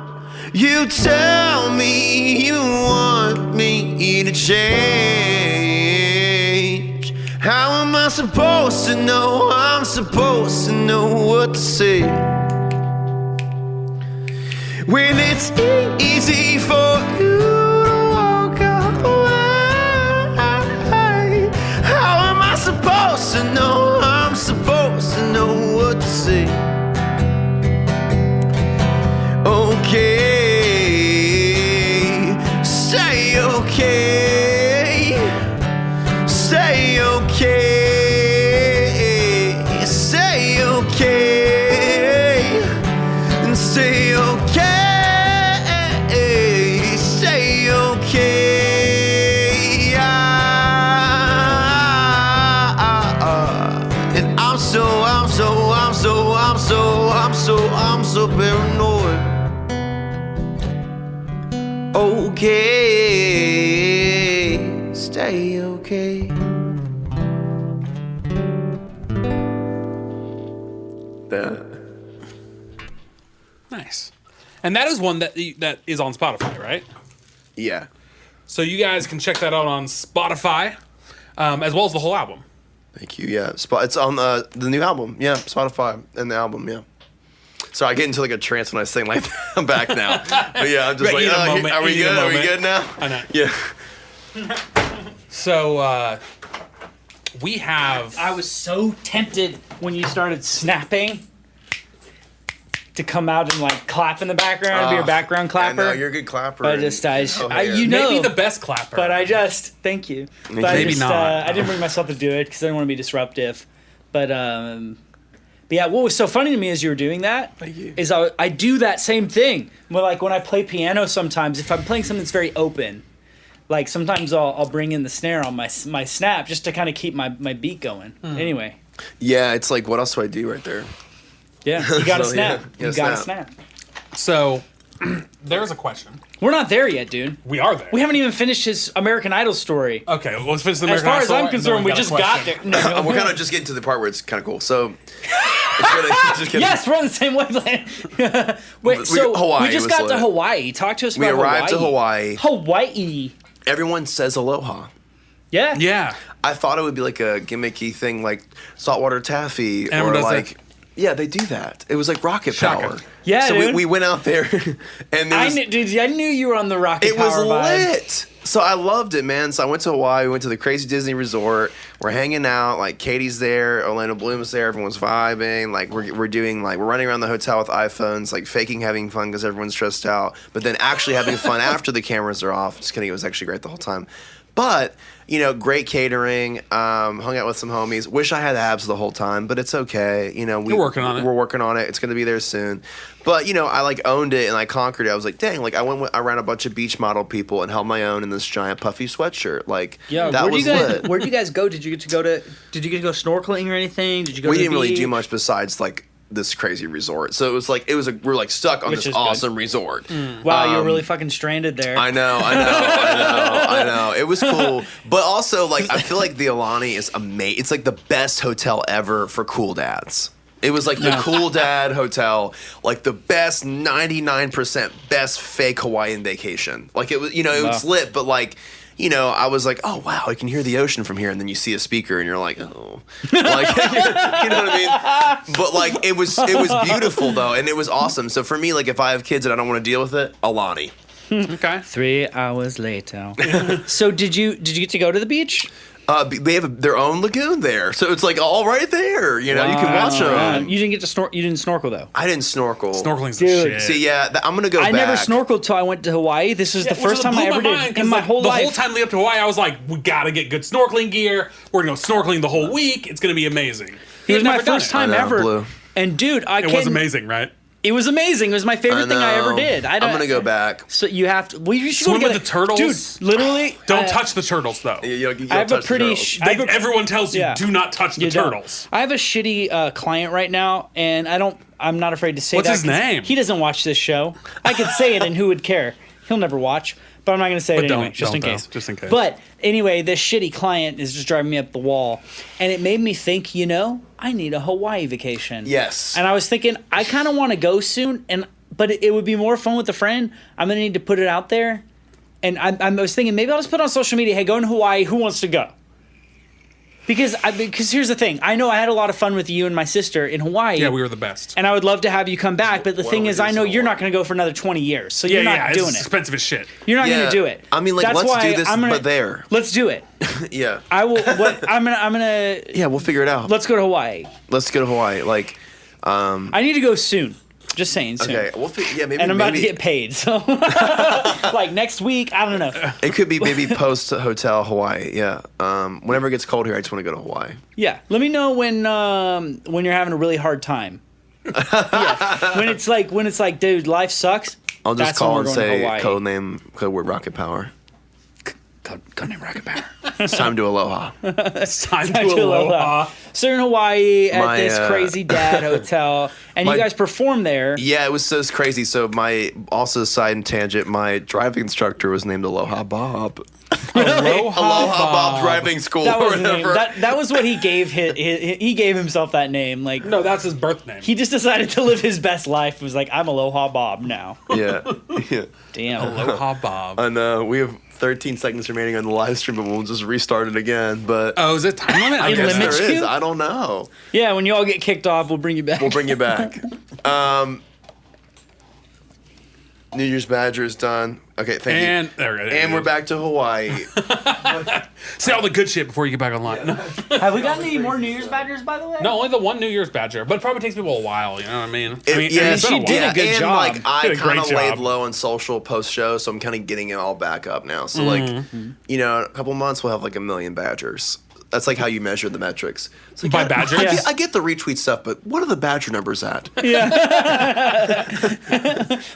You tell me you want me to change. How am I supposed to know? I'm supposed to know what to say. When it's easy for you to walk away. How am I supposed to know? I'm supposed to know what to say. Okay, stay okay. Stay okay. Stay okay. And stay okay. Stay okay. And I'm so paranoid. Okay, stay okay. That. Nice. And that is one that is on Spotify, right? Yeah. So you guys can check that out on Spotify, as well as the whole album. Thank you. Yeah, it's on the new album. Yeah, Spotify and the album. Yeah. So I get into like a trance when I sing like I'm back now. But yeah, I'm just Right, like, you need a moment, are we you need a good? Are we moment. good now? I know. Yeah. So we have. I was so tempted when you started snapping to come out and like clap in the background, be your background clapper. I know, you're a good clapper. But yeah. you know, Maybe the best clapper. but I just thank you. But I Maybe just, not. I didn't bring myself to do it because I didn't want to be disruptive. But yeah, what was so funny to me as you were doing that Thank you. is I do that same thing. Well, like when I play piano, sometimes if I'm playing something that's very open, like sometimes I'll bring in the snare on my snap just to kind of keep my beat going. Anyway, Yeah, it's like, what else do I do right there? yeah, you got to So, snap. yeah, You got to snap. snap. So there's a question. We're not there yet, dude. We are there. We haven't even finished his American Idol story. Okay, well, let's finish the As American far Idol as I'm story, and then concerned, we we've just a got question. there. No, We're kind of just getting to the part where it's kind of cool. So, it's really, just kidding. Yes, we're on the same wavelength. Wait, so Hawaii we just was got to lit. Hawaii. Talk to us We about Hawaii. arrived to Hawaii. Hawaii. Everyone says aloha. Yeah. Yeah. I thought it would be like a gimmicky thing, like saltwater taffy, Everyone or does like, that. yeah, they do that. It was like rocket Shocking. power. Yeah, so dude. we went out there, and there was, I knew you were on the rocket it was power vibe. lit. So I loved it, man. So I went to Hawaii. We went to the Crazy Disney Resort. We're hanging out. Like Katie's there, Orlando Bloom's there. Everyone's vibing. Like we're doing like we're running around the hotel with iPhones, like faking having fun because everyone's stressed out, but then actually having fun after the cameras are off. Just kidding. It was actually great the whole time. But you know, great catering. Hung out with some homies. Wish I had abs the whole time, but it's okay. You know, You're working on it. We're working on it. It's gonna be there soon. But you know, I like owned it and I conquered it. I was like, dang, like I ran a bunch of beach model people and held my own in this giant puffy sweatshirt. Like, Yeah, that was lit. where did you guys go? Did you get to go snorkeling or anything? Did you go We to the didn't really beach? do much besides like this crazy resort. So it was like we're like stuck on Which this is good. awesome resort. Wow, you were really fucking stranded there. I know. It was cool, but also like I feel like the Alani is amazing. It's like the best hotel ever for cool dads. It was like the cool dad hotel, like the best 99% best fake Hawaiian vacation. Like it was, you know, it was lit, but like, you know, I was like, oh wow, I can hear the ocean from here, and then you see a speaker, and you're like, oh, like, you know what I mean? But like, it was beautiful though, and it was awesome. So for me, like, if I have kids and I don't want to deal with it, Alani. Okay. 3 hours later. So did you get to go to the beach? They have their own lagoon there, so it's like all right there. You know, you can watch them. You didn't get to You didn't snorkel though. I didn't snorkel. Snorkeling's the Dude. shit. See, yeah, I'm gonna go I back. never snorkeled till I went to Hawaii. This is the first time I ever did in my whole life. The whole time leading up to Hawaii, I was like, we gotta get good snorkeling gear. We're gonna go snorkeling the whole week. It's gonna be amazing. It was my Never done first it. time I know, ever. blue. And dude, It was amazing, right? It was amazing. It was my favorite thing I ever know. did. I'm gonna go back. So you have to. We should Swim go with get the turtles? dude. Literally, Don't touch the turtles, though. You I have a touch the pretty. turtles. Everyone tells you, yeah. do not touch the You don't. turtles. I have a shitty client right now, and I'm not afraid to say What's that. his 'cause name? He doesn't watch this show. I could say it, and who would care? He'll never watch. But I'm not going to say it anyway, just in don't, case. just in case. But anyway, this shitty client is just driving me up the wall, and it made me think. You know, I need a Hawaii vacation. Yes. And I was thinking, I kind of want to go soon, but it would be more fun with a friend. I'm going to need to put it out there. And I was thinking, maybe I'll just put on social media, hey, going to Hawaii, who wants to go? Because here's the thing. I know I had a lot of fun with you and my sister in Hawaii. Yeah, we were the best. And I would love to have you come back. But the Why thing don't we is, do I know some you're more? not going to go for another 20 years. So Yeah, you're not doing it's it. expensive as shit. You're not going Yeah. to do it. I mean, like, That's let's why do this, I'm gonna, but there. Let's do it. Yeah. I will. I'm gonna. Yeah, we'll figure it out. Let's go to Hawaii. Let's go to Hawaii. Like, I need to go soon. Just saying soon. okay, yeah, maybe. And I'm about to maybe get paid, so like next week, I don't know. it could be maybe post hotel Hawaii. Yeah. Whenever it gets cold here, I just want to go to Hawaii. Yeah, let me know when you're having a really hard time. Yeah, when it's like, dude, life sucks. I'll just That's when call we're and going to say Hawaii. code word Rocket Power. Code name Rocket Power. It's time to aloha. It's time to aloha. So you're in Hawaii at My, this crazy dad hotel, and you guys perform there. Yeah, it was so crazy. So also side tangent, my driving instructor was named Aloha Bob. Aloha Bob Driving School That or was the name. whatever. That was what he gave he gave himself that name. Like No, that's his birth name. he just decided to live his best life. It was like, I'm Aloha Bob now. Yeah. Damn. Aloha Bob. And we have 13 seconds remaining on the live stream, but we'll just restart it again. But Oh, is it time limit? I It guess limits there is. you? I don't know. Yeah, when you all get kicked off, we'll bring you back. We'll bring you back. New Year's Badger is done. Okay, thank you. And there it is. And we're back to Hawaii. Say all the good shit before you get back online. Have we gotten any more New Year's Badgers, by the way? No, only the one New Year's Badger, but it probably takes people a while. You know what I mean? Yeah, it's been she a while. did a good and job. like I Did a kind of great laid job. low on social post show, so I'm kind of getting it all back up now. So like, you know, in a couple months we'll have like 1 million Badgers. That's like how you measure the metrics. It's like, By Badgers? I get the retweet stuff, but what are the Badger numbers at?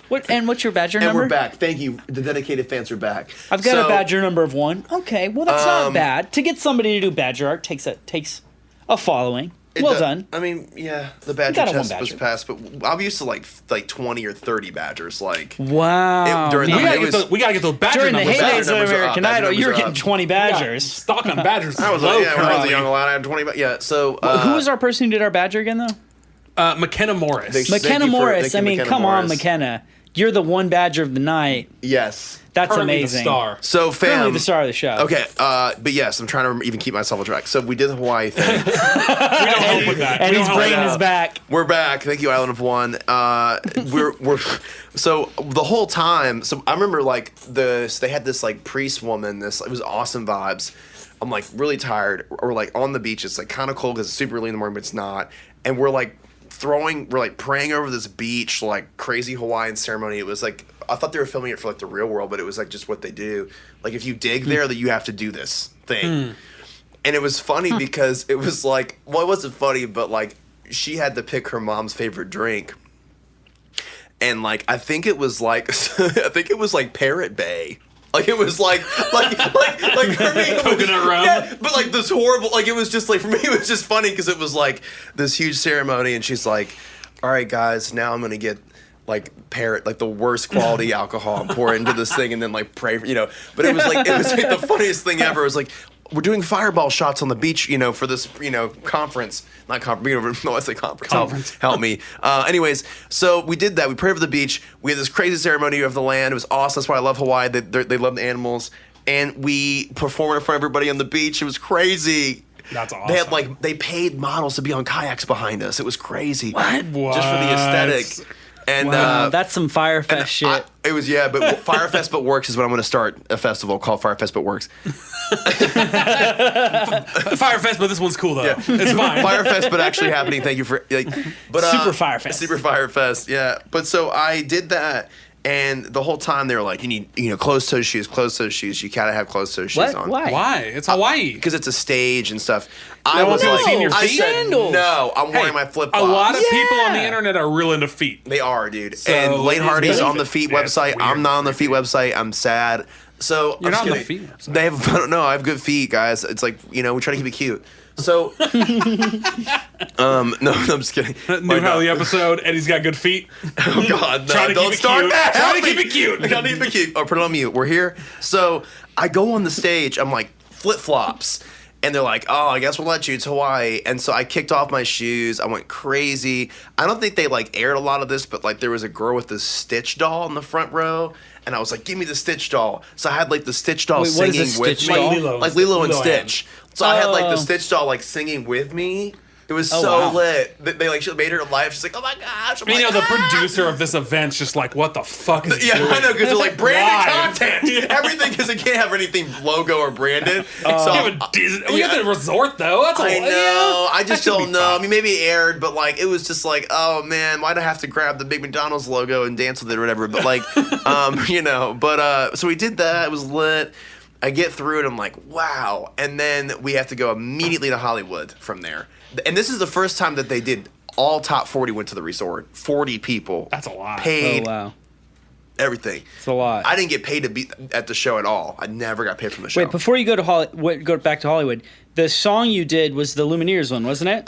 What's your Badger And number? we're back. Thank you. The dedicated fans are back. I've got a Badger number of 1. Okay, well that's not bad. To get somebody to do Badger art takes a following. Well done. I mean, yeah, the Badger got a one test was Badger. passed, but I'm used to like 20 or 30 Badgers. Like, Wow. during man. the- We gotta get those Badger During the numbers. Badger heydays of numbers are up, American Badger Idol, you were numbers are getting up. 20 Badgers. Stock on Badgers. I was low when I was a currently. young lad, I had 20. Yeah, so Who was our person who did our Badger again, though? McKenna Morris. Thank McKenna you for- Morris. thank I you, mean, McKenna come on, Morris. McKenna. You're the one Badger of the night. Yes. That's Currently amazing. The star. So, Currently fam. the star of the show. Okay, but yes, I'm trying to even keep myself on track. So we did the Hawaii thing. We don't help with that. And We his don't help brain with is that. back. We're back. Thank you, Island of One. We're so the whole time. So I remember like they had this like priest woman. It was awesome vibes. I'm like really tired. We're like on the beach. It's like kind of cold because it's super early in the morning, but it's not. And we're like praying over this beach, like crazy Hawaiian ceremony. It was like I thought they were filming it for like the real world, but it was like just what they do. Like if you dig there, that you have to do this thing. And it was funny because it was like, well, it wasn't funny, but like she had to pick her mom's favorite drink. And like I think it was like Parrot Bay. Like it was like for me it was, Coconut rum. Yeah, but like this horrible like it was just like for me it was just funny because it was like this huge ceremony and she's like, all right guys, now I'm gonna get like Parrot, like the worst quality alcohol and pour it into this thing and then like pray, but it was like the funniest thing ever. It was like, we're doing fireball shots on the beach, for this, conference. Not conference, no, I say conference. Conference. Help me. Anyways, so we did that. We prayed over the beach. We had this crazy ceremony of the land. It was awesome. That's why I love Hawaii. They love the animals. And we performed in front of everybody on the beach. It was crazy. That's awesome. They had they paid models to be on kayaks behind us. It was crazy. What? Just for the aesthetic. And Wow, that's some Firefest shit. it was but Firefest but Works is what I'm going to start a festival called Firefest but Works. Firefest, but this one's cool though. Yeah. It's fine. Firefest but actually happening. Thank you for but Super Firefest. Super Firefest. Yeah. But so I did that. And the whole time they were like, you need, closed-toe shoes, closed-toe shoes. You gotta have closed-toe shoes What? on. Why? Why? It's Hawaii. Because it's a stage and stuff. No I was one's like, seen your I feet? said, Sandals. no, I'm Hey, wearing my flip a flops. lot of people on the Yeah. internet are real into feet. They are, dude. So and Lane it is Hardy's really on the fit. Feet Yeah, it's website. weird. I'm not on the Feet website. I'm sad. So You're I'm not on the just kidding. Feet website. They have I don't know. I have good feet, guys. It's like we try to keep it cute. So, no, I'm just kidding. New Halley episode. Eddie's got good feet. Oh God, no! Trying to Don't keep it start cute. that. Trying Help to keep me. it cute. Trying to keep it cute. Oh, put it on mute. We're here. So I go on the stage. I'm like flip flops. And they're like, oh, I guess we'll let you. It's Hawaii. And so I kicked off my shoes. I went crazy. I don't think they aired a lot of this, but there was a girl with this Stitch doll in the front row. And I was like, give me the Stitch doll. So I had the Stitch doll Wait, what is singing a with Stitch me. doll? Lilo. Like Lilo and Lilo Stitch. So I had the Oh. Stitch doll singing with me. It was Oh, so wow. lit. She made her laugh. She's like, oh my gosh. I'm And, like, the producer of this event's just like, what the fuck is he Yeah, doing? I know, because they're like branded Why? content. Everything, because it can't have anything logo or branded. We have the resort though. That's I all. know. I that just should be don't know. fine. I mean, maybe it aired, but it was just oh man, why'd I have to grab the big McDonald's logo and dance with it or whatever? But so we did that. It was lit. I get through it. I'm like, wow. And then we have to go immediately to Hollywood from there. And this is the first time that they did all top 40 went to the resort. 40 people. That's a lot. Oh, Paid wow. everything. It's a lot. I didn't get paid to be at the show at all. I never got paid from the show. Wait, before you go to go back to Hollywood, the song you did was the Lumineers one, wasn't it?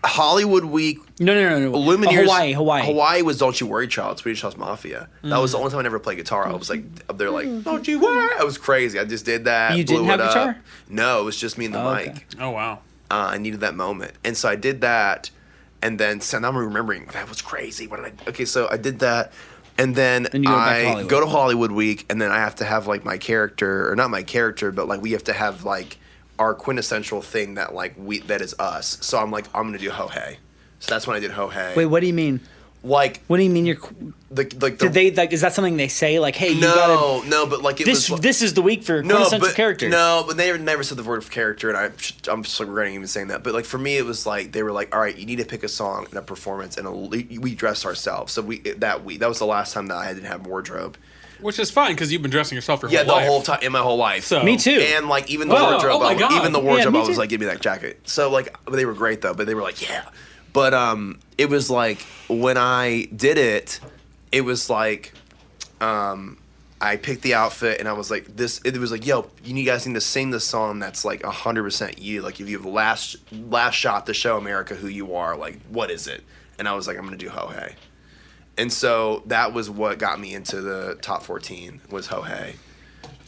Hollywood Week. No. Lumineers. Hawaii. Hawaii was Don't You Worry Child, Swedish House Mafia. That was the only time I never played guitar. I was like, up there like, Don't you worry. I was crazy. I just did that. You didn't have guitar? No, it was just me and the mic. Okay. Oh wow. I needed that moment. And so I did that. And then, so now I'm remembering, that was crazy. Okay, so I did that. And then you go back to I Hollywood. go to Hollywood Week. And then I have to have like my character, or not my character, but like we have to have like our quintessential thing that like that is us. So I'm like, I'm going to do Ho Hey. So that's when I did Ho Hey. Wait, what do you mean? Like, What do you mean you're? did they like? Is that something they say? Like, hey, you gotta. No, but like it This was. this is the week for quintessential character. No, but they never said the word of character, and I'm just regretting even saying that. But like for me, it was like they were like, all right, you need to pick a song and a performance, and we dressed ourselves. So that was the last time that I didn't have wardrobe. Which is fine because you've been dressing yourself your Yeah, whole life. the whole time in my whole life. So Me too. And like even the Oh, wardrobe, oh my God. me I was too. like, give me that jacket. So like they were great though, but they were like, yeah. But it was like when I did it, it was like I picked the outfit and I was like it was like, yo, you guys need to sing this song that's like 100% you. Like if you have last shot to show America who you are, like what is it? And I was like, I'm gonna do Ho Hey. And so that was what got me into the top 14 was Ho Hey.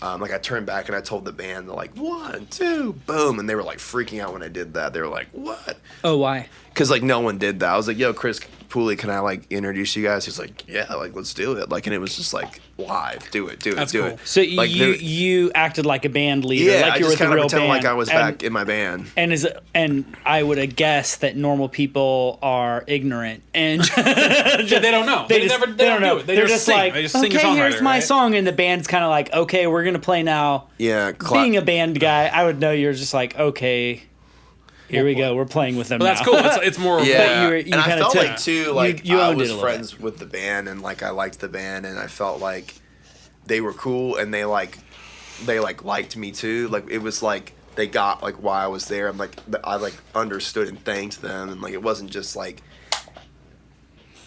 Like I turned back and I told the band, they're like 1, 2, boom, and they were like freaking out when I did that. They were like, "What?" Oh, why? Because like no one did that. I was like, "Yo, Chris Pooley, can I like introduce you guys?" He's like, "Yeah, like let's do it." Like, and it was just like live, do it, That's do cool. it. So like, you acted like a band leader, yeah, like I you were just with the kind of real pretended band. like I was back in my band. And I would guess that normal people are ignorant and Yeah, they don't know. They don't know. do it. They They're just just sing. like, They just sing a okay, here's songwriter, my right? song, and the band's kind of like, okay, we're gonna play now. Yeah, Being a band guy, I would know you're just like, okay, here we go, we're playing with them. But that's now. cool. It's more. Yeah, you and I kinda felt took- like too, like you I owned it was a little friends with the band, and like I liked the band, and I felt like they were cool, and they liked me too. Like it was like they got like why I was there, and like I like understood and thanked them, and like it wasn't just like.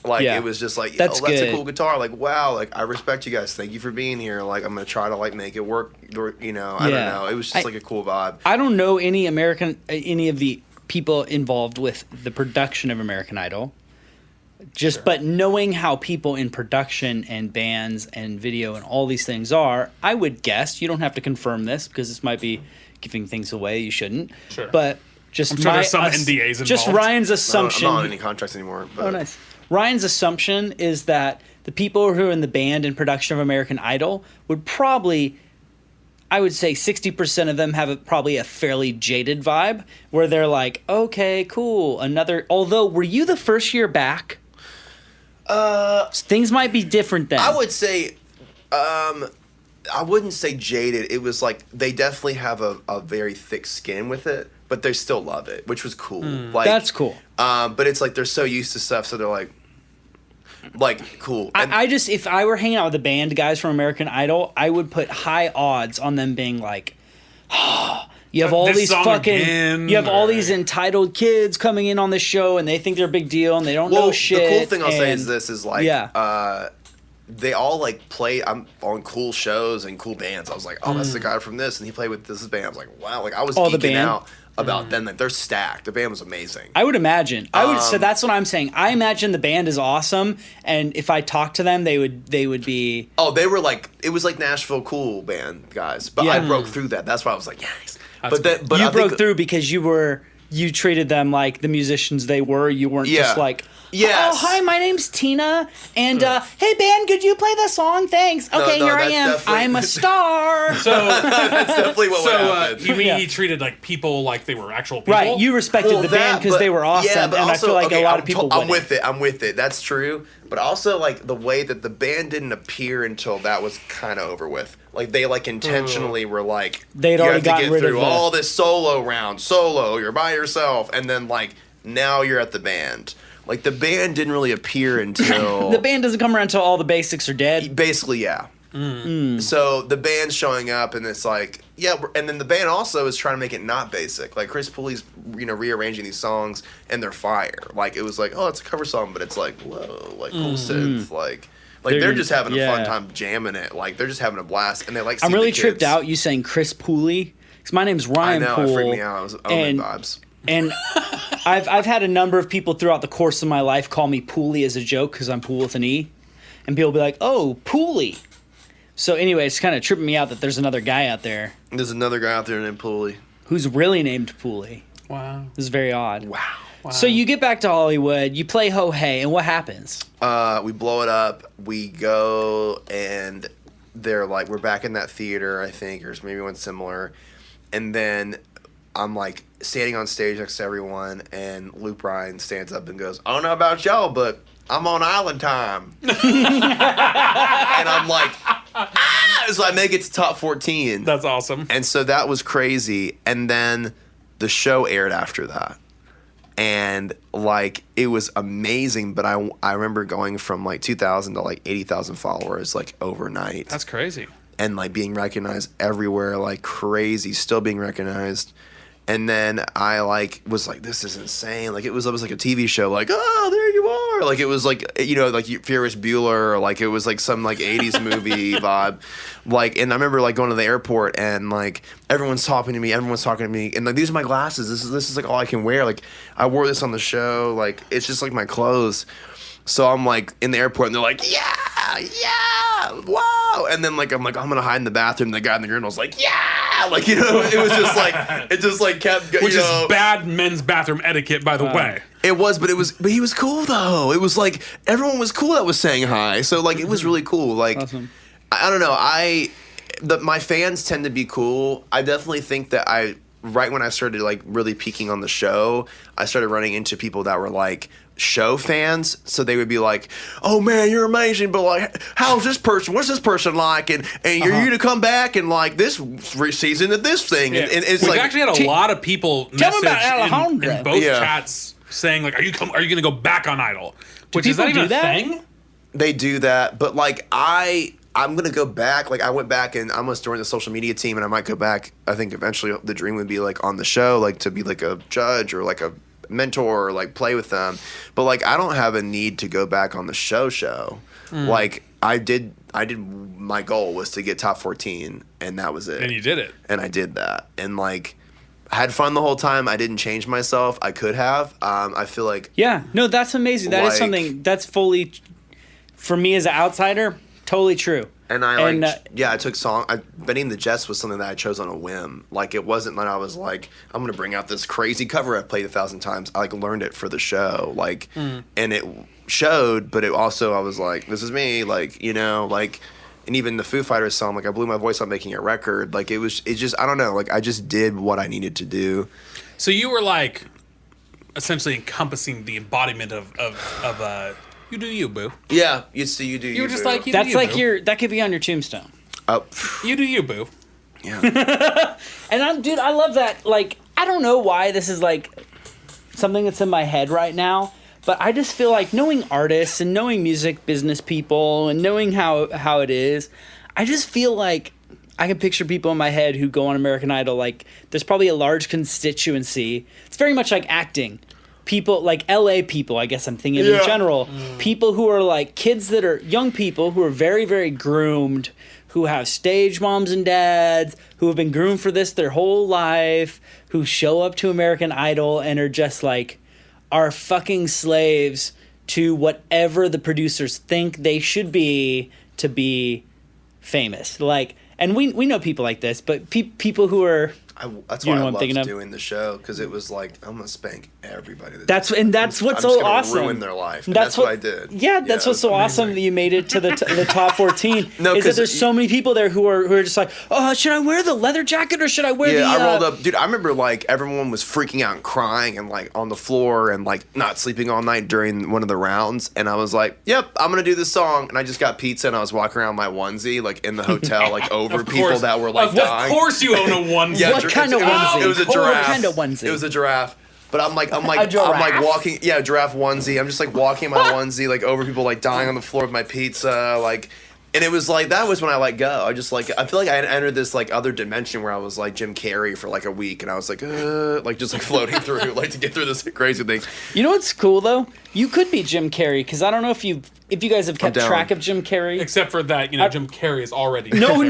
Yeah. It was just like, That's that's good. a cool guitar. Like, wow, like I respect you guys. Thank you for being here. Like, I'm gonna try to like make it work. You know, I don't Yeah. know. It was just like a cool vibe. I don't know any of the people involved with the production of American Idol. But knowing how people in production and bands and video and all these things are, I would guess, you don't have to confirm this because this might be giving things away you shouldn't. Sure. But just I'm sure there's some NDAs Just involved. Ryan's assumption. I'm not on any contracts anymore. But Oh, nice. Ryan's assumption is that the people who are in the band and production of American Idol would probably, I would say 60% of them have probably a fairly jaded vibe where they're like, okay, cool. Although, were you the first year back? Things might be different then. I would say, I wouldn't say jaded. It was like they definitely have a very thick skin with it, but they still love it, which was cool. Like That's cool. But it's like they're so used to stuff, so they're like cool. And I just, if I were hanging out with the band guys from American Idol, I would put high odds on them being like, you have all This these song fucking, again, you have all or- these entitled kids coming in on the show and they think they're a big deal and they don't know shit. the cool thing I'll say is and- this is like, Yeah. they all like play. I'm on cool shows and cool bands. I was like, oh, that's the guy from this, and he played with this band. I was like, wow, like I was Oh, the geeking band? out about them. Like they're stacked. The band was amazing. I would imagine. So that's what I'm saying. I imagine the band is awesome, and if I talked to them, they would be. Oh, they were like, it was like Nashville cool band guys, but Yeah. I broke through that. That's why I was like, yes. That's But You I broke think, through because you treated them like the musicians they were. You weren't Yeah. just like, Yes. oh, hi, my name's Tina, and hey, band, could you play the song? Thanks. Okay, no, here I that's am. definitely- I'm a star. So that's definitely what happened. you mean Yeah. he treated like people like they were actual people? Right, you respected Well, the band because but- they were awesome, yeah, but and also, I feel like okay, a lot I'm of people I'm wouldn't. with it. That's true. But also, like, the way that the band didn't appear until that was kind of over with. Like, they, like, intentionally were like, They'd you already have to gotten get rid of through the- all this solo round. Solo, you're by yourself. And then, like, now you're at the band. Like, the band didn't really appear until... The band doesn't come around until all the basics are dead. Basically, yeah. So the band's showing up, and it's like, yeah, and then the band also is trying to make it not basic. Like Chris Pooley's, rearranging these songs, and they're fire. Like it was like, oh, it's a cover song, but it's like, whoa, like cool synth, like they're just having a fun time jamming it. Like they're just having a blast, and they like. I'm seeing really the tripped kids. out you saying Chris Pooley because my name's I Ryan know, Poole. it freaked me out. I was and- vibes. And I've had a number of people throughout the course of my life call me Pooley as a joke because I'm Pool with an E. And people be like, oh, Pooley. So anyway, it's kind of tripping me out that there's another guy out there. There's another guy out there named Pooley. Who's really named Pooley. Wow. This is very odd. Wow. So you get back to Hollywood, you play Ho Hey, and what happens? We blow it up. We go and they're like, we're back in that theater, I think, or maybe one similar. And then I'm like standing on stage next to everyone, and Luke Bryan stands up and goes, I don't know about y'all, but I'm on island time. And I'm like, ah! So I make it to top 14. That's awesome. And so that was crazy. And then the show aired after that. And like it was amazing, but I remember going from like 2,000 to like 80,000 followers like overnight. That's crazy. And like being recognized everywhere like crazy, still being recognized. And then I like was like, this is insane. Like it was like a TV show. Like, oh, there you are. Like it was like, you know, like Ferris Bueller, or like it was like some like 80s movie vibe. Like, and I remember like going to the airport and like everyone's talking to me, and like these are my glasses. This is like all I can wear. Like I wore this on the show. Like it's just like my clothes. So I'm like in the airport and they're like, yeah, wow. And then like I'm gonna hide in the bathroom. And the guy in the urinal's like, yeah, like, you know, it was just like kept, which is bad men's bathroom etiquette, by the way. It was, but he was cool though. It was like everyone was cool that was saying hi. So like it was really cool. Like Awesome. I don't know. My fans tend to be cool. I definitely think that right when I started like really peaking on the show, I started running into people that were like show fans. So they would be like, oh man, you're amazing, but like how's this person, what's this person like, and you're you to come back and like this season of this thing. Yeah. And it's We've like actually had a lot of people Tell me about message Alejandro. in both Yeah. chats saying like, are you going to go back on Idol? Which is people that even do a that? thing? they do that, but like I'm gonna go back. Like I went back and I almost joined the social media team, and I might go back. I think eventually the dream would be like on the show, like to be like a judge or like a mentor, or like play with them. But like I don't have a need to go back on the show. Like I did. My goal was to get top 14, and that was it. And you did it. And I did that, and like I had fun the whole time. I didn't change myself. I could have. I feel like Yeah, no, that's amazing. That is Like- something that's fully, for me as an outsider, totally true. And I took Benny the Jets was something that I chose on a whim. Like it wasn't that I was like, I'm gonna bring out this crazy cover I've played 1,000 times. I like learned it for the show. Like and it showed, but it also I was like, this is me, like, you know, like, and even the Foo Fighters song, like I blew my voice out making a record. Like it just I don't know, like I just did what I needed to do. So you were like essentially encompassing the embodiment of you do you, boo. Yeah, you see, you do. You were just boo. like, you That's do you, like boo. that could be on your tombstone. Oh, You do you, boo. yeah. And I love that. Like, I don't know why this is like something that's in my head right now, but I just feel like knowing artists and knowing music business people and knowing how it is, I just feel like I can picture people in my head who go on American Idol. Like, there's probably a large constituency. It's very much like acting. People like LA people, I guess I'm thinking in general. People who are like kids that are young people who are very, very groomed, who have stage moms and dads, who have been groomed for this their whole life, who show up to American Idol and are just like, are fucking slaves to whatever the producers think they should be to be famous. Like, and we know people like this, but people who are... That's You why know I what I'm thinking loved of? doing the show, because it was like I'm gonna spank everybody. That's what's I'm so just gonna awesome. Ruin their life. And that's what I did. Yeah, that's what's so awesome that you made it to the top 14. No, is that 'cause there's so many people there who are just like, oh, should I wear the leather jacket or should I wear the? I rolled up, dude. I remember like everyone was freaking out and crying and like on the floor and like not sleeping all night during one of the rounds. And I was like, "Yep, I'm gonna do this song." And I just got pizza and I was walking around my onesie like in the hotel, like over people that were like dying. Of course you own a onesie. Yeah, What kind of onesie? It was a What giraffe. kind of onesie? It was a giraffe. But I'm like giraffe? walking, giraffe onesie. I'm just like walking in my onesie, like over people like dying on the floor with my pizza, like, and it was like that was when I let go. I just like I feel like I had entered this like other dimension where I was like Jim Carrey for like a week, and I was like just like floating through, like to get through this crazy thing. You know what's cool though? You could be Jim Carrey because I don't know if you've if you guys have kept down. track of Jim Carrey. Except for that, Jim Carrey is already. No. I'm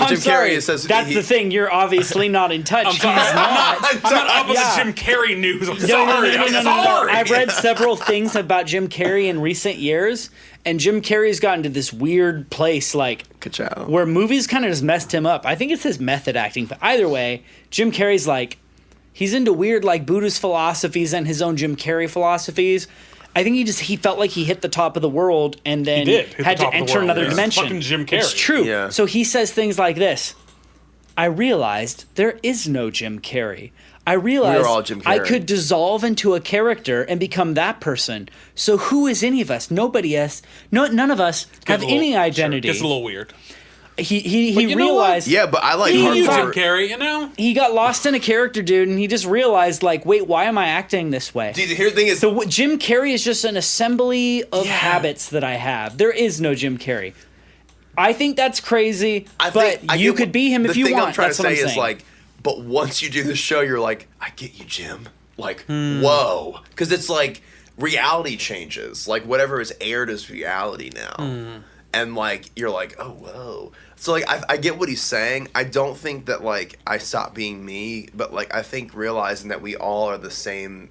Jim sorry. Carrey says That's the thing. You're obviously not in touch. He's not. I'm not up with the Jim Carrey news. I'm sorry. I'm sorry. I've read several things about Jim Carrey in recent years, and Jim Carrey's gotten to this weird place, like, Ka-chow. where movies kind of just messed him up. I think it's his method acting, but either way, Jim Carrey's like, he's into weird, like, Buddhist philosophies and his own Jim Carrey philosophies. I think he felt like he hit the top of the world and then had to enter another dimension. Fucking Jim Carrey. It's true. Yeah. So he says things like this. I realized there is no Jim Carrey. I realized We're all Jim Carrey. I could dissolve into a character and become that person. So who is any of us? Nobody else. None of us have any identity. It's a little weird. He you know realized. Yeah, but I like He- Jim hardcore. Carrey, He got lost in a character, dude, and he just realized, like, wait, why am I acting this way? Dude, here's the thing is, So Jim Carrey is just an assembly of habits that I have. There is no Jim Carrey. I think that's crazy, but you could be him if you want. The thing I'm trying That's to what I'm say is saying. like, but once you do the show, you're like, I get you, Jim. Like, whoa, because it's like reality changes. Like whatever is aired is reality now, and like you're like, oh whoa. So like I get what he's saying. I don't think that like I stop being me, but like I think realizing that we all are the same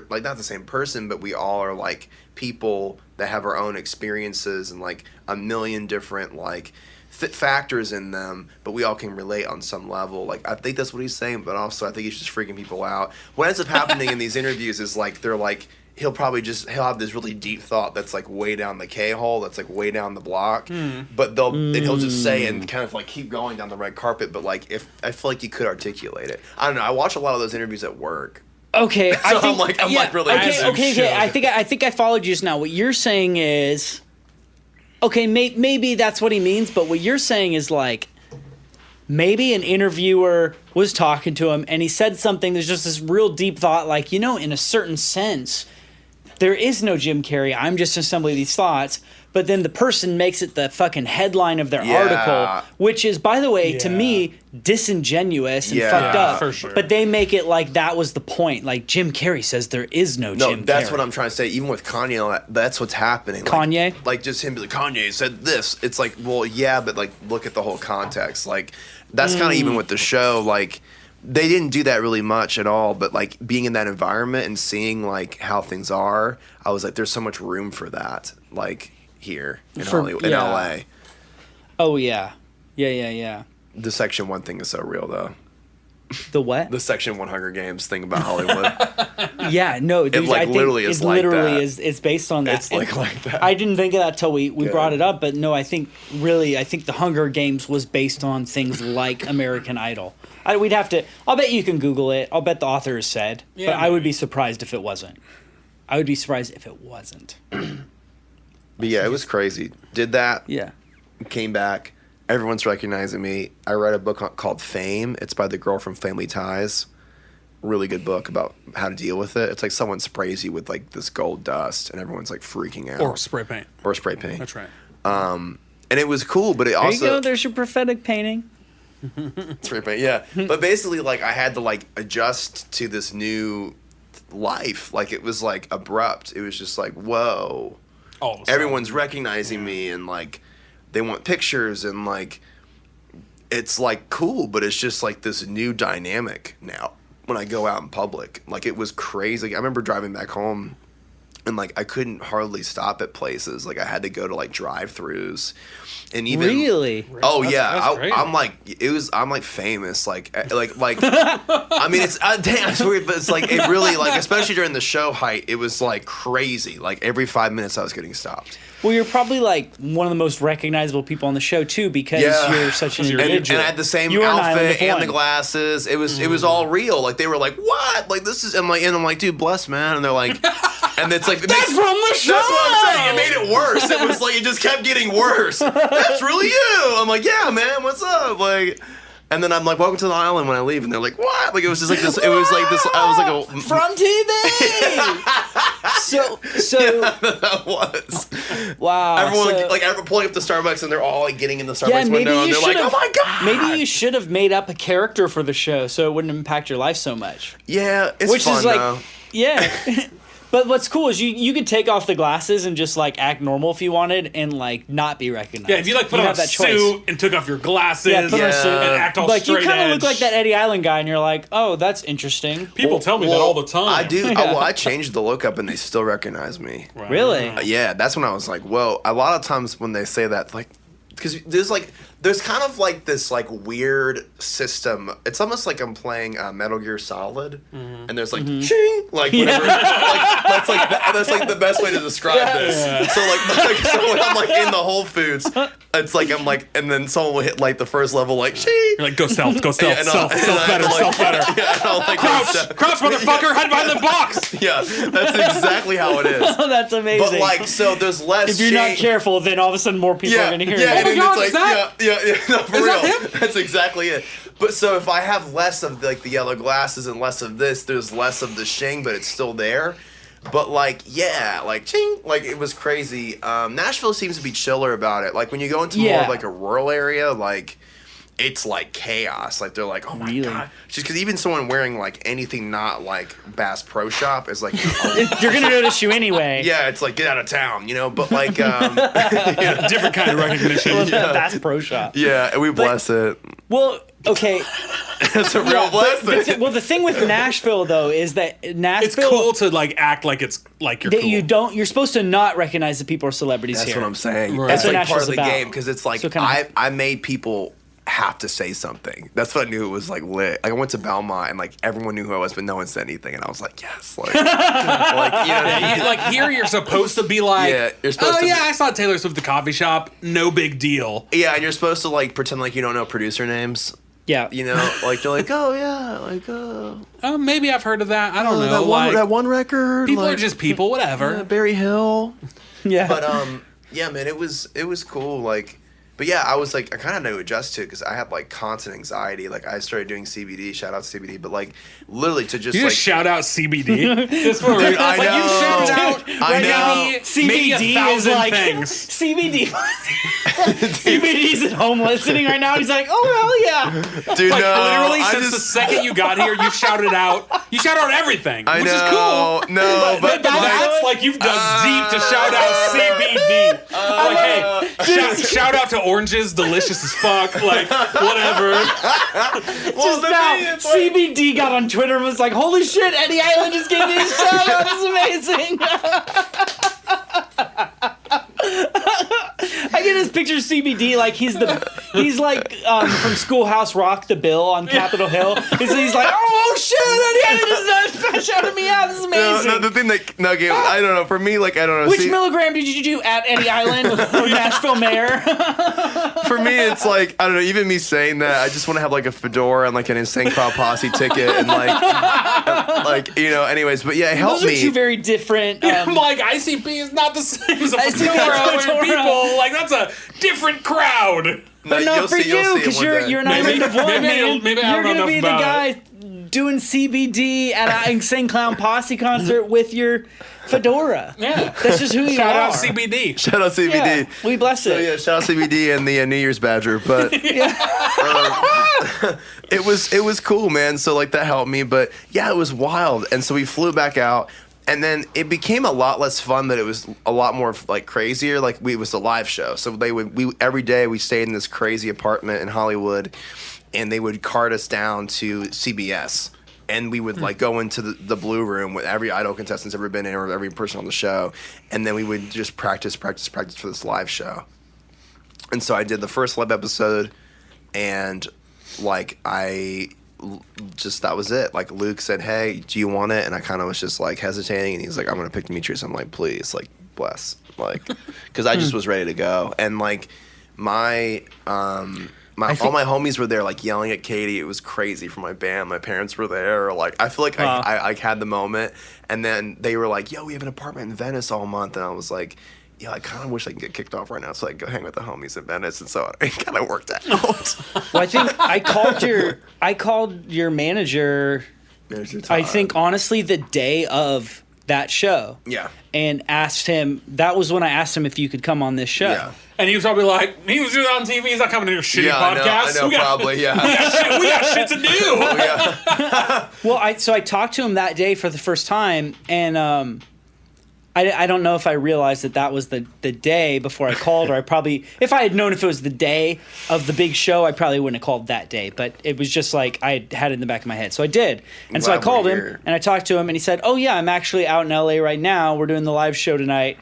like not the same person, but we all are like people that have our own experiences and like a million different like factors in them, but we all can relate on some level. Like I think that's what he's saying, but also I think he's just freaking people out. What ends up happening in these interviews is like they're like he'll have this really deep thought that's like way down the K-hole, that's like way down the block, but and he'll just say and kind of like keep going down the red carpet, but like if I feel like he could articulate it. I don't know. I watch a lot of those interviews at work. Okay, So I think, I'm like really okay. I think I followed you just now. What you're saying is, okay, maybe that's what he means, but what you're saying is like, maybe an interviewer was talking to him and he said something. There's just this real deep thought, like, in a certain sense, there is no Jim Carrey. I'm just assembling these thoughts. But then the person makes it the fucking headline of their article, which is, by the way, to me, disingenuous and fucked up. For sure. But they make it like that was the point. Like, Jim Carrey says there is no Jim Carrey. No, that's what I'm trying to say. Even with Kanye, that's what's happening. Kanye? Like just him be like, Kanye said this. It's like, well, yeah, but like look at the whole context. Like that's kind of even with the show, like they didn't do that really much at all, but like being in that environment and seeing like how things are, I was like, there's so much room for that. Like here in Hollywood, in LA. Oh yeah. Yeah. The Section 1 thing is so real though. The what? The Section 1 Hunger Games thing about Hollywood. Yeah, no, dude, like I think literally is it like literally that. It's based on that. It's like that. I didn't think of that till we brought it up, but no, I think the Hunger Games was based on things like American Idol. We'd have to. I'll bet you can Google it. I'll bet the author has said, but I would be surprised if it wasn't. I would be surprised if it wasn't. But yeah, it was crazy. Did that. Yeah. Came back. Everyone's recognizing me. I read a book called Fame. It's by the girl from Family Ties. Really good book about how to deal with it. It's like someone sprays you with like this gold dust and everyone's like freaking out. Or spray paint. That's right. And it was cool, but it also... There you go. There's your prophetic painting. Spray paint, yeah. But basically, like, I had to like adjust to this new life. Like, it was like abrupt. It was just like, whoa. All of a sudden. Everyone's recognizing me and like they want pictures and like it's like cool, but it's just like this new dynamic now when I go out in public. Like it was crazy. I remember driving back home and like I couldn't hardly stop at places. Like I had to go to like drive-throughs and even Really? Oh That's yeah, great. I'm like famous. Like I mean it's damn it's weird, but it's like it really like especially during the show height, it was like crazy. Like every 5 minutes I was getting stopped. Well, you're probably like one of the most recognizable people on the show too, because you're such an And individual. I had the same You are an island outfit of and the one. glasses. It was all real. Like they were like, "What? Like this is?" And I'm like, "Dude, bless, man." And they're like, and it's like That's from the show. That's what I'm saying. It made it worse. It was like it just kept getting worse. That's really you. I'm like, "Yeah, man. What's up?" Like. And then I'm like, welcome to the island when I leave. And they're like, what? Like, it was just like this. It was like this. I was like, From TV. so yeah, that was. wow. Everyone, so, like, everyone pulling up to Starbucks and they're all like getting in the Starbucks yeah, maybe window. And you they're like, should oh my God. Maybe you should have made up a character for the show so it wouldn't impact your life so much. Yeah, it's Which fun is like, though. yeah. But what's cool is you could take off the glasses and just like act normal if you wanted and like not be recognized. Yeah, if you like put on a suit and took off your glasses put on a suit and act all like straight you kind of edge. look like that Eddie Island guy, and you're like, oh, that's interesting. People tell me that all the time. I do. I changed the look up and they still recognize me. Right. Really? Yeah, that's when I was like, whoa. A lot of times when they say that, like, because there's kind of like this like weird system. It's almost like I'm playing Metal Gear Solid, and there's like ching, like whatever. That's like the best way to describe this. Yeah. So when I'm like in the Whole Foods, it's like I'm like, and then someone will hit like the first level, like ching. You're like, go stealth, Yeah, stealth better, stealth better. Yeah, and I'll, like, Crouch, motherfucker, hide behind the box. Yeah, that's exactly how it is. Oh, that's amazing. But like, so there's less. if you're not careful, then all of a sudden more people are going to hear yeah, you. and then God, it's like, is that- yeah, no, for is real. that him? That's exactly it. But so if I have less of like the yellow glasses and less of this, there's less of the shing, but it's still there. But like, yeah, like ching, like it was crazy. Nashville seems to be chiller about it. Like when you go into more of like a rural area, like it's like chaos. Like they're like, oh my god, just because even someone wearing like anything not like Bass Pro Shop is like, You're going to notice you anyway. yeah, it's like get out of town, you know. But like, Different kind of recognition. That's Pro Shop. yeah, and we bless it. Well, okay. It's a real blessing. The thing with Nashville though is that Nashville, It's cool to like act like it's like you're that cool. you're supposed to not recognize that people are celebrities That's here. what I'm saying. Right. That's That's what like part of Nashville's the about. game because it's like So kinda- I made people have to say something. That's what I knew it was like lit. Like I went to Belmont and like everyone knew who I was, but no one said anything, and I was like, yes, like, like you know, Like here, you're supposed to be like, Yeah, you're supposed to yeah, be- I saw Taylor Swift at the coffee shop. No big deal. yeah, and you're supposed to like pretend like you don't know producer names. Yeah. You know, like you're like, oh yeah, like Maybe I've heard of that. I don't know. that one record. People like, are just people. Whatever. Barry Hill. Yeah. But yeah, man, it was cool. Like, but yeah, I was like, I kind of knew to adjust to because I had like constant anxiety. Like, I started doing CBD. Shout out to CBD. But like, literally to just You like just shout out CBD. Just for Dude, I like you know. shouted out I know. maybe CBD 1,000 is like things. CBD. CBD's at home listening right now. He's like, oh hell yeah. dude, Like no, literally, I since just, the second you got here, you shouted out. You shouted out everything, I which know, is cool. no, but That's like you've dug deep to shout out CBD. Like, hey, shout out to oranges, delicious as fuck. Like, whatever. Just now, CBD got on Twitter and was like, holy shit, Eddie Island just gave me a shout out. This is amazing. I get his picture of CBD like he's like from Schoolhouse Rock, the Bill on Capitol Hill. He's like, oh shit, Eddie Island just shouted me out. This is amazing. No, the thing that I don't know. For me, like I don't know. Which milligram did you do at Eddie Island or Nashville Mayor? For me, it's like I don't know. Even me saying that, I just want to have like a fedora and like an Insane Cloud Posse ticket and like you know. Anyways, but yeah, it helped Those are me. two very different. I'm like, ICP is not the same as a ICP fedora fedora. people. Like, that's a different crowd. But you'll not for see- you'll you, see it because one you're day. an island of one, man. maybe I You're don't know gonna be the enough guy about doing CBD at an Insane Clown Posse concert with your fedora. Yeah. That's just who you Shout are. out CBD. Shout out CBD. Yeah, we bless So it. yeah, shout out CBD and the New Year's Badger, but it was cool, man. So like that helped me, but yeah, it was wild. And so we flew back out, and then it became a lot less fun, but it was a lot more like crazier. Like it was a live show, so we every day we stayed in this crazy apartment in Hollywood, and they would cart us down to CBS. And we would like go into the blue room with every Idol contestant's ever been in or every person on the show. And then we would just practice for this live show. And so I did the first live episode, and like that was it. Like Luke said, hey, do you want it? And I kind of was just like hesitating, and he's like, I'm going to pick Demetrius. I'm like, please, like, bless. Like, because I just was ready to go. And like all my homies were there, like yelling at Katie. It was crazy for my band. My parents were there. Like I feel like I had the moment, and then they were like, "Yo, we have an apartment in Venice all month," and I was like, "Yeah, I kind of wish I could get kicked off right now so I could go hang with the homies in Venice." And so it kind of worked out. Well, I think I called your manager. I think honestly the day of that show. Yeah. And asked him. That was when I asked him if you could come on this show. Yeah. And he was probably like, he was doing it on TV. He's not coming to your shitty podcast. I know, probably, yeah. We got shit to do. Oh, yeah. Well, so I talked to him that day for the first time, and I don't know if I realized that was the day before I called, or I probably, if I had known if it was the day of the big show, I probably wouldn't have called that day. But it was just like I had it in the back of my head. So I did. And so I called him and I talked to him and he said, oh, yeah, I'm actually out in LA right now. We're doing the live show tonight.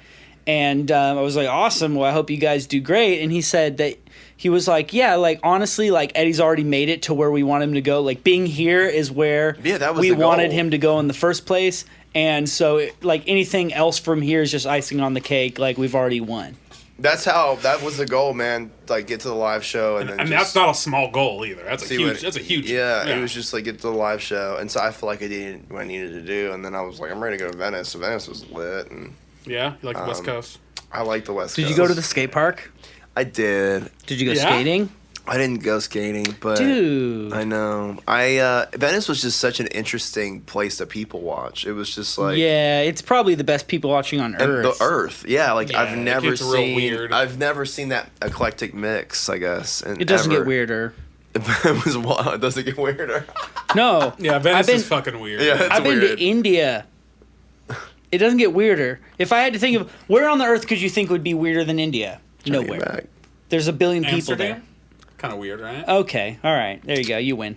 And I was like, awesome. Well, I hope you guys do great. And he said that he was like, yeah, like, honestly, like, Eddie's already made it to where we want him to go. Like, being here is where that was we the goal. wanted him to go in the first place. And so, like, anything else from here is just icing on the cake. Like, we've already won. That was the goal, man. Like, get to the live show. And then that's not a small goal either. That's a huge. Yeah, it was just like, get to the live show. And so I feel like I did what I needed to do. And then I was like, I'm ready to go to Venice. So Venice was lit. And yeah, you like the West Coast? I like the West Coast. Did you go to the skate park? I did. Did you go skating? I didn't go skating, but dude, I know. Venice was just such an interesting place to people watch. It was just like, yeah, it's probably the best people watching on Earth. The Earth, yeah. Like I've never seen, weird. I've never seen that eclectic mix. I guess it doesn't get weirder. It was wild. It doesn't get weirder. No. Yeah, Venice is fucking weird. Yeah, I've been to India. It doesn't get weirder. If I had to think of where on the Earth could you think would be weirder than India? Nowhere. There's a billion people there. Kind of weird, right? Okay, all right. There you go. You win.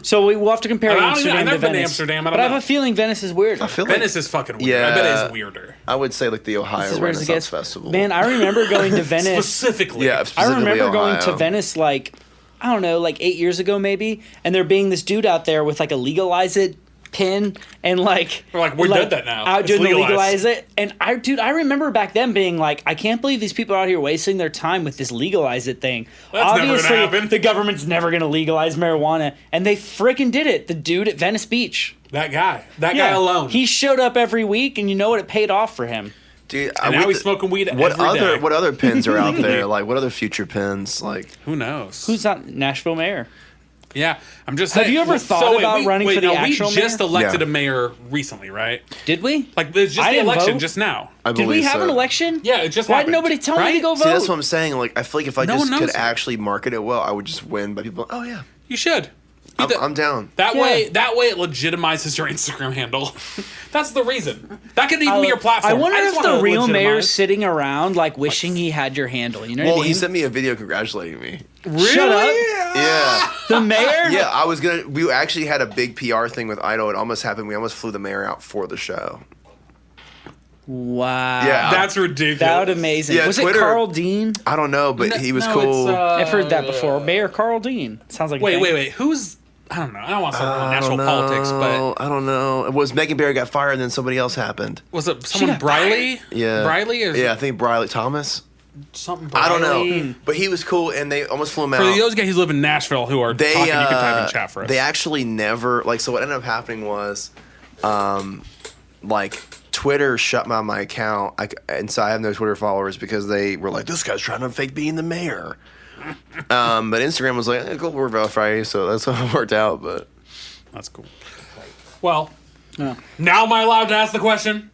So we'll have to compare Amsterdam to Venice. Amsterdam, but I have a feeling Venice is weirder. I feel Venice is fucking weird. Yeah, I bet it's weirder. I would say like the Ohio Renaissance Festival. Man, I remember going to Venice. Specifically. Yeah, I remember Ohio. going to Venice like, I don't know, like 8 years ago maybe, and there being this dude out there with like a legalize it pin and like we're did that now. Out doing the legalize it. And I remember back then being like, I can't believe these people are out here wasting their time with this legalize it thing. That's Obviously, never gonna happen. The government's never gonna legalize marijuana, and they freaking did it. The dude at Venice Beach. That guy alone. He showed up every week, and you know what? It paid off for him. Dude, and now he's smoking weed every day. What other pins are out there? Like, what other future pins? Like, who knows? Who's not Nashville mayor? Yeah, I'm just saying. Have you ever thought about running for the actual mayor? We just elected a mayor recently, right? Did we? Like, there's just the election just now. Did we have an election? Yeah, it just Why happened. did nobody tell me to go vote? See, that's what I'm saying. Like, I feel like if I No one could knows. actually market it well, I would just win by people. Oh yeah, You should. I'm down. That way it legitimizes your Instagram handle. That's the reason. That could even be your platform. I wonder just if wanna the real mayor's legitimize- sitting around like wishing he had your handle. You know what I mean? He sent me a video congratulating me. Really? Shut up. Yeah. The mayor? Yeah, I was gonna. We actually had a big PR thing with Idol. It almost happened. We almost flew the mayor out for the show. Wow. Yeah. That's ridiculous. That would amazing. Yeah, was Twitter- it Carl Dean? I don't know, but he was cool. I've heard that before. Mayor Carl Dean. Sounds like. Wait. Who's? I don't know. I don't want to start on national politics, but I don't know. It was Megan Barry got fired, and then somebody else happened. was it someone got Briley? Yeah, Briley or I think Briley Thomas. something. Briley? I don't know, but he was cool, and they almost flew him out. For those guys who live in Nashville who are talking, you can type in chat for us. They actually never like. So what ended up happening was, like Twitter shut my account, and so I have no Twitter followers because they were like, "This guy's trying to fake being the mayor." But Instagram was like, "Cool, we're verified," so that's how it worked out. But That's cool. Well, now am I allowed to ask the question?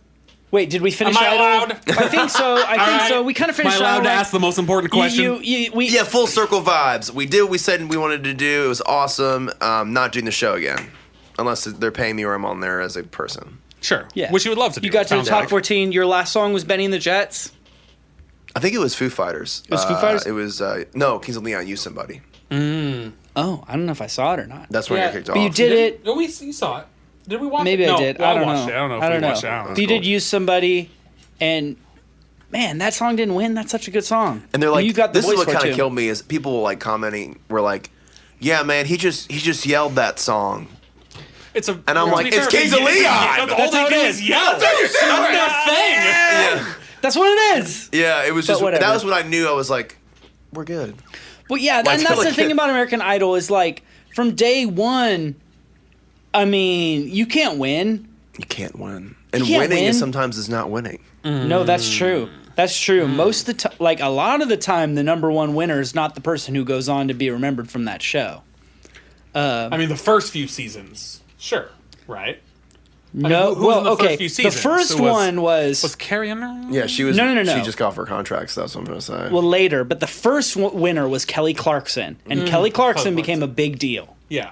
Wait, did we finish? Am I Idol? allowed? I think so. I think so. We kind of finished. Am I allowed to Idol. ask the most important question? yeah, full circle vibes. We did what we said we wanted to do. It was awesome. Not doing the show again, unless they're paying me or I'm on there as a person. Sure. Yeah. Which you would love to do. You got to the Sounds top like. 14. Your last song was Benny and the Jets. I think it was Foo Fighters. It was Foo Fighters? It was no Kings of Leon. You Somebody. Oh, I don't know if I saw it or not. That's when I got kicked off. But you did it. Oh, you saw it. Did we watch Maybe it? I No, did. well, I don't watched know. It. I don't know if I we don't know. watched it. I don't know. But you did use somebody, and man, that song didn't win. That's such a good song. And they're like, you got the this is voice what for it, kind of too. killed me is people like commenting were like, yeah, man, he just yelled that song. It's a, And I'm like, it's Kings of Leon! That's all how it they do is. yell. That's their thing. Yeah, That's what it is. yeah, it was just whatever. that was when I knew I was like, we're good. Well, yeah, Like, and that's the like- thing about American Idol is like from day one. I mean, you can't win. You can't win, and can't winning win. is sometimes is not winning. No, that's true. That's true. Most of the time, like a lot of the time, the number one winner is not the person who goes on to be remembered from that show. I mean, the first few seasons, sure, right? No, who was in well, the first okay. few The seasons? first Who was- one was Was Carrie in there? Yeah, she was. No. She just got off her contract. So that's what I'm gonna say. well later, but the first winner was Kelly Clarkson, and Kelly Clarkson Kelly became a Clarkson. big deal. Yeah.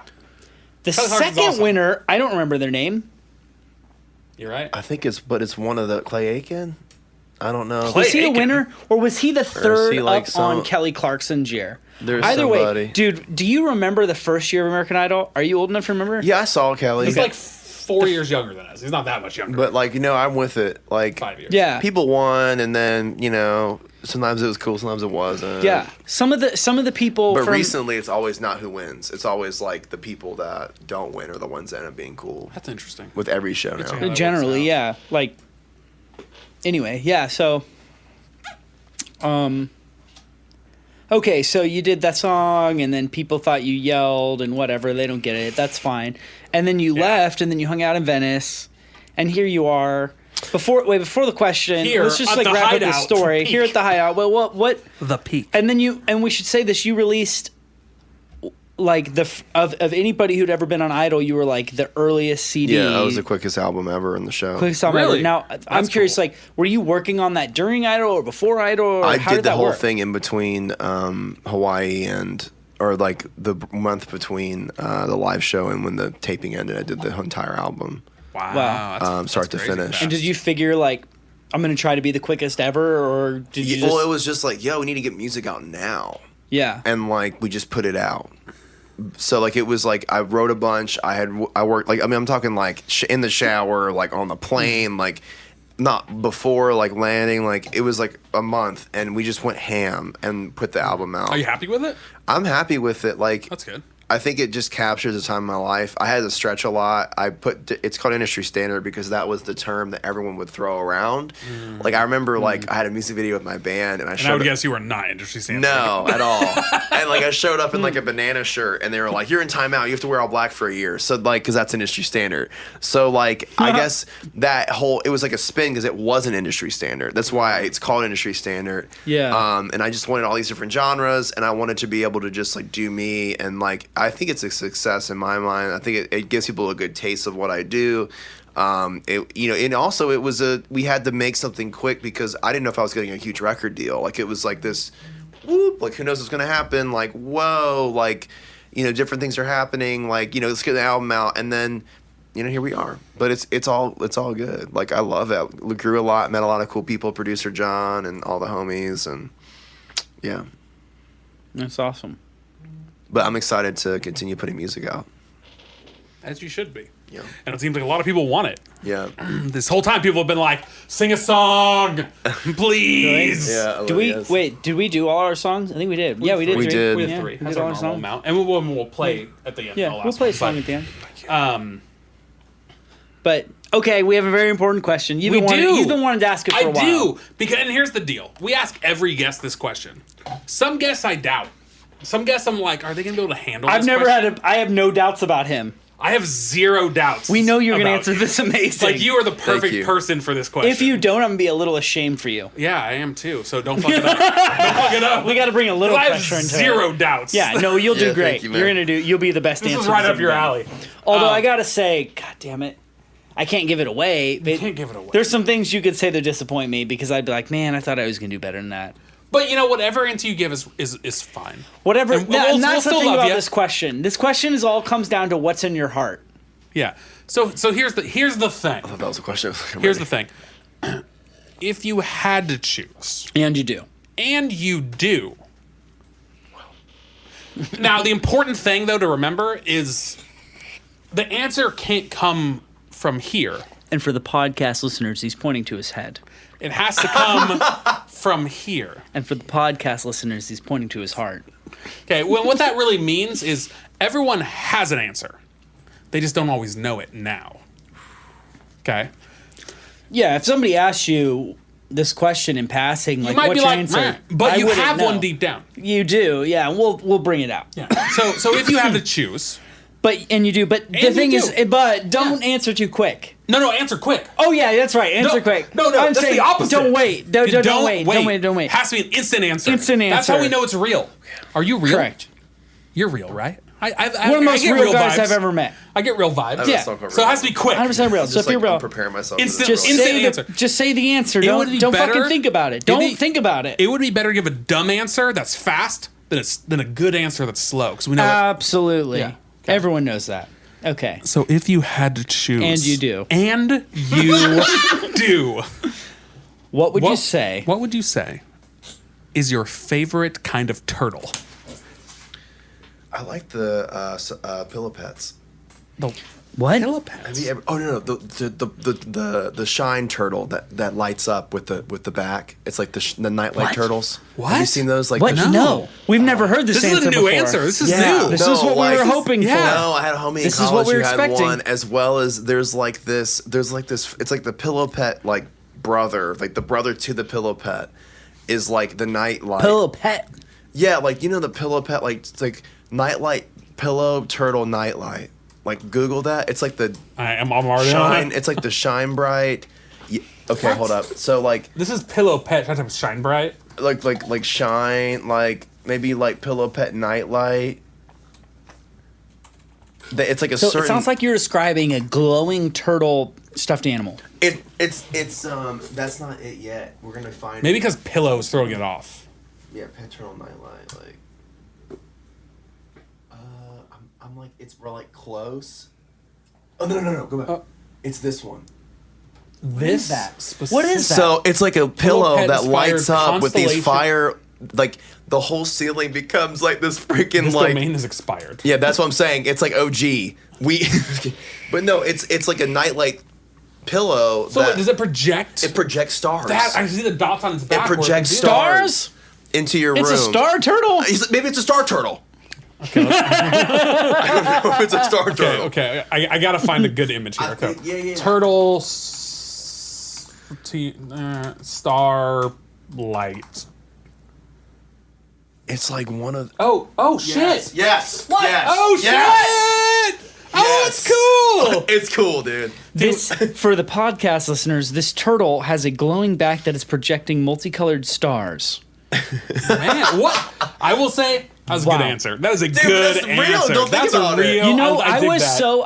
The Kelly Clarkson's second awesome. winner, I don't remember their name. You're right. I think it's one of the Clay Aiken. I don't know. Was he the Aiken. winner, or was he the third he like up some- on Kelly Clarkson's year? There's Either somebody. way, dude, do you remember the first year of American Idol? Are you old enough to remember? Yeah, I saw Kelly. He's like 4 years younger than us. He's not that much younger. But like I'm with it. Like 5 years. Yeah. people won, and then sometimes it was cool, sometimes it wasn't. Yeah. Some of the people But from recently, it's always not who wins. It's always like the people that don't win are the ones that end up being cool. That's interesting. With every show now. how that generally, works yeah. Like anyway, yeah, so okay, so you did that song and then people thought you yelled and whatever, they don't get it. That's fine. And then you left and then you hung out in Venice and here you are. Before the question, Here let's just at like the wrap up the Hideout. story. Here at the Hideout. Well, what The peak. and then we should say this, you released like of anybody who'd ever been on Idol, you were like the earliest CD. Yeah, that was the quickest album ever in the show. Quickest album Really? ever. Now, I'm That's curious, cool. like, were you working on that during Idol or before Idol? Or I how did the that whole work? thing in between Hawaii or like the month between the live show and when the taping ended. I did the entire album, Wow. Wow. That's start to crazy finish. fast. And did you figure, like, I'm going to try to be the quickest ever? Or did you just... Well, it was just like, yo, we need to get music out now, yeah. and like we just put it out. So like it was like I wrote a bunch. I worked like I'm talking like in the shower, like on the plane, like not before like landing. Like it was like a month, and we just went ham and put the album out. Are you happy with it? I'm happy with it. Like That's good. I think it just captures the time of my life. I had to stretch a lot. It's called industry standard because that was the term that everyone would throw around. Like I remember, like I had a music video with my band, and I And showed I would up- guess you were not industry standard. no, at all. And like I showed up in like a banana shirt, and they were like, "You're in timeout. You have to wear all black for a year." So like, because that's industry standard. So like, I guess it was like a spin because it wasn't industry standard. That's why it's called industry standard. Yeah. And I just wanted all these different genres, and I wanted to be able to just like do me, and like I think it's a success in my mind. I think it gives people a good taste of what I do. And also we had to make something quick because I didn't know if I was getting a huge record deal. Like it was like this, whoop, like who knows what's gonna happen? Like whoa, like different things are happening. Like let's get the album out, and then here we are. But it's all good. Like I love it. We grew a lot, met a lot of cool people, producer John and all the homies, and yeah. That's awesome. But I'm excited to continue putting music out. As you should be. Yeah. And it seems like a lot of people want it. Yeah. This whole time, people have been like, "Sing a song, please." Yeah. Did we do all our songs? I think we did. Yeah, we did. We three. did. We have Yeah, three. we That's did our all our normal songs. amount, and we'll play at the end. Yeah, the we'll last play a one. song at the end. Um, But okay, we have a very important question. You've been wanting to ask it for a while. I do and here's the deal: we ask every guest this question. Some guests I doubt. Some guests I'm like, are they gonna be able to handle? I've this never question? I have no doubts about him. I have zero doubts. We know you're going to about answer you. this amazing. Like you are the perfect you. person for this question. If you don't, I'm going to be a little ashamed for you. yeah, I am too. So don't fuck it up. Don't fuck it up. We got to bring a little I have pressure into zero it. doubts. Yeah, no, you'll do Yeah, great. thank you, man. You're going to you'll be the best This answer. is right that's up your ever alley. been. Although I got to say, god damn it, I can't give it away. But Can't give it away. there's some things you could say that disappoint me because I'd be like, man, I thought I was going to do better than that. But whatever answer you give is fine. Whatever. And No, we'll that's the still thing love about you. this question. This question all comes down to what's in your heart. Yeah. So here's the thing. That was a question. Here's the thing. If you had to choose, And you do. and you do. Now, the important thing though to remember is the answer can't come from here. And for the podcast listeners, he's pointing to his head. It has to come from here. And for the podcast listeners, he's pointing to his heart. Okay, well, what that really means is everyone has an answer. They just don't always know it now. Okay? Yeah, if somebody asks you this question in passing, like, You might what's be your like, answer? "Meh," but I you wouldn't have know. one deep down. You do, yeah. We'll bring it out. Yeah. So if you had to choose, And you do. But the you thing is, do. but don't answer too quick. no, answer quick. Oh yeah, that's right. Answer quick. No, I'm that's saying, the opposite. Don't wait. Don't wait. Don't wait. Has to be an instant answer. Instant That's how answer. we know it's real. Are you real? Correct. You're real, right? One of the most get real guys vibes. I've ever met. I get real vibes. Yeah. So it has to be quick. 100% real. So if you're real, I'm preparing myself. Instant- for this just real. instant say answer. just say the answer. It would be Don't better- fucking think about it. it'd Don't be- think about it. It would be better to give a dumb answer that's fast than a good answer that's slow. Because we know that. Absolutely. Yeah. Okay. Everyone knows that. Okay. So if you had to choose, And you do. and you do, What would you say? What would you say is your favorite kind of turtle? I like the pillow pets. The What? pillow Have pets. you ever? Oh no, the shine turtle that lights up with the back. It's like the nightlight turtles. What? Have you seen those? Like What? the- No. We've never heard this, This is answer a new before. answer. This is Yeah. new. This is what we were hoping for. No, I had a homie in This is college what we were who had expecting. one, as well as there's like this. It's like the pillow pet like brother, like the brother to the pillow pet is like the nightlight. Pillow pet. Yeah, like you know the pillow pet, like it's like nightlight pillow turtle nightlight. Like Google that. It's like the I'm already on shine. it. It's like the shine bright. Okay, hold up. So like This is pillow pet. That type Shine Bright. like shine, like maybe like pillow pet nightlight. It's like a So certain. it sounds like you're describing a glowing turtle stuffed animal. It's that's not it yet. We're gonna find Maybe because pillow's throwing it off. Yeah, pet turtle nightlight. Like I'm like we're like close. Oh no, go back. It's this one. This is that? specific- What is that? So it's like a pillow pet that inspired lights up with these constellation. fire, like the whole ceiling becomes like this freaking This like. domain is expired. Yeah, that's what I'm saying. It's like OG. But no, it's like a nightlight pillow. So does it project? It projects stars. that I see the dots on its back. where projects can do that. stars into your It's room. a star turtle. Maybe it's a star turtle. I don't know if it's a star turtle. Okay. I gotta find a good image here. Okay. Yeah. Turtle star light. It's like one of. Oh shit! Yes. What? Yes. Oh yes. shit! Oh, it's cool. It's cool, dude. This, for the podcast listeners, this turtle has a glowing back that is projecting multicolored stars. Man, what? I will say that was a good Wow. answer. That is a Dude, good that's real. answer. Don't think That's about a it. real. You know, I I dig was that. so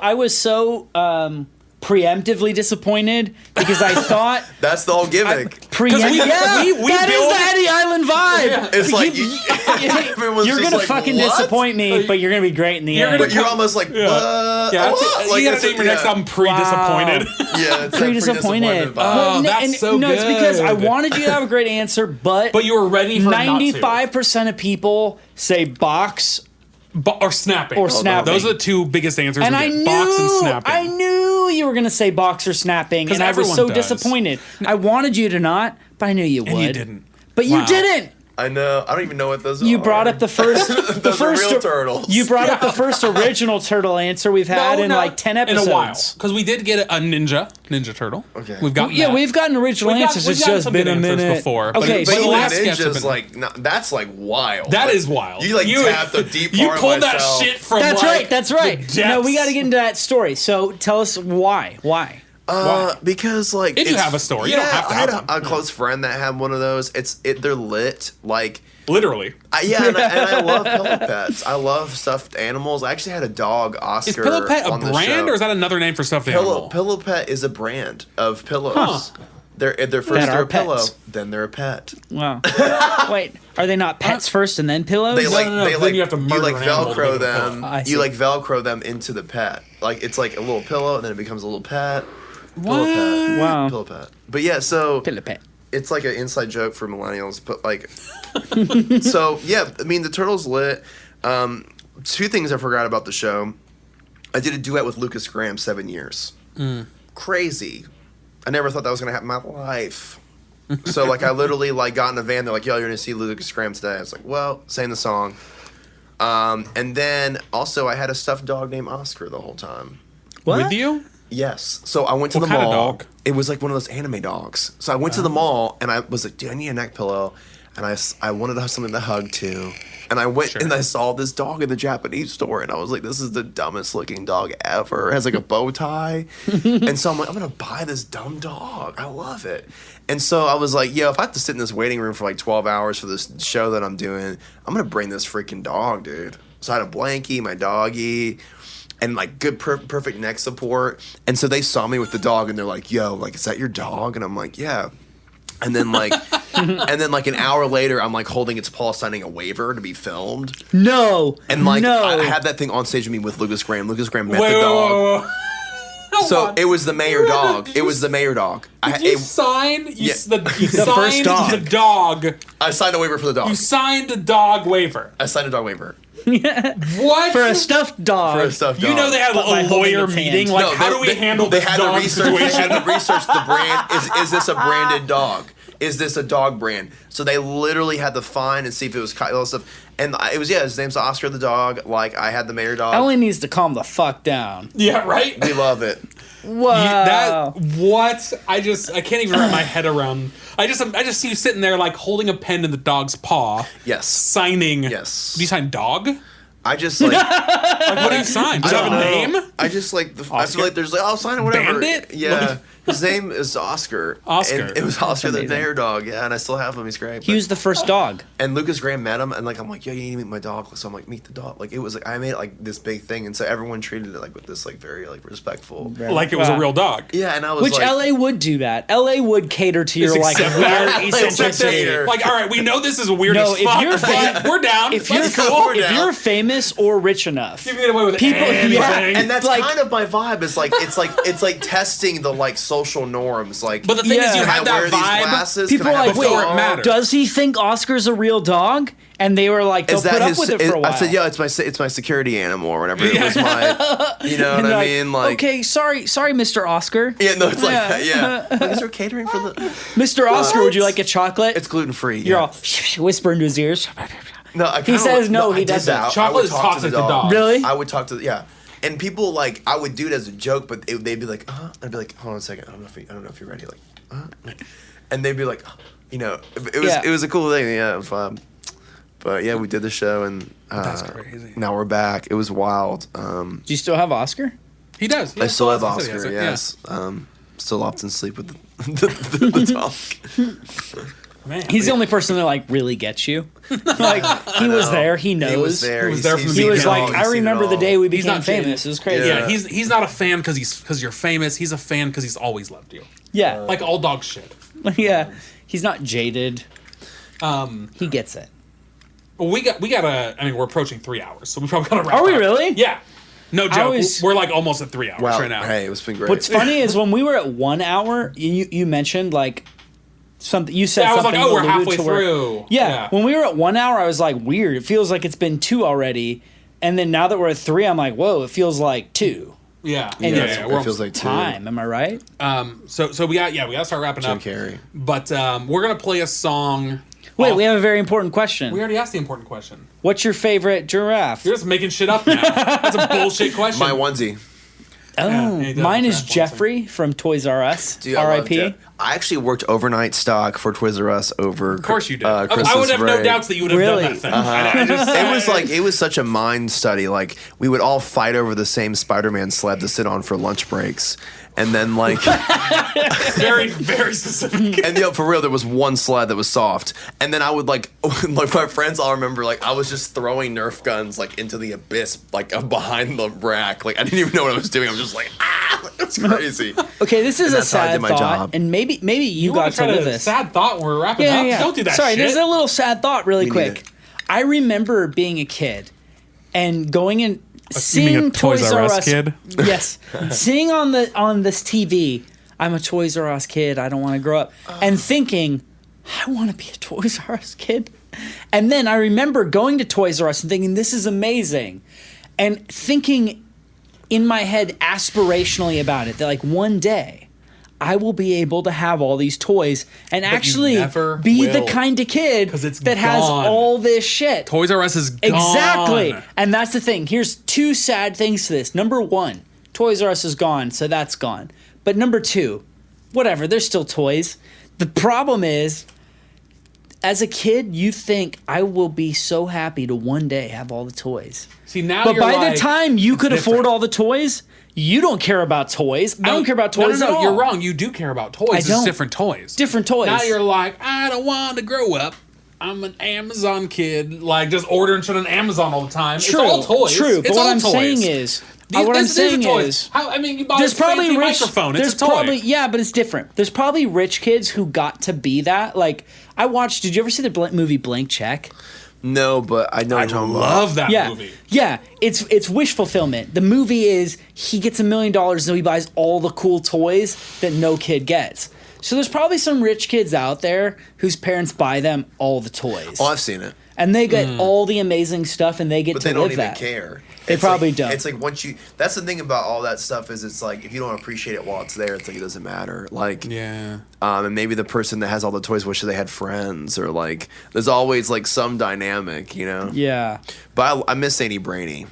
preemptively disappointed because I thought That's the whole gimmick. we that is build- the Eddie Island vibe. It's like everyone's You're just gonna like, fucking what? disappoint me, but you're gonna be great in the end. But you're almost like, Yeah, what? you gotta name your next album pre-disappointed. Yeah, it's a Pre-disappointed. vibe. Oh, that's so no, it's because I good. wanted you to have a great answer, but But you were ready for 95% of people say box, or snapping. Or snapping. Those are the two biggest answers. and we I get. knew Box and snapping. I knew you were gonna say box or snapping, 'Cause and I was everyone so does. disappointed. I wanted you to not, but I knew you would. And you didn't. But you Wow. didn't. I know. I don't even know what those are. You brought up the first, the Those are first real turtles. You brought up the first original turtle answer we've had in like 10 episodes. In a while. Because we did get a ninja turtle. Okay. We've got Yeah, we've gotten original answers. we've It's gotten just some been good a answers minute before, but- Okay, but But the even last sketch have ninjas, been- like, no, that's like wild. That Like, is wild. You like tapped a deep part You of pulled that myself. shit from that's like, right. That's right. the No, we depths. got to get into that story. So tell us why. Why? Because like If you it's- have a story, you yeah, don't have to I had have a one. close friend that had one of those. They're lit. Like Literally. and I love pillow pets. I love stuffed animals. I actually had a dog, Oscar. Is Pillow Pet a on the brand show. or is that another name for stuffed animal? Pillow Pet is a brand of pillows. Huh. They're first That they're are a pillow, pets. then they're a pet. Wow. Wait, are they not pets first and then pillows? They like no, they then like you have to murder like an animal to Velcro make a pillow. them. I see. You like Velcro them into the pet. Like it's like a little pillow, and then it becomes a little pet. What? Pillow pet. Wow. Pillow pet. But yeah, so Pillow pet. it's like an inside joke for millennials, but like, so yeah, I mean the turtle's lit. Two things I forgot about the show. I did a duet with Lucas Graham 7 years. Crazy. I never thought that was gonna happen in my life. So like I literally like got in a van. They're like, "Yo, you're gonna see Lucas Graham today." I was like, "Well," sang the song. And then also I had a stuffed dog named Oscar the whole time. What? With you? Yes. So I went to What the kind of mall. dog? It was like one of those anime dogs. So I went to the mall and I was like, dude, I need a neck pillow. And I wanted to have something to hug to. And I went and I saw this dog in the Japanese store. And I was like, this is the dumbest looking dog ever. It has like a bow tie. And so I'm like, I'm going to buy this dumb dog. I love it. And so I was like, yo, if I have to sit in this waiting room for like 12 hours for this show that I'm doing, I'm going to bring this freaking dog, dude. So I had a blankie, my doggy, and like good perfect neck support. And so they saw me with the dog and they're like, yo, like, is that your dog? And I'm like, yeah. And then like an hour later, I'm like holding its paw, signing a waiver to be filmed. No. And like no. I had that thing on stage with me with Lucas Graham. Lucas Graham met Wait, the wait, dog. wait. So it was the mayor dog. It was the mayor dog. Did you sign? You signed first dog. the dog. I signed a waiver for the dog. You signed a dog waiver. I signed a dog waiver. What? For a stuffed dog. For a stuffed dog. You know they had But by a holding lawyer its hand. meeting. Like, No, how do we handle this had dog to research, They situation? had to research the brand. Is this a branded dog? Is this a dog brand? So they literally had to find and see if it was all stuff. And it was, his name's Oscar the dog. Like, I had the mayor dog. Ellen needs to calm the fuck down. Yeah, right? We love it. Wow. What? I can't even wrap my head around. I just see you sitting there like holding a pen in the dog's paw. Yes. Signing. Yes. Do you sign dog? I just like. Like, what do you sign? Does it have a name? I just like. I feel like there's like, I'll sign it, whatever. Bandit? Yeah. His name is Oscar. Oscar. And it was Oscar the amazing. mayor dog. Yeah, and I still have him. He's great. He was the first dog. And Lucas Graham met him, and like I'm like, yo, you need to meet my dog. So I'm like, meet the dog. Like it was like I made like this big thing, and so everyone treated it like with this like very like respectful. Like it was a real dog. Yeah, and I was Which like, LA would do that. LA would cater to your like accept weird that. eccentricity. Cater. Like, all right, we know this is weird No, as if fuck, you're but we're down. If you're Let's go. We're if down. you're famous or rich enough, You can get away with People- anything. yeah, and that's like- kind of my vibe. Is like it's like testing the like social norms. Like, But the thing is, Yeah. you can I had wear that these vibe. glasses? people Can are I like, have a wait, before it dog? mattered. does he think Oscar's a real dog? And they were like, they'll Is that put up his? with it for a while. I said, yeah, it's my security animal or whatever. It was my, you know And what they're I like, mean? Like, okay, sorry, Mr. Oscar. yeah, no, it's like Yeah. that. Yeah, like, is there catering for the? Mr. Oscar, would you like a chocolate? It's gluten free. You're all whisper into his ears. No, I He kinda says would- no, I he did doesn't. that. I Chocolate would is talk toxic the to dog. dogs. Really? I would talk to and people like I would do it as a joke, but they'd be like, I'd be like, hold on a second, I don't know if you're ready, like, and they'd be like, you know, it was a cool thing, yeah, it was fun. But yeah, we did the show and That's crazy. Now we're back. It was wild. Do you still have Oscar? He does. I still have He said he has Oscar. it, Yes. Still often sleep with the dog. Man, He's the only person that like really gets you. Like he was there. He knows. He was there. He was there from the He was beginning. like, I remember the day we He's became not jaded. famous. It was crazy. Yeah, he's not a fan because you're famous. He's a fan because he's always loved you. Yeah. Like all dogs should. Yeah. He's not jaded. He gets it. We gotta. I mean, we're approaching 3 hours, so we probably gotta wrap. Are we up. really? Yeah. No joke. was- We're like almost at 3 hours Wow. right now. Hey, it's been great. What's funny is when we were at 1 hour, you mentioned like something. You said Yeah, I was something. like, oh, we're alluded halfway to where- through. Yeah. When we were at 1 hour, I was like, weird. It feels like it's been 2 already. And then now that we're at 3, I'm like, whoa, it feels like 2. Yeah. And yeah, it's- yeah, it we're feels like Time. Am I right? So we gotta start wrapping Jim up. Carrey. But we're gonna play a song. Wait, off- we have a very important question. We already asked the important question. What's your favorite giraffe? You're just making shit up now. That's a bullshit question. My onesie. Oh, Yeah, he does mine is giraffe onesie. Jeffrey from Toys R Us. Dude, I love R.I.P. Jeff. I actually worked overnight stock for Toys R Us over. Of course you did. Christmas I would have no break. doubts that you would have Really? done that thing. I just, It was such a mind study. Like we would all fight over the same Spider-Man sled to sit on for lunch breaks, and then like, very, very specific. and for real, there was one sled that was soft, and then I would like my friends all remember like I was just throwing Nerf guns like into the abyss like behind the rack. Like I didn't even know what I was doing. I was just like it's crazy. Okay, this is And a that's how I sad did my thought, job. and maybe you wanna got to try live this. Sad thought when we're wrapping up. Don't do that Sorry, shit. there's a little sad thought really We need quick. it. I remember being a kid and going and Assuming seeing a Toys R Us kid? Yes, seeing on this TV. I'm a Toys R Us kid. I don't want to grow up, and thinking, I want to be a Toys R Us kid. And then I remember going to Toys R Us and thinking, this is amazing, and thinking in my head aspirationally about it that like one day I will be able to have all these toys and actually never be the will. kind of kid 'Cause it's that has gone. all this shit. Toys R Us is gone. Exactly. And that's the thing. Here's 2 sad things to this. Number 1, Toys R Us is gone, so that's gone. But number 2, whatever, there's still toys. The problem is, as a kid, you think I will be so happy to one day have all the toys. See, now But you're by like, the time you could afford different. all the toys, you don't care about toys. I don't care about toys no, at all. You're wrong. You do care about toys. It's don't. different toys. Different toys. Now you're like, I don't want to grow up. I'm an Amazon kid. Like, just ordering shit on Amazon all the time. True, It's all toys. True, It's but what all I'm toys. saying is, What I'm these are saying toys. is, I mean, you buy there's a fancy probably rich. microphone. There's It's a toy. probably but it's different. There's probably rich kids who got to be that. Like I watched. Did you ever see the movie Blank Check? No, but I know I what you're talking about. love that Yeah, movie. yeah. It's wish fulfillment. The movie is he gets $1 million, so he buys all the cool toys that no kid gets. So there's probably some rich kids out there whose parents buy them all the toys. Oh, I've seen it. And they get all the amazing stuff, and they get But to they don't live even that. care. They probably like, don't. It's like once you. That's the thing about all that stuff is it's like if you don't appreciate it while it's there, it's like it doesn't matter. Like Yeah. and maybe the person that has all the toys wishes they had friends or like there's always like some dynamic, you know. Yeah. But I miss Zany Brainy.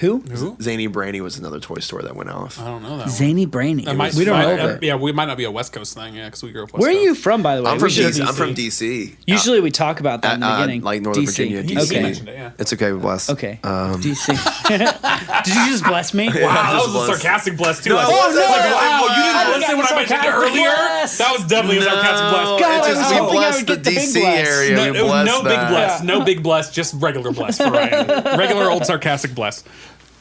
Who? Zany Brainy was another toy store that went off. I don't know that one. Zany Brainy. That might- We don't know might- that. Yeah, we might not be a West Coast thing, because we grew up West Where are Coast. you from, by the way? I'm from We should- DC. I'm from DC. Usually we talk about that in the beginning. Like Northern DC. Virginia, He DC. mentioned it, yeah. It's okay, bless. Okay. Um, DC. Did you just bless me? Wow, that just was a bless. sarcastic bless, too. No, Like, it wasn't. like, No, wow, you I didn't listen forgot when I mentioned it sarcastic earlier? bless. That was definitely a sarcastic bless. God, it's I just was we hoping I blessed would the get the big DC bless. area. No, we it was blessed no big that. bless. No big bless, just regular bless for Ryan. Regular old sarcastic bless.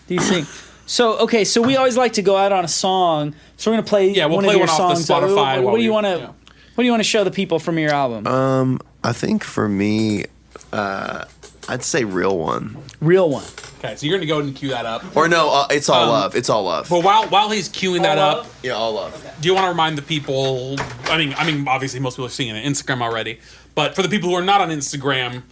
DC. So okay, so we always like to go out on a song. So we're gonna play Yeah, we'll one play of your one off the songs. What- Spotify What, while do you we- want to? yeah. What do you want to show the people from your album? I think for me, I'd say Real One. Real one. Okay, so you're going to go ahead and cue that up. Or no, It's All Love. It's All Love. But while he's queuing that All up, Love? Yeah, All Love. do you want to remind the people? I mean, obviously most people are seeing it on Instagram already, but for the people who are not on Instagram,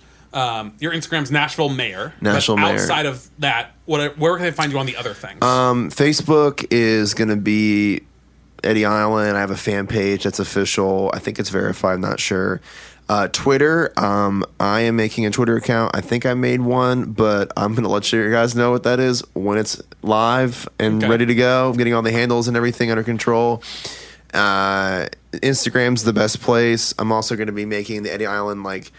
your Instagram's Nashville Mayor. Nashville but Mayor. Outside of that, where can they find you on the other things? Facebook is going to be Eddie Island. I have a fan page that's official. I think it's verified. I'm not sure. Twitter, I am making a Twitter account. I think I made one, but I'm going to let you guys know what that is when it's live and Okay. ready to go. I'm getting all the handles and everything under control. Instagram's the best place. I'm also going to be making the Eddie Island like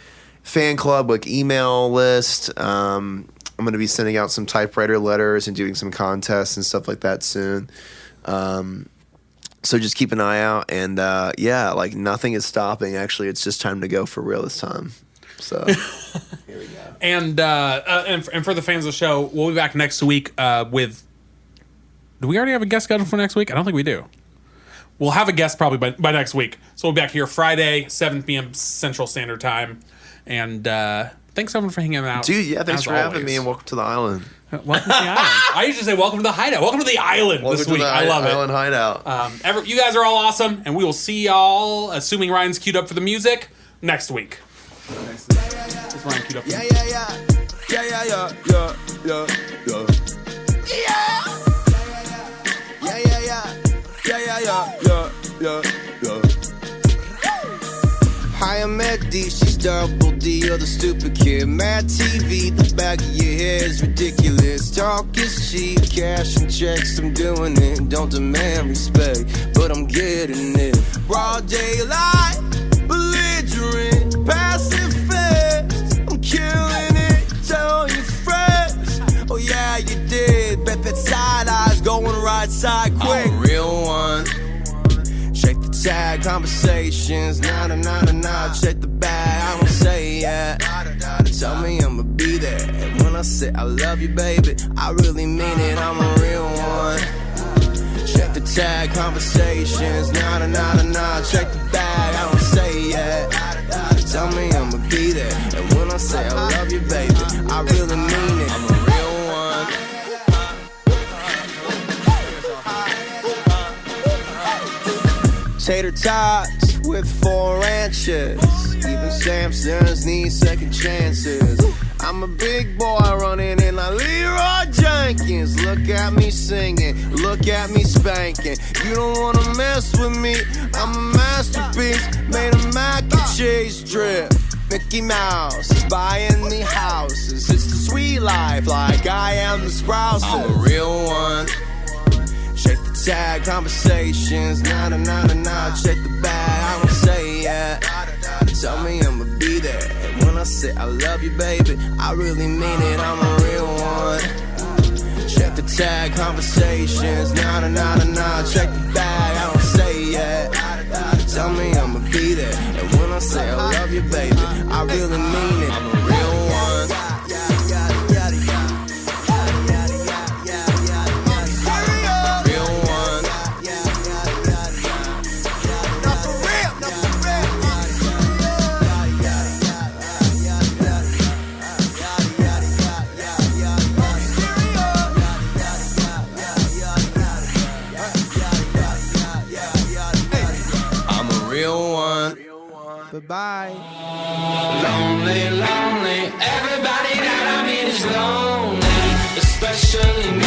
fan club like email list. I'm going to be sending out some typewriter letters and doing some contests and stuff like that soon. So just keep an eye out, and yeah, like nothing is stopping. Actually, it's just time to go for real this time. So here we go. And for the fans of the show, we'll be back next week with. Do we already have a guest scheduled for next week? I don't think we do. We'll have a guest probably by next week. So we'll be back here Friday, 7 p.m. Central Standard Time. And thanks everyone for hanging out. Dude, yeah, thanks as for having me, always. and welcome to the island. Welcome to the island. I usually say welcome to the hideout. Welcome to the island Welcome this to week. the I love Island it. Hideout. You guys are all awesome, and we will see y'all, assuming Ryan's queued up for the music, next week. Is Ryan queued up for the music? Hi, I'm Eddie, she's double D, you're the stupid kid. Mad TV, the back of your hair is ridiculous. Talk is cheap, cash and checks, I'm doing it. Don't demand respect, but I'm getting it. Broad daylight, belligerent, passive fast. I'm killing it, tell you fresh. Oh yeah, you did, bet that side eye's going right side quick. I'm a real one. Check the tag, conversations, nah. Check the bag, I don't say yeah. Tell me I'ma be there. And when I say I love you, baby, I really mean it, I'm a real one. Check the tag, conversations, nah. Check the bag, I don't say yeah. Tell me I'ma be there. And when I say I love you, baby, I really mean it, I'm a real one. Tater tots with 4 ranches. Even Samsons need second chances. I'm a big boy running in like Leroy Jenkins. Look at me singing, look at me spanking. You don't wanna mess with me, I'm a masterpiece. Made a mac and cheese drip. Mickey Mouse is buying me houses. It's the sweet life, like I am the Sprouses. I'm a real one. Check the tag, conversations, nah. Check the bag, I don't say yeah. Tell me I'ma be there. And when I say I love you, baby, I really mean it, I'm a real one. Check the tag, conversations, nah. Check the bag, I don't say yeah. Tell me I'ma be there. And when I say I love you, baby, I really mean it, I'm a real one. real one. Bye-bye. Lonely, lonely, everybody that I meet is lonely, especially me.